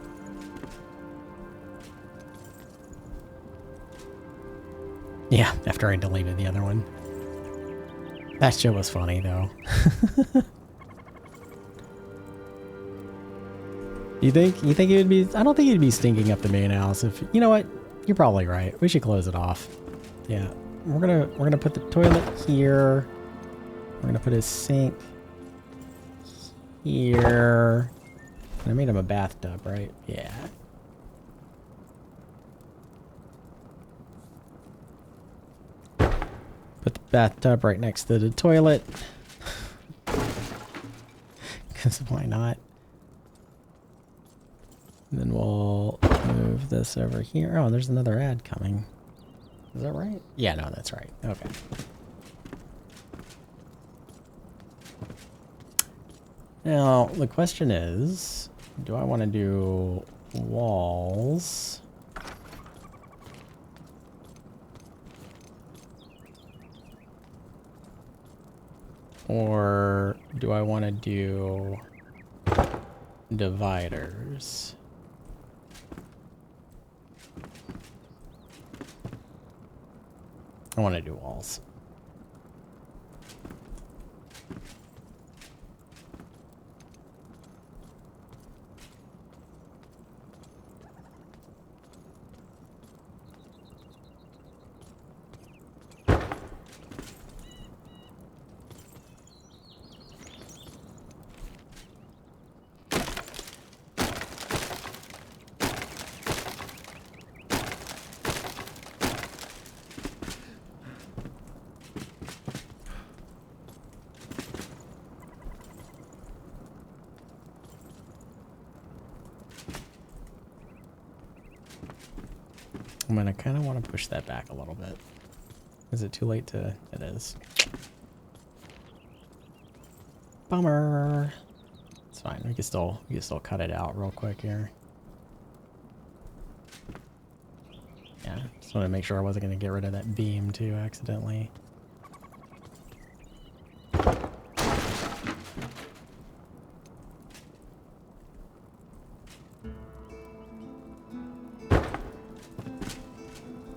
Yeah, after I deleted the other one. That shit was funny, though. You think he'd be... I don't think he'd be stinking up the main house if... You know what? You're probably right. We should close it off. Yeah. We're gonna put the toilet here. We're gonna put his sink here. I made him a bathtub, right? Yeah. Put the bathtub right next to the toilet. Because why not? And then we'll move this over here. Oh, there's another ad coming. Is that right? Yeah, no, that's right. Okay. Now, the question is, do I want to do walls? Or do I want to do dividers? I want to do walls. I'm gonna kind of want to push that back a little bit. Is it too late to... It is. Bummer. It's fine. We can still cut it out real quick here. Yeah, just wanted to make sure I wasn't gonna get rid of that beam too accidentally.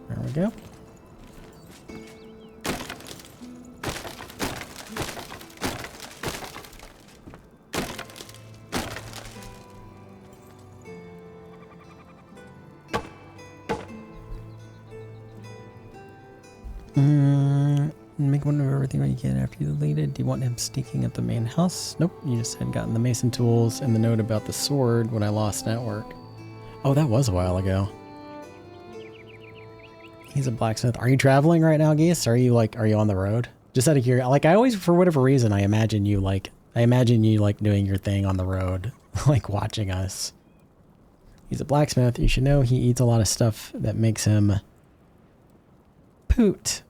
There we go. Make one of everything you can after you deleted. Do you want him sneaking up the main house? Nope, you just had gotten the mason tools and the note about the sword when I lost network. Oh, that was a while ago. He's a blacksmith. Are you traveling right now, Geese? Are you on the road? Just out of curiosity, like I always, for whatever reason, I imagine you doing your thing on the road, like watching us. He's a blacksmith. You should know he eats a lot of stuff that makes him poot.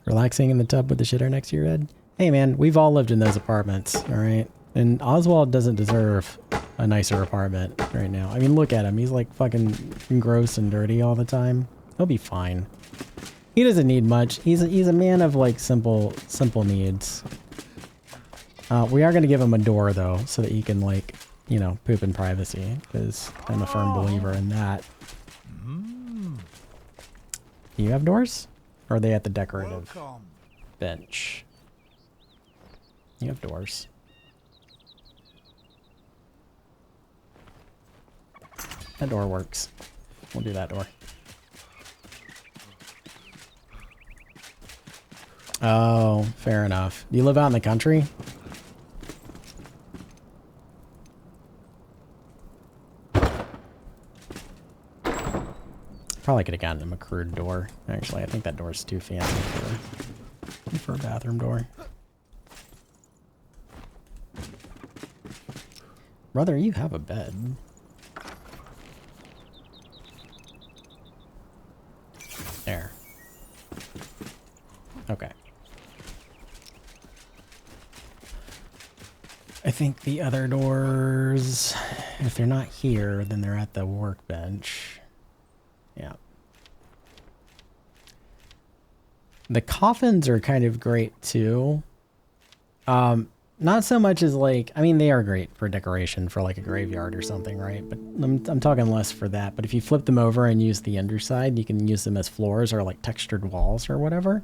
Relaxing in the tub with the shitter next to your head. Hey man, we've all lived in those apartments, all right? And Oswald doesn't deserve a nicer apartment right now. I mean, look at him. He's like fucking gross and dirty all the time. He'll be fine. He doesn't need much. He's a man of like simple needs. We are gonna give him a door though, so that he can like, you know, poop in privacy, because I'm a firm believer in that. Do you have doors? Or are they at the decorative bench? You have doors. That door works. We'll do that door. Oh, fair enough. Do you live out in the country? Probably could have gotten him a crude door. Actually, I think that door is too fancy for a bathroom door. Brother, you have a bed. There. Okay. I think the other doors, if they're not here, then they're at the workbench. Yeah. The coffins are kind of great too. Not so much as like, I mean, they are great for decoration for like a graveyard or something, right? But I'm talking less for that. But if you flip them over and use the underside, you can use them as floors or like textured walls or whatever.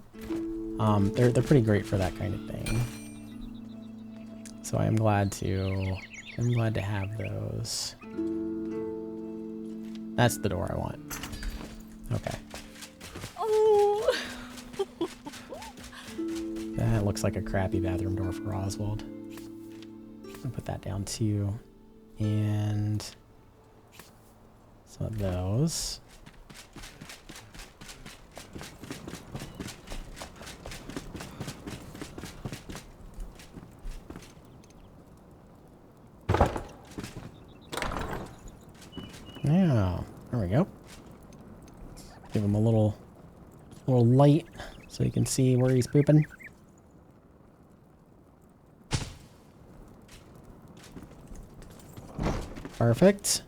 They're pretty great for that kind of thing. So I'm glad to have those. That's the door I want. Okay. Oh. That looks like a crappy bathroom door for Oswald. I'll put that down too. And some of those. Yeah, there we go. Give him a little light so you can see where he's pooping. Perfect.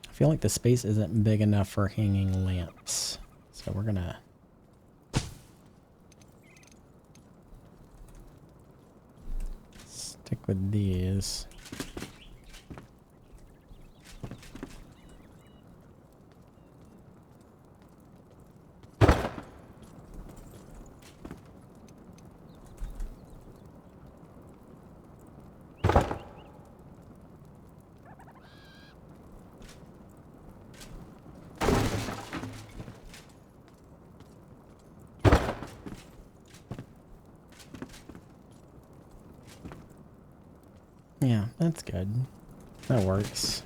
I feel like the space isn't big enough for hanging lamps, so we're gonna stick with these. Yeah, that's good. That works.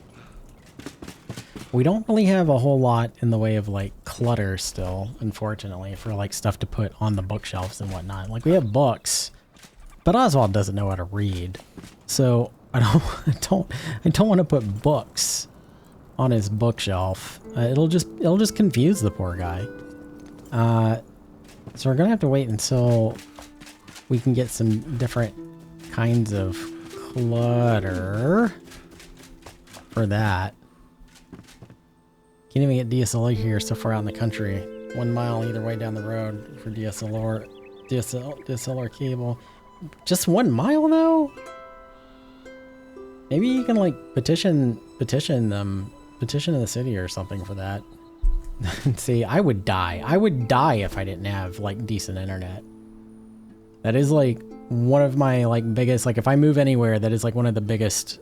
We don't really have a whole lot in the way of like clutter still, unfortunately, for like stuff to put on the bookshelves and whatnot. Like we have books, but Oswald doesn't know how to read, so I don't want to put books on his bookshelf. It'll just confuse the poor guy. So we're gonna have to wait until we can get some different kinds of clutter for that. Can't even get DSLR here so far out in the country. 1 mile either way down the road for DSLR cable. Just 1 mile though? Maybe you can like petition the city or something for that. See, I would die. I would die if I didn't have like decent internet. That is like one of my like biggest, like if I move anywhere, that is like one of the biggest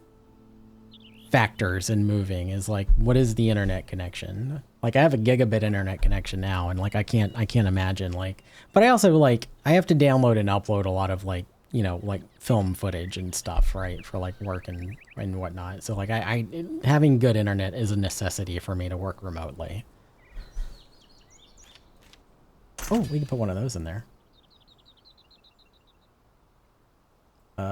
factors in moving is like, what is the internet connection? Like I have a gigabit internet connection now, and like I can't imagine like, but I also like, I have to download and upload a lot of like, you know, like film footage and stuff, right? For like work and whatnot. So like I having good internet is a necessity for me to work remotely. Oh, we can put one of those in there. Ooh.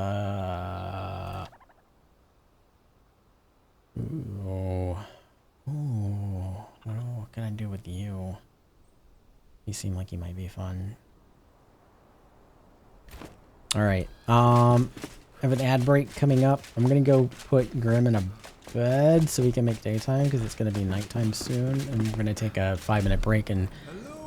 What can I do with you? You seem like you might be fun. Alright, I have an ad break coming up. I'm gonna go put Grim in a bed so we can make daytime because it's gonna be nighttime soon, and we're gonna take a 5-minute break and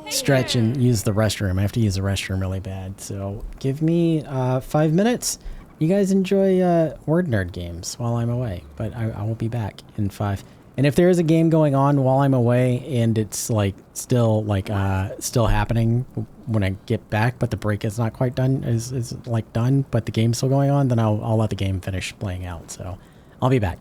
stretch and use the restroom. I have to use the restroom really bad, so give me 5 minutes. You guys enjoy word nerd games while I'm away, but I will be back in 5. And if there is a game going on while I'm away and it's like still happening when I get back, but the break is not quite done, is like done, but the game's still going on, then I'll let the game finish playing out. So I'll be back.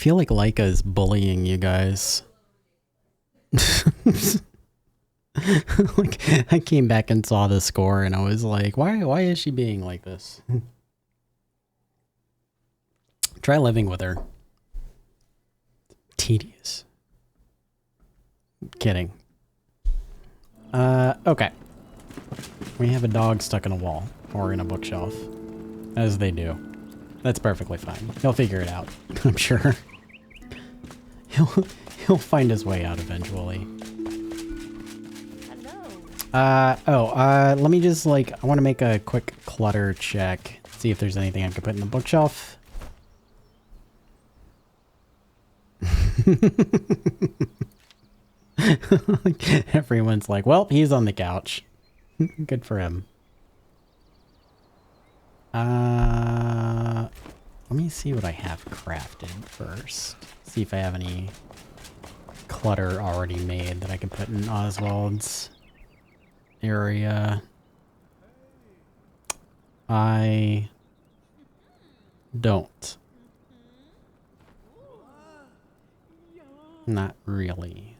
feel like Leica is bullying you guys. Like, I came back and saw the score and I was like, why is she being like this? Try living with her. Tedious. Kidding. Okay. We have a dog stuck in a wall or in a bookshelf, as they do. That's perfectly fine. He'll figure it out, I'm sure. He'll find his way out eventually. Let me just I want to make a quick clutter check. See if there's anything I could put in the bookshelf. Everyone's like, well, he's on the couch. Good for him. Let me see what I have crafted first. See if I have any clutter already made that I can put in Oswald's area. I don't. Not really.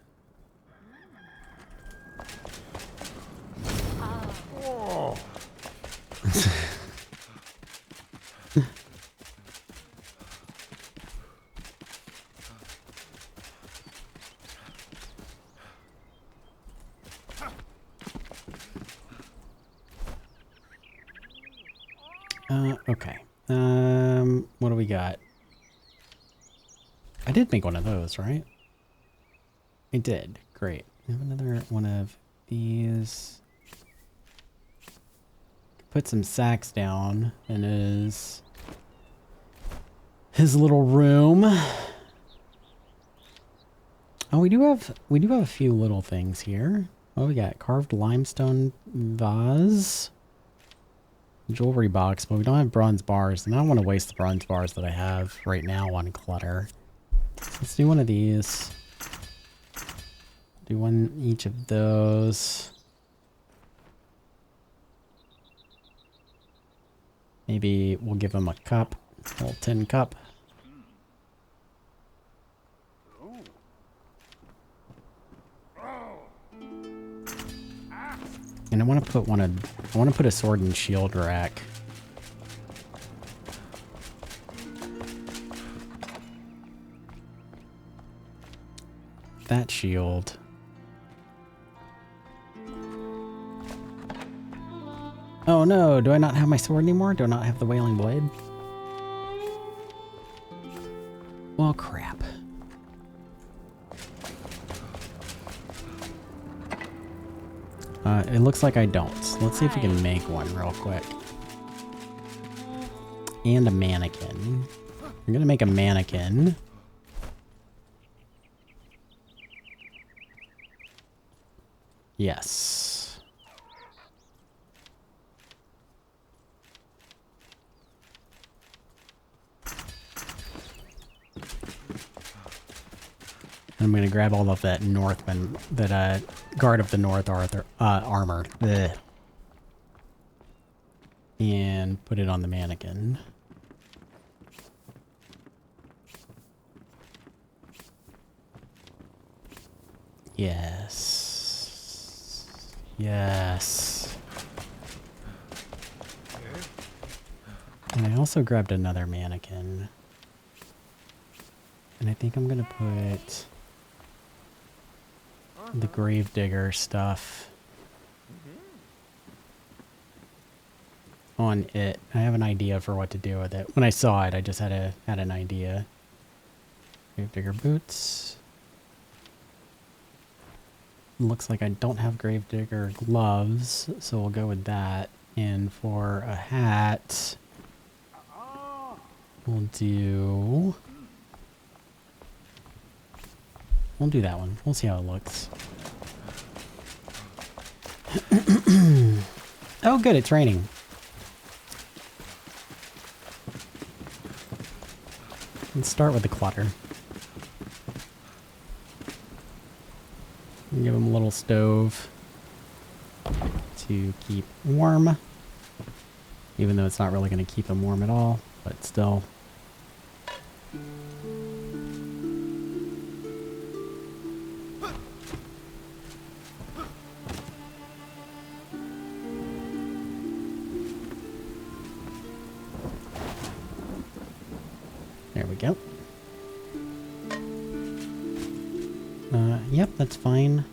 Okay. What do we got? I did make one of those, right? I did. Great. I have another one of these. Put some sacks down in his little room. Oh, we do have a few little things here. Oh, we got carved limestone vase. Jewelry box, but we don't have bronze bars, and I don't want to waste the bronze bars that I have right now on clutter. Let's do one of these. Do one each of those. Maybe we'll give him a cup, a little tin cup. And I want to put a sword and shield rack. That shield. Oh no, do I not have my sword anymore? Do I not have the Wailing Blade? Well, crap. It looks like I don't. Let's see if we can make one real quick. And a mannequin. I'm gonna make a mannequin. Yes. I'm gonna grab all of that Northman, that Guard of the North armor, ugh, and put it on the mannequin. Yes. Yes. And I also grabbed another mannequin. And I think I'm gonna put the gravedigger stuff on it. I have an idea for what to do with it. When I saw it, I just had an idea. Gravedigger boots. Looks like I don't have gravedigger gloves, so we'll go with that. And for a hat, we'll do that one. We'll see how it looks. Oh, good, it's raining. Let's start with the clutter. Give him a little stove to keep warm. Even though it's not really going to keep him warm at all, but still. There we go. Yep, that's fine.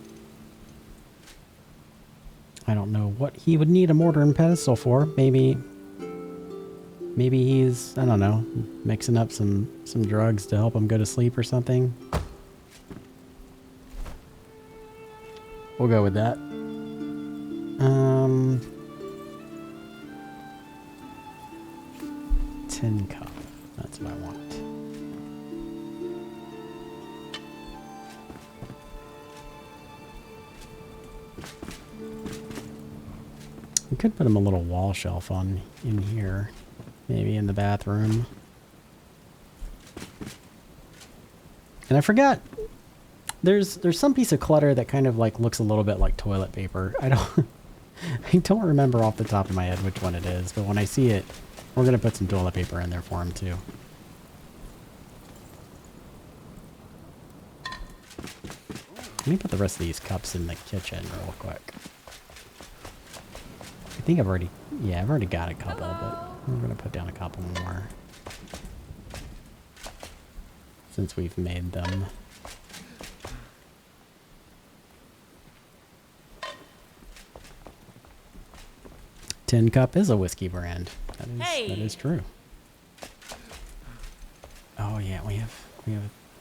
I don't know what he would need a mortar and pestle for. Maybe he's, I don't know, mixing up some drugs to help him go to sleep or something. We'll go with that. Tin cup. That's what I want. We could put him a little wall shelf on in here. Maybe in the bathroom. And I forgot. There's some piece of clutter that kind of like looks a little bit like toilet paper. I don't remember off the top of my head which one it is, but when I see it, we're gonna put some toilet paper in there for him too. Let me put the rest of these cups in the kitchen real quick. I think I've already got a couple, but we're gonna put down a couple more since we've made them. Tin Cup is a whiskey brand. That is true. Oh yeah, we have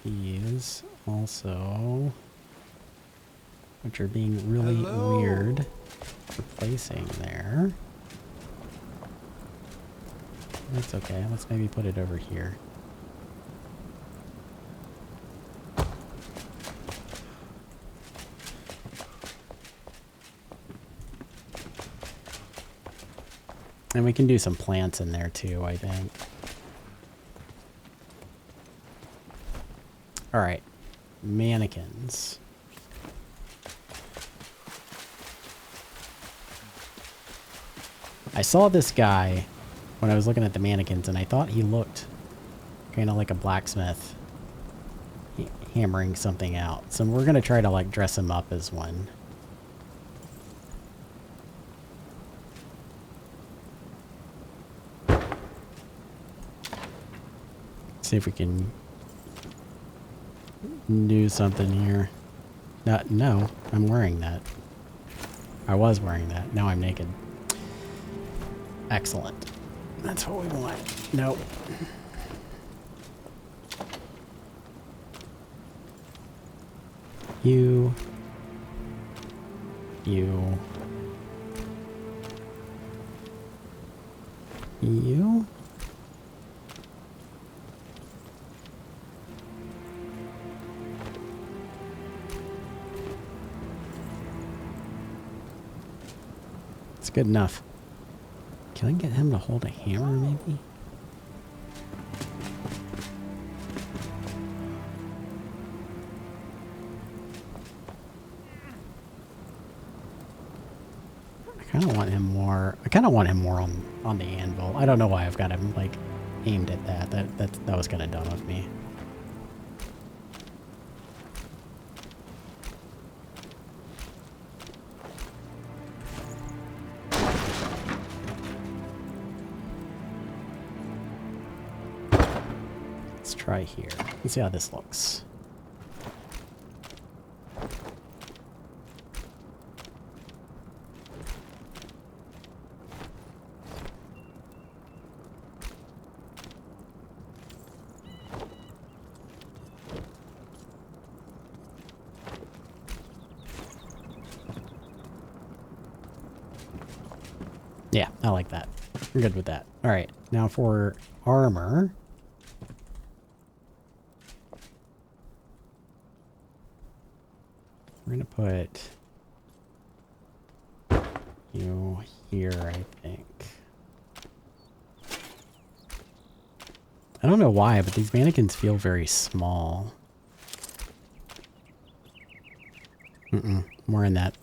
these also, which are being really weird for placing there. That's okay. Let's maybe put it over here. And we can do some plants in there too, I think. All right, mannequins. I saw this guy when I was looking at the mannequins, and I thought he looked kind of like a blacksmith hammering something out. So we're gonna try to like dress him up as one. See if we can do something here. No, I'm wearing that. I was wearing that. Now I'm naked. Excellent. That's what we want. Nope. You. It's good enough. Can I get him to hold a hammer, maybe? I kind of want him more on the anvil. I don't know why I've got him like aimed at that. That was kind of dumb of me. Try here. Let's see how this looks. Yeah, I like that. We're good with that. All right, now for armor. We're gonna put you here, I think. I don't know why, but these mannequins feel very small. More in that.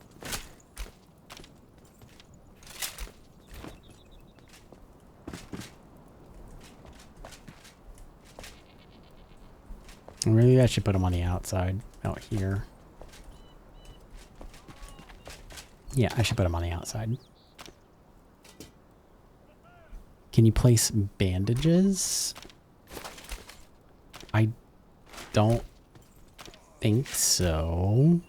Maybe I should put them on the outside, out here. Yeah, I should put them on the outside. Can you place bandages? I don't think so.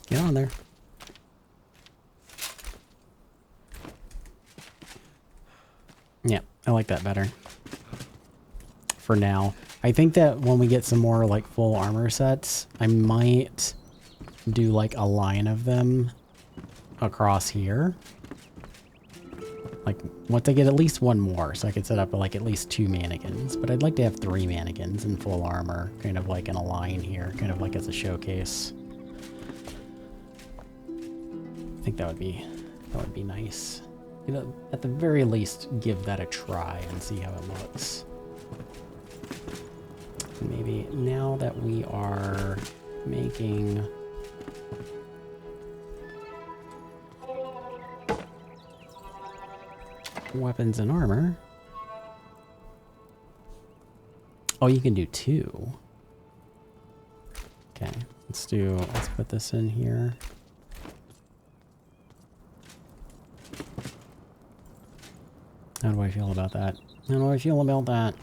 Get on there. Yeah, I like that better. For now. I think that when we get some more like full armor sets, I might do like a line of them across here. Like once I get at least one more, so I could set up like at least 2 mannequins. But I'd like to have 3 mannequins in full armor, kind of like in a line here, kind of like as a showcase. I think that would be nice. You know, at the very least, give that a try and see how it looks. Maybe now that we are making weapons and armor. Oh, you can do 2. Okay, let's put this in here. How do I feel about that? How do I feel about that?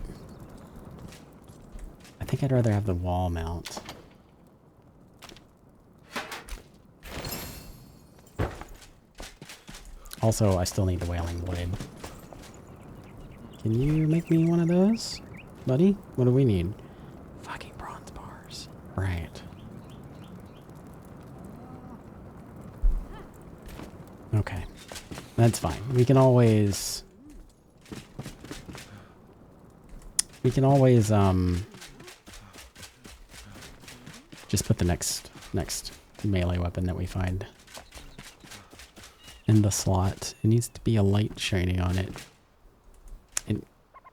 I think I'd rather have the wall mount. Also, I still need the whaling blade. Can you make me one of those, buddy? What do we need? Fucking bronze bars. Right. Okay. That's fine. We can always just put the next melee weapon that we find in the slot. It needs to be a light shining on it. And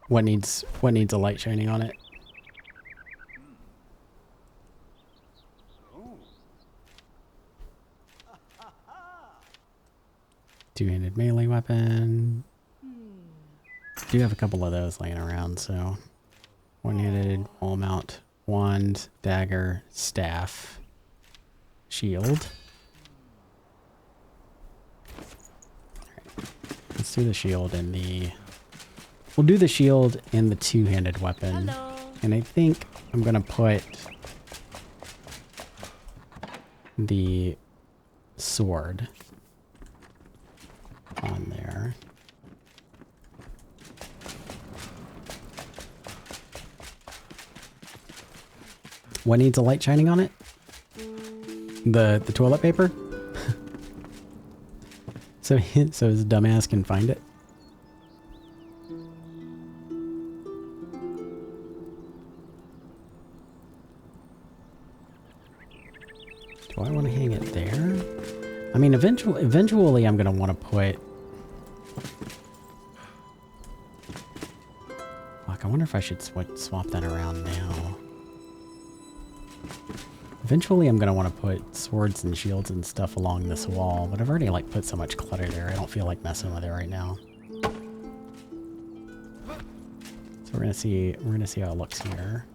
what needs a light shining on it? Two-handed melee weapon. Do have a couple of those laying around, so one-handed, wall mount, wand, dagger, staff, shield. Right. Let's do the shield in the... We'll do the shield in the two-handed weapon. Hello. And I think I'm gonna put the sword on there. What needs a light shining on it? The toilet paper? so his dumbass can find it. Do I want to hang it there? I mean, eventually I'm going to want to put... Fuck, I wonder if I should swap that around now. Eventually I'm going to want to put swords and shields and stuff along this wall, but I've already like put so much clutter there, I don't feel like messing with it right now. So we're going to see how it looks here.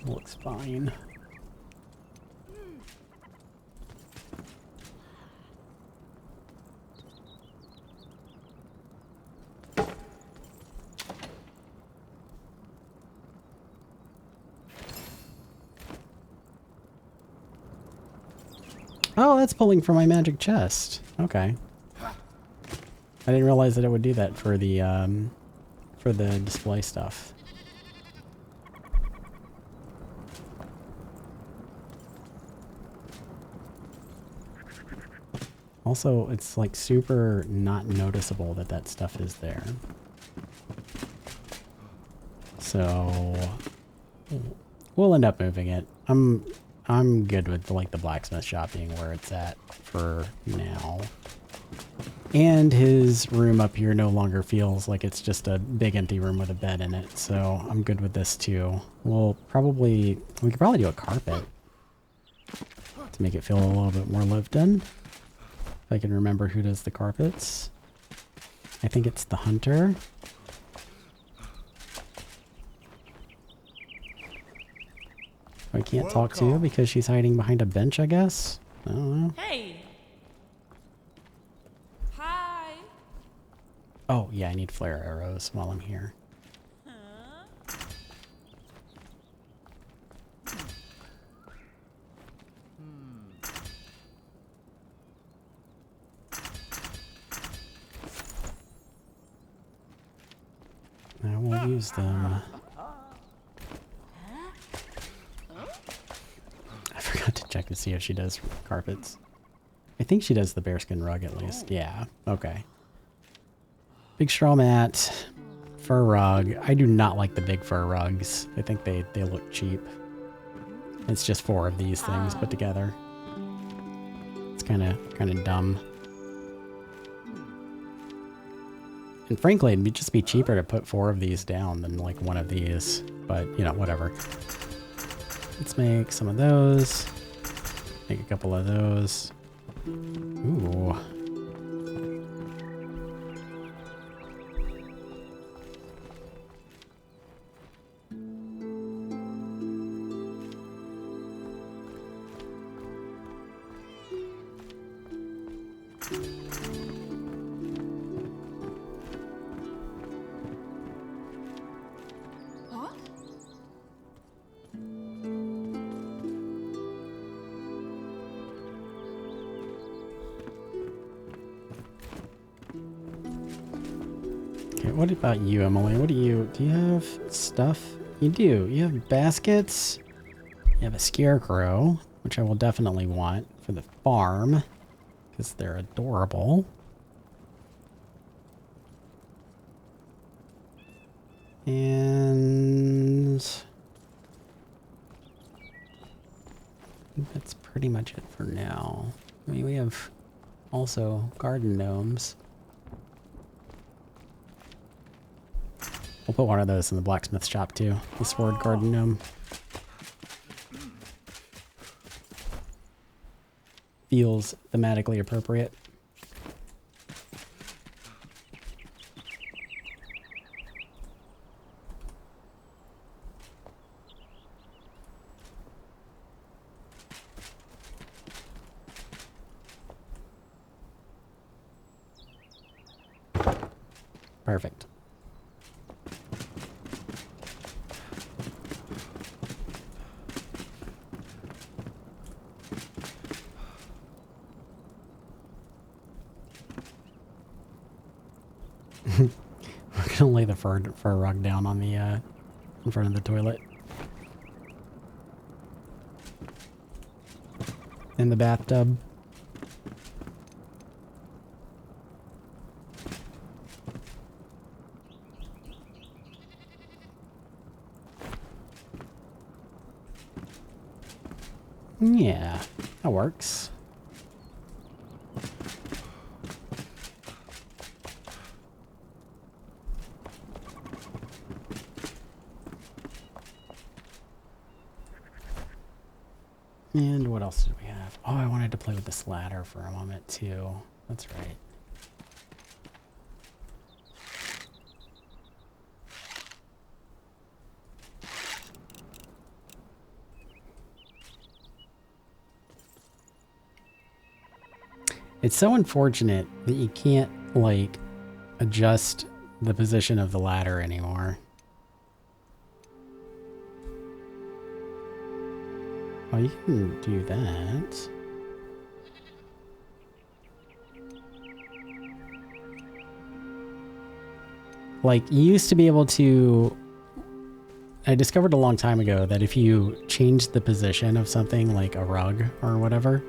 Looks fine. Oh, that's pulling from my magic chest. Okay. I didn't realize that it would do that for the display stuff. Also, it's like super not noticeable that that stuff is there. So we'll end up moving it. I'm good with like the blacksmith shop being where it's at for now. And his room up here no longer feels like it's just a big empty room with a bed in it. So I'm good with this too. We could probably do a carpet to make it feel a little bit more lived in. If I can remember who does the carpets. I think it's the hunter. I can't talk to because she's hiding behind a bench, I guess. I don't know. Hey. Hi. Oh, yeah, I need flare arrows while I'm here. Huh? I won't use them. I forgot to check to see if she does carpets. I think she does the bearskin rug at least. Yeah, okay. Big straw mat, fur rug. I do not like the big fur rugs. I think they look cheap. It's just 4 of these things put together. It's kind of dumb. And frankly, it'd just be cheaper to put 4 of these down than like 1 of these. But, you know, whatever. Let's make some of those. Make a couple of those. Ooh. What? Okay, what about you, Emily? Do you have stuff? You do. You have baskets. You have a scarecrow, which I will definitely want for the farm because they're adorable. And I think that's pretty much it for now. I mean, we have also garden gnomes. We'll put one of those in the blacksmith shop too. The sword garden gnome. Feels thematically appropriate. Perfect. We're gonna lay the fur rug down on the in front of the toilet. In the bathtub. Yeah, that works. And what else did we have? Oh, I wanted to play with this ladder for a moment too. That's right. It's so unfortunate that you can't, like, adjust the position of the ladder anymore. Oh, you can do that. Like, you used to be able to... I discovered a long time ago that if you changed the position of something, like a rug or whatever,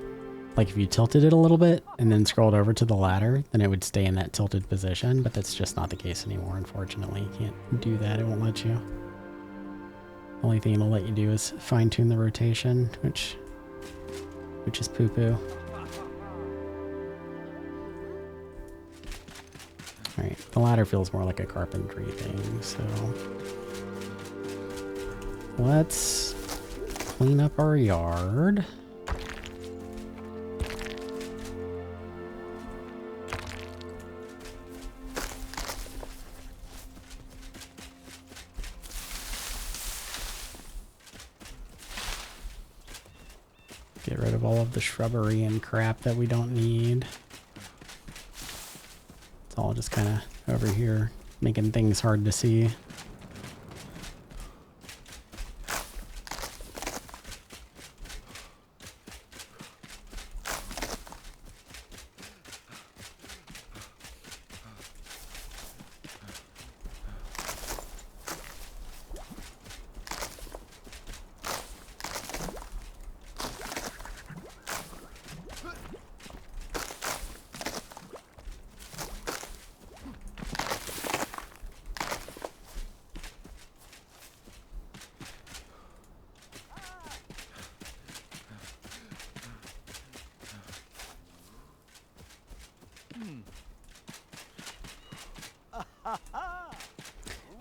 like if you tilted it a little bit and then scrolled over to the ladder, then it would stay in that tilted position, but that's just not the case anymore, unfortunately. You can't do that, it won't let you. Only thing it'll let you do is fine-tune the rotation, which is poo-poo. Alright, the ladder feels more like a carpentry thing, so let's clean up our yard. Get rid of all of the shrubbery and crap that we don't need. It's all just kind of over here, making things hard to see.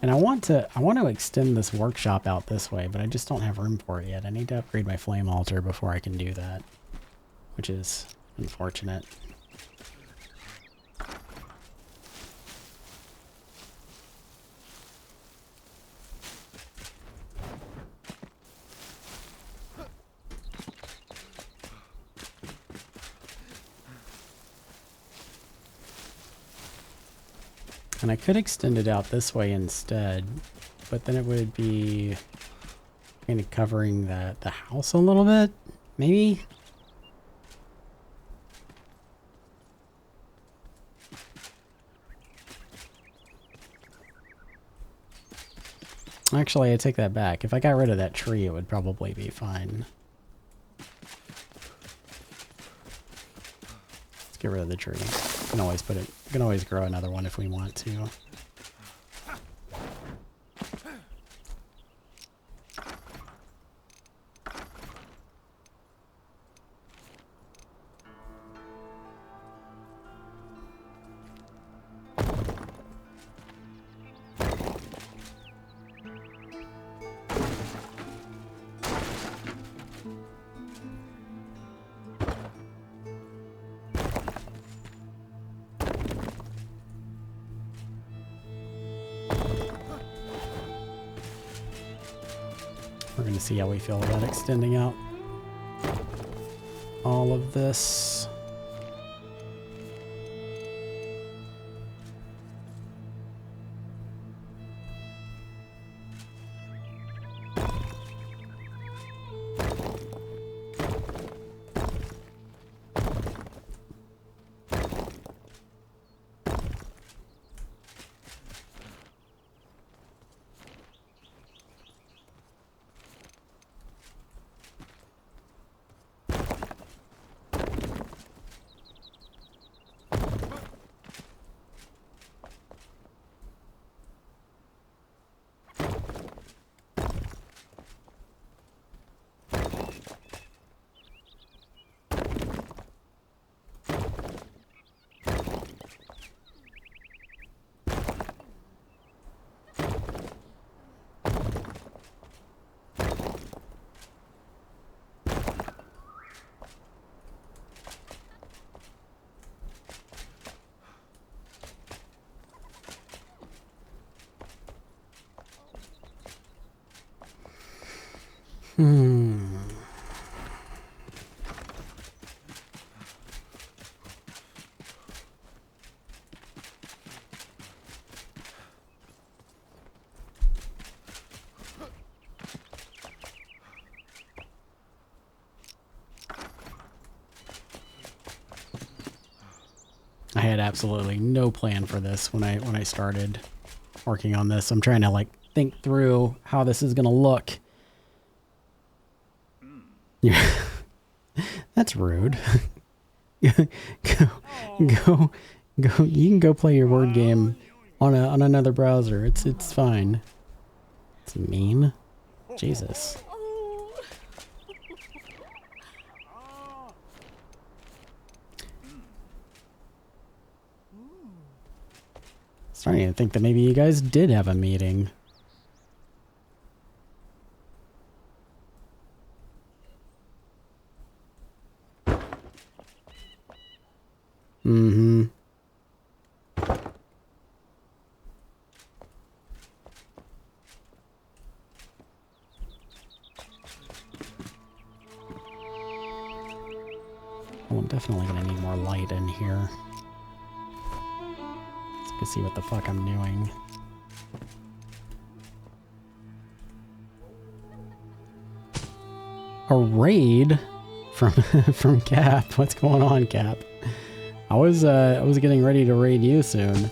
And I want to extend this workshop out this way, but I just don't have room for it yet. I need to upgrade my flame altar before I can do that, which is unfortunate. And I could extend it out this way instead, but then it would be kind of covering the house a little bit, maybe? Actually, I take that back. If I got rid of that tree, it would probably be fine. Let's get rid of the tree. We can always put it, we can always grow another one if we want to. We're going to see how we feel about extending out all of this. I had absolutely no plan for this when I started working on this. I'm trying to like think through how this is gonna look. Yeah. That's rude. go. You can go play your word game on another browser. It's fine. It's mean. Jesus. Starting to think that maybe you guys did have a meeting. Mm-hmm. Well, I'm definitely gonna need more light in here. So I can see what the fuck I'm doing. A raid from from Cap. What's going on, Cap? I was getting ready to raid you soon.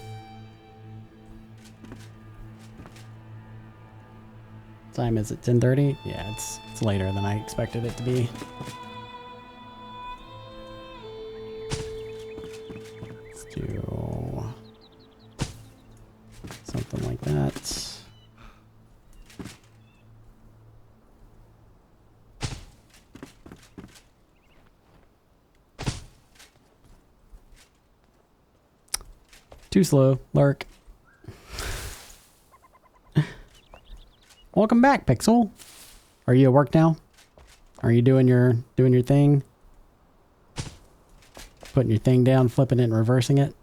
Time is it 10:30? Yeah, it's later than I expected it to be. Let's do something like that. Too slow, Lark. Welcome back, Pixel. Are you at work now? Are you doing your thing? Putting your thing down, flipping it and reversing it?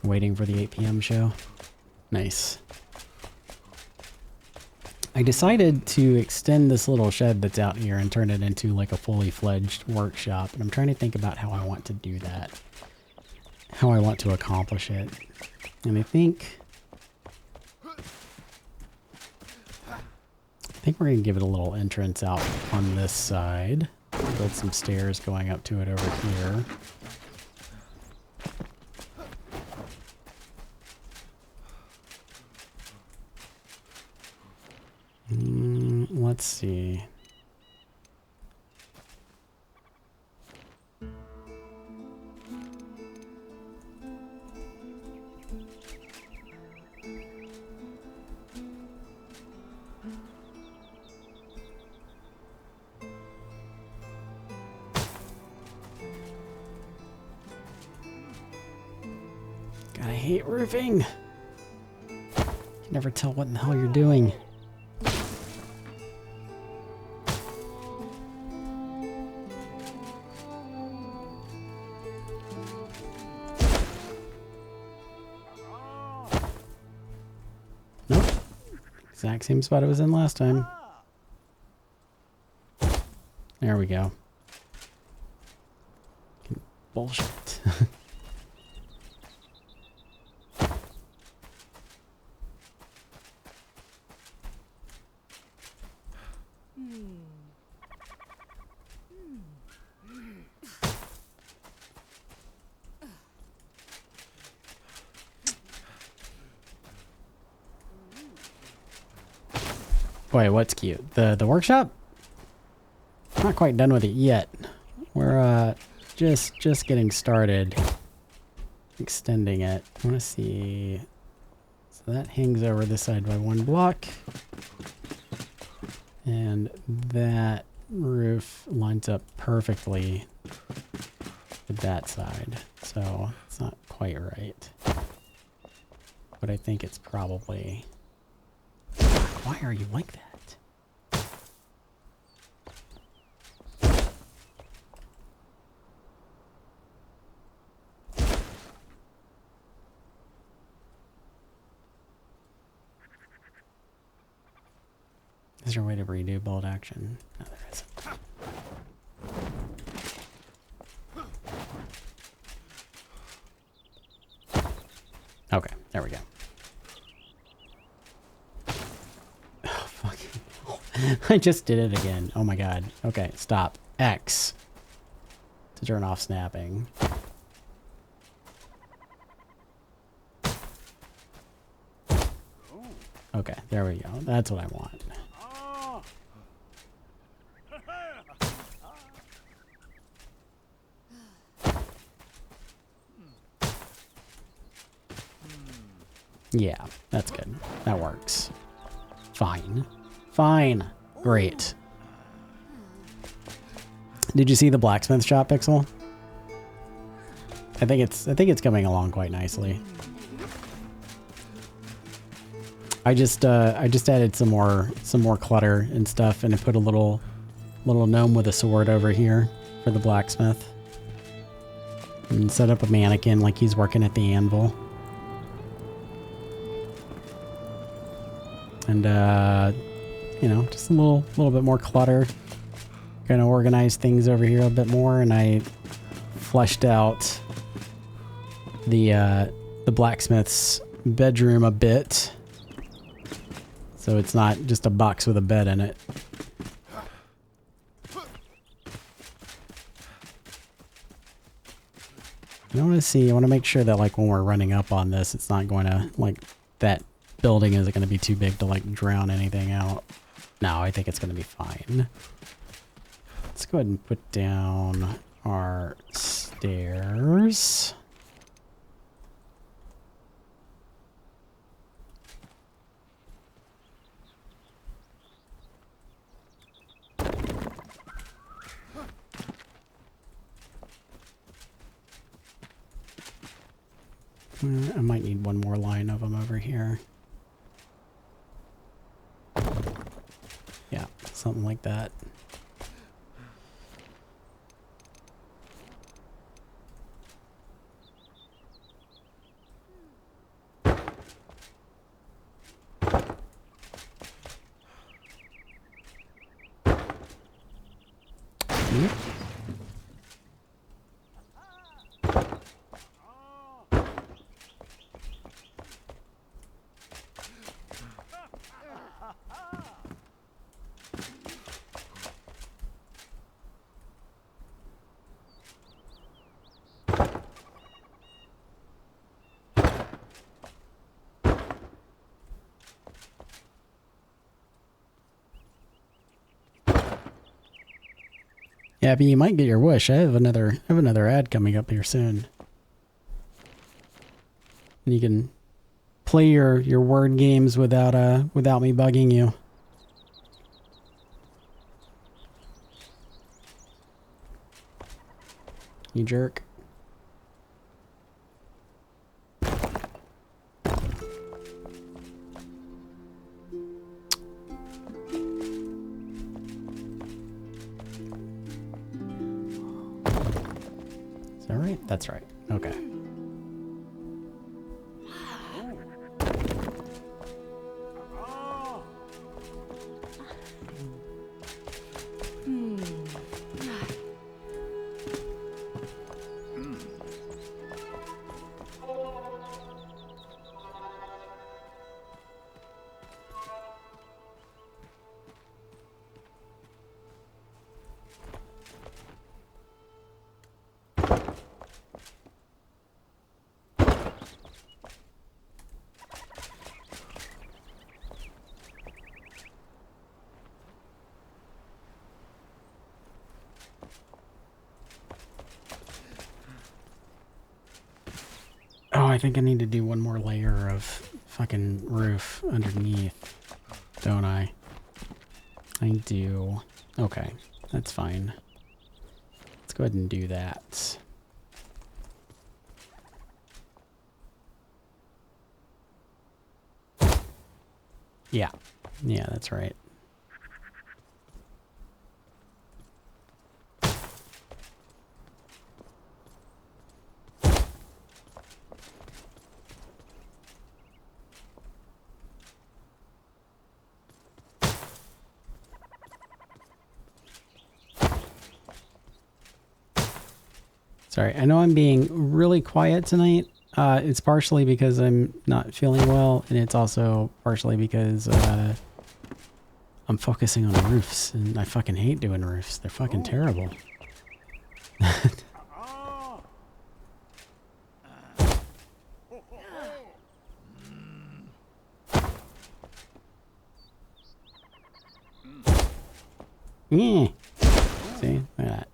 Waiting for the 8 p.m. show. Nice. I decided to extend this little shed that's out here and turn it into like a fully fledged workshop. And I'm trying to think about how I want to do that. How I want to accomplish it. And I think we're going to give it a little entrance out on this side. Build some stairs going up to it over here. Let's see. God, I hate roofing. You can never tell what in the hell you're doing. Exact same spot it was in last time. There we go. Bullshit. Wait, what's cute? The workshop? Not quite done with it yet. We're just getting started. Extending it. I want to see. So that hangs over this side by 1 block. And that roof lines up perfectly with that side. So it's not quite right. But I think it's probably... Why are you like that? Is there a way to redo bold action? No, there isn't. Okay, there we go. I just did it again. Oh my god. Okay, stop. X to turn off snapping. Okay, there we go. That's what I want. Yeah, that's good. That works. Fine. Fine. Great. Did you see the blacksmith shop, Pixel? I think it's coming along quite nicely. I just added some more clutter and stuff, and I put a little gnome with a sword over here for the blacksmith. And set up a mannequin like he's working at the anvil. And you know, just a little bit more clutter. Gonna organize things over here a bit more, and I fleshed out the blacksmith's bedroom a bit, so it's not just a box with a bed in it. I want to make sure that like when we're running up on this, it's not going to like that building isn't going to be too big to like drown anything out. No, I think it's going to be fine. Let's go ahead and put down our stairs. I might need one more line of them over here. Yeah, something like that. Yep. Yeah, but you might get your wish. I have another ad coming up here soon. And you can play your word games without me bugging you. You jerk. Is that right? That's right. Okay. Oh, I think I need to do one more layer of fucking roof underneath, don't I? I do. Okay, that's fine. Let's go ahead and do that. Yeah. Yeah, that's right. Sorry, I know I'm being really quiet tonight. It's partially because I'm not feeling well, and it's also partially because I'm focusing on roofs, and I fucking hate doing roofs. They're fucking terrible. Yeah. See? Look at that.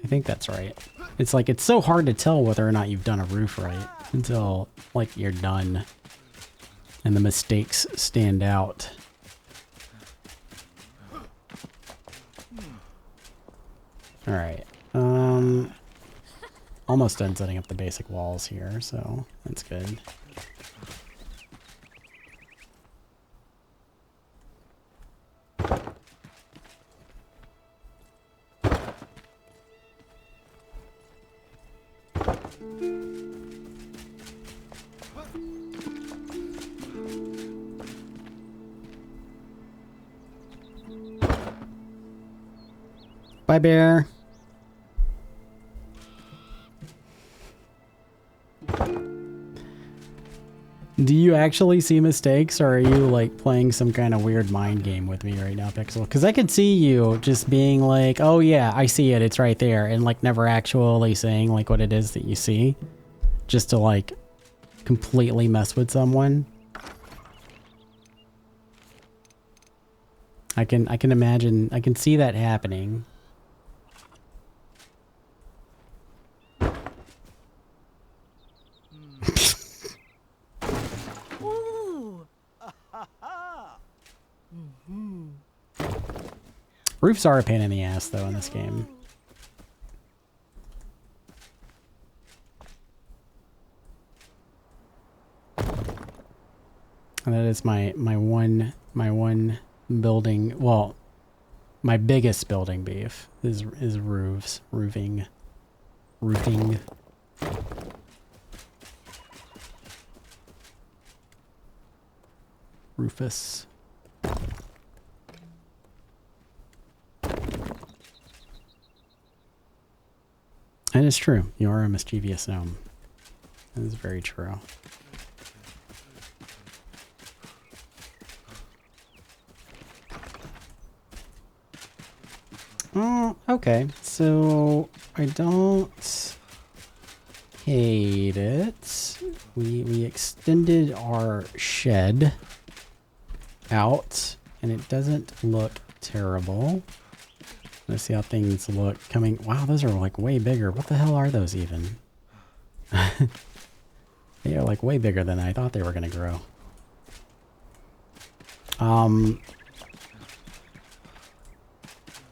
I think that's right. It's like, it's so hard to tell whether or not you've done a roof right until, like, you're done. And the mistakes stand out. Alright. Almost done setting up the basic walls here, so that's good. Bye, bear. Do you actually see mistakes, or are you like playing some kind of weird mind game with me right now, Pixel? Because I could see you just being like, oh yeah, I see it, it's right there, and like never actually saying like what it is that you see, just to like completely mess with someone. I can imagine, I can see that happening. Roofs are a pain in the ass, though, in this game. And that is my one building. Well, my biggest building beef is roofs, roofing. Rufus. That is true. You are a mischievous gnome. That is very true. Oh, okay. So I don't hate it. We extended our shed out, and it doesn't look terrible. Let's see how things look coming. Wow, those are like way bigger. What the hell are those even? They are like way bigger than I thought they were going to grow.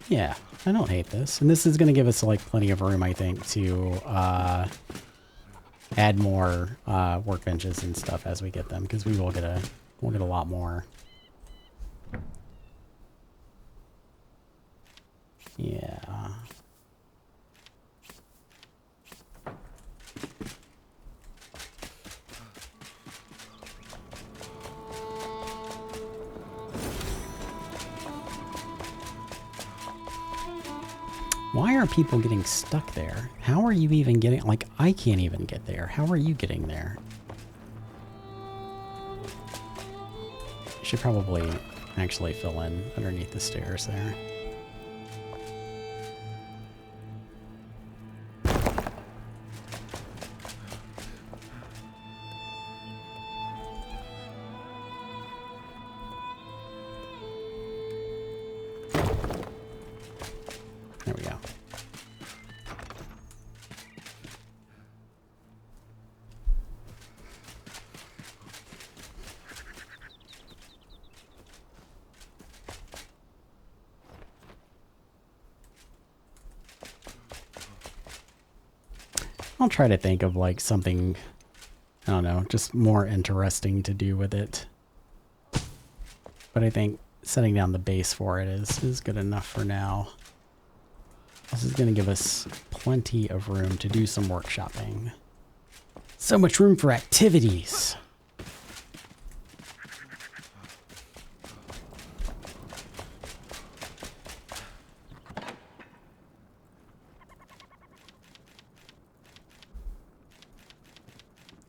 Yeah, I don't hate this. And this is going to give us like plenty of room, I think, to add more workbenches and stuff as we get them, because we'll get a lot more. Yeah. Why are people getting stuck there? How are you even getting, like, I can't even get there. How are you getting there? I should probably actually fill in underneath the stairs there. There we go. I'll try to think of like something, I don't know, just more interesting to do with it. But I think setting down the base for it is good enough for now. This is going to give us plenty of room to do some workshopping. So much room for activities.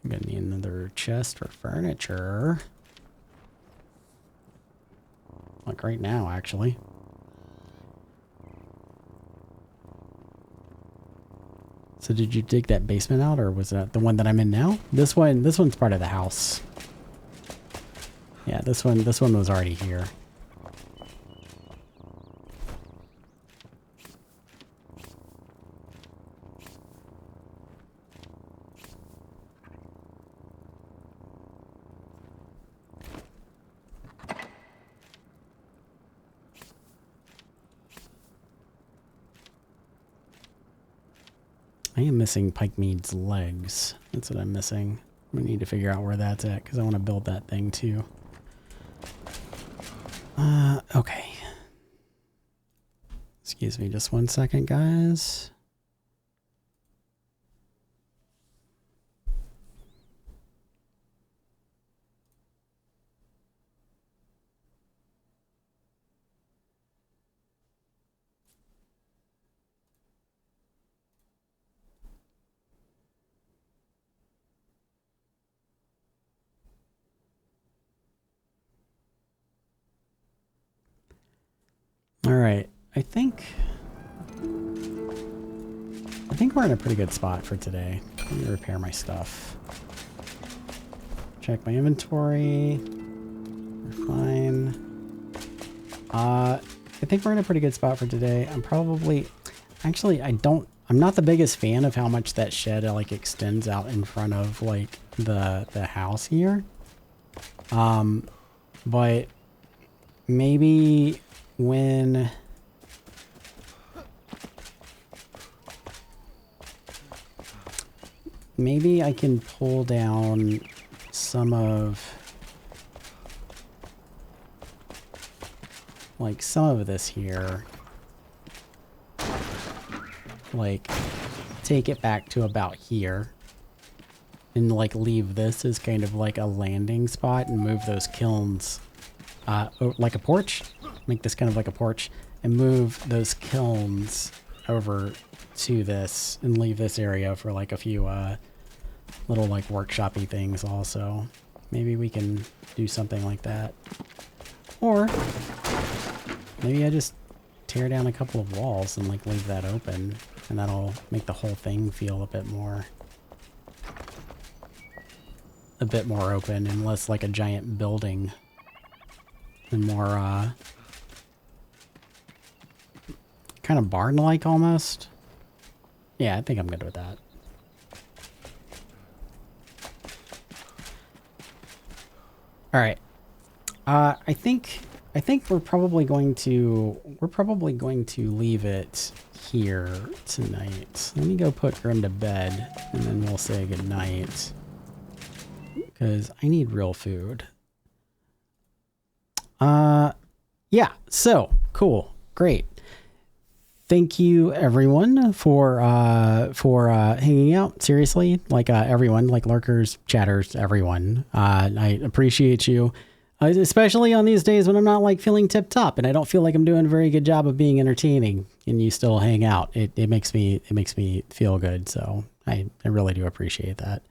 I'm going to need another chest for furniture. Like right now, actually. So did you dig that basement out, or was that the one that I'm in now? This one's part of the house. Yeah, this one was already here. I am missing Pikemead's legs. That's what I'm missing. We need to figure out where that's at because I want to build that thing too. Okay. Excuse me just one second, guys. All right, I think we're in a pretty good spot for today. Let me repair my stuff. Check my inventory. We're fine. I think we're in a pretty good spot for today. I'm not the biggest fan of how much that shed like extends out in front of like the house here. But maybe when I can pull down some of this here, like take it back to about here and like leave this as kind of like a landing spot and move those kilns like a porch. Make this kind of like a porch and move those kilns over to this and leave this area for like a few little like workshop-y things also. Maybe we can do something like that. Or maybe I just tear down a couple of walls and like leave that open, and that'll make the whole thing feel a bit more open and less like a giant building and more kind of barn-like almost. Yeah, I think I'm good with that. All right. I think we're probably going to leave it here tonight. Let me go put Grim to bed and then we'll say good night because I need real food. Yeah, so cool. Great. Thank you everyone for hanging out. Seriously, like everyone, like lurkers, chatters, everyone. I appreciate you, especially on these days when I'm not like feeling tip top and I don't feel like I'm doing a very good job of being entertaining, and you still hang out. It makes me feel good. So I really do appreciate that.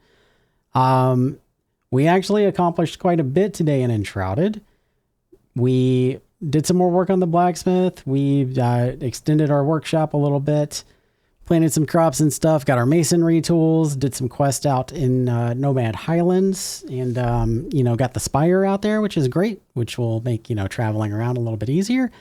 We actually accomplished quite a bit today in Enshrouded. We did some more work on the blacksmith. We extended our workshop a little bit, planted some crops and stuff, got our masonry tools, did some quest out in Nomad Highlands, and got the Spire out there, which is great, which will make traveling around a little bit easier.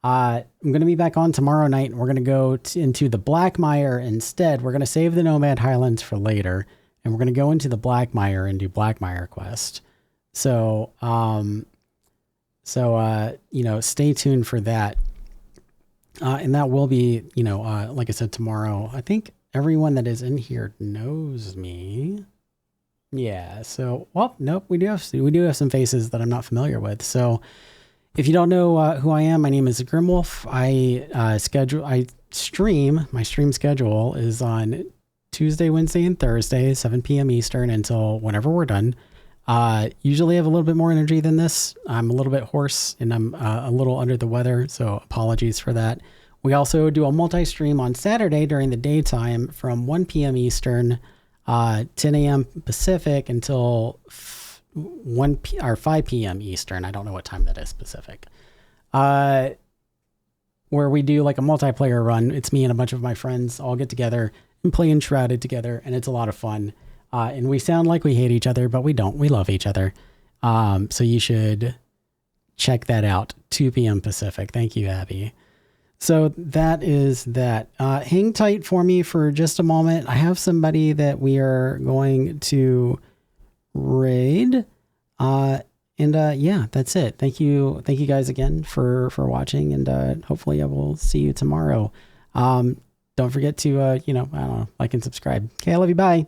I'm going to be back on tomorrow night, and we're going to go into the Black Mire instead. We're going to save the Nomad Highlands for later, and we're going to go into the Black Mire and do Black Mire quest. So stay tuned for that. And that will be, like I said, tomorrow. I think everyone that is in here knows me. Yeah. So, well, nope. We do have some faces that I'm not familiar with. So if you don't know who I am, my name is Grymmlyt. I stream. My stream schedule is on Tuesday, Wednesday, and Thursday, 7 p.m. Eastern until whenever we're done. Usually I have a little bit more energy than this. I'm a little bit hoarse and I'm a little under the weather, so apologies for that. We also do a multi-stream on Saturday during the daytime from 1 p.m. Eastern, 10 a.m. Pacific until 5 p.m. Eastern. I don't know what time that is Pacific. Where we do like a multiplayer run. It's me and a bunch of my friends all get together and play Enshrouded together, and it's a lot of fun. And we sound like we hate each other, but we don't. We love each other. So you should check that out. 2 p.m. Pacific. Thank you, Abby. So that is that. Hang tight for me for just a moment. I have somebody that we are going to raid. Yeah, that's it. Thank you guys again for watching, and hopefully I will see you tomorrow. Don't forget to I don't know, like and subscribe. Okay, I love you. Bye.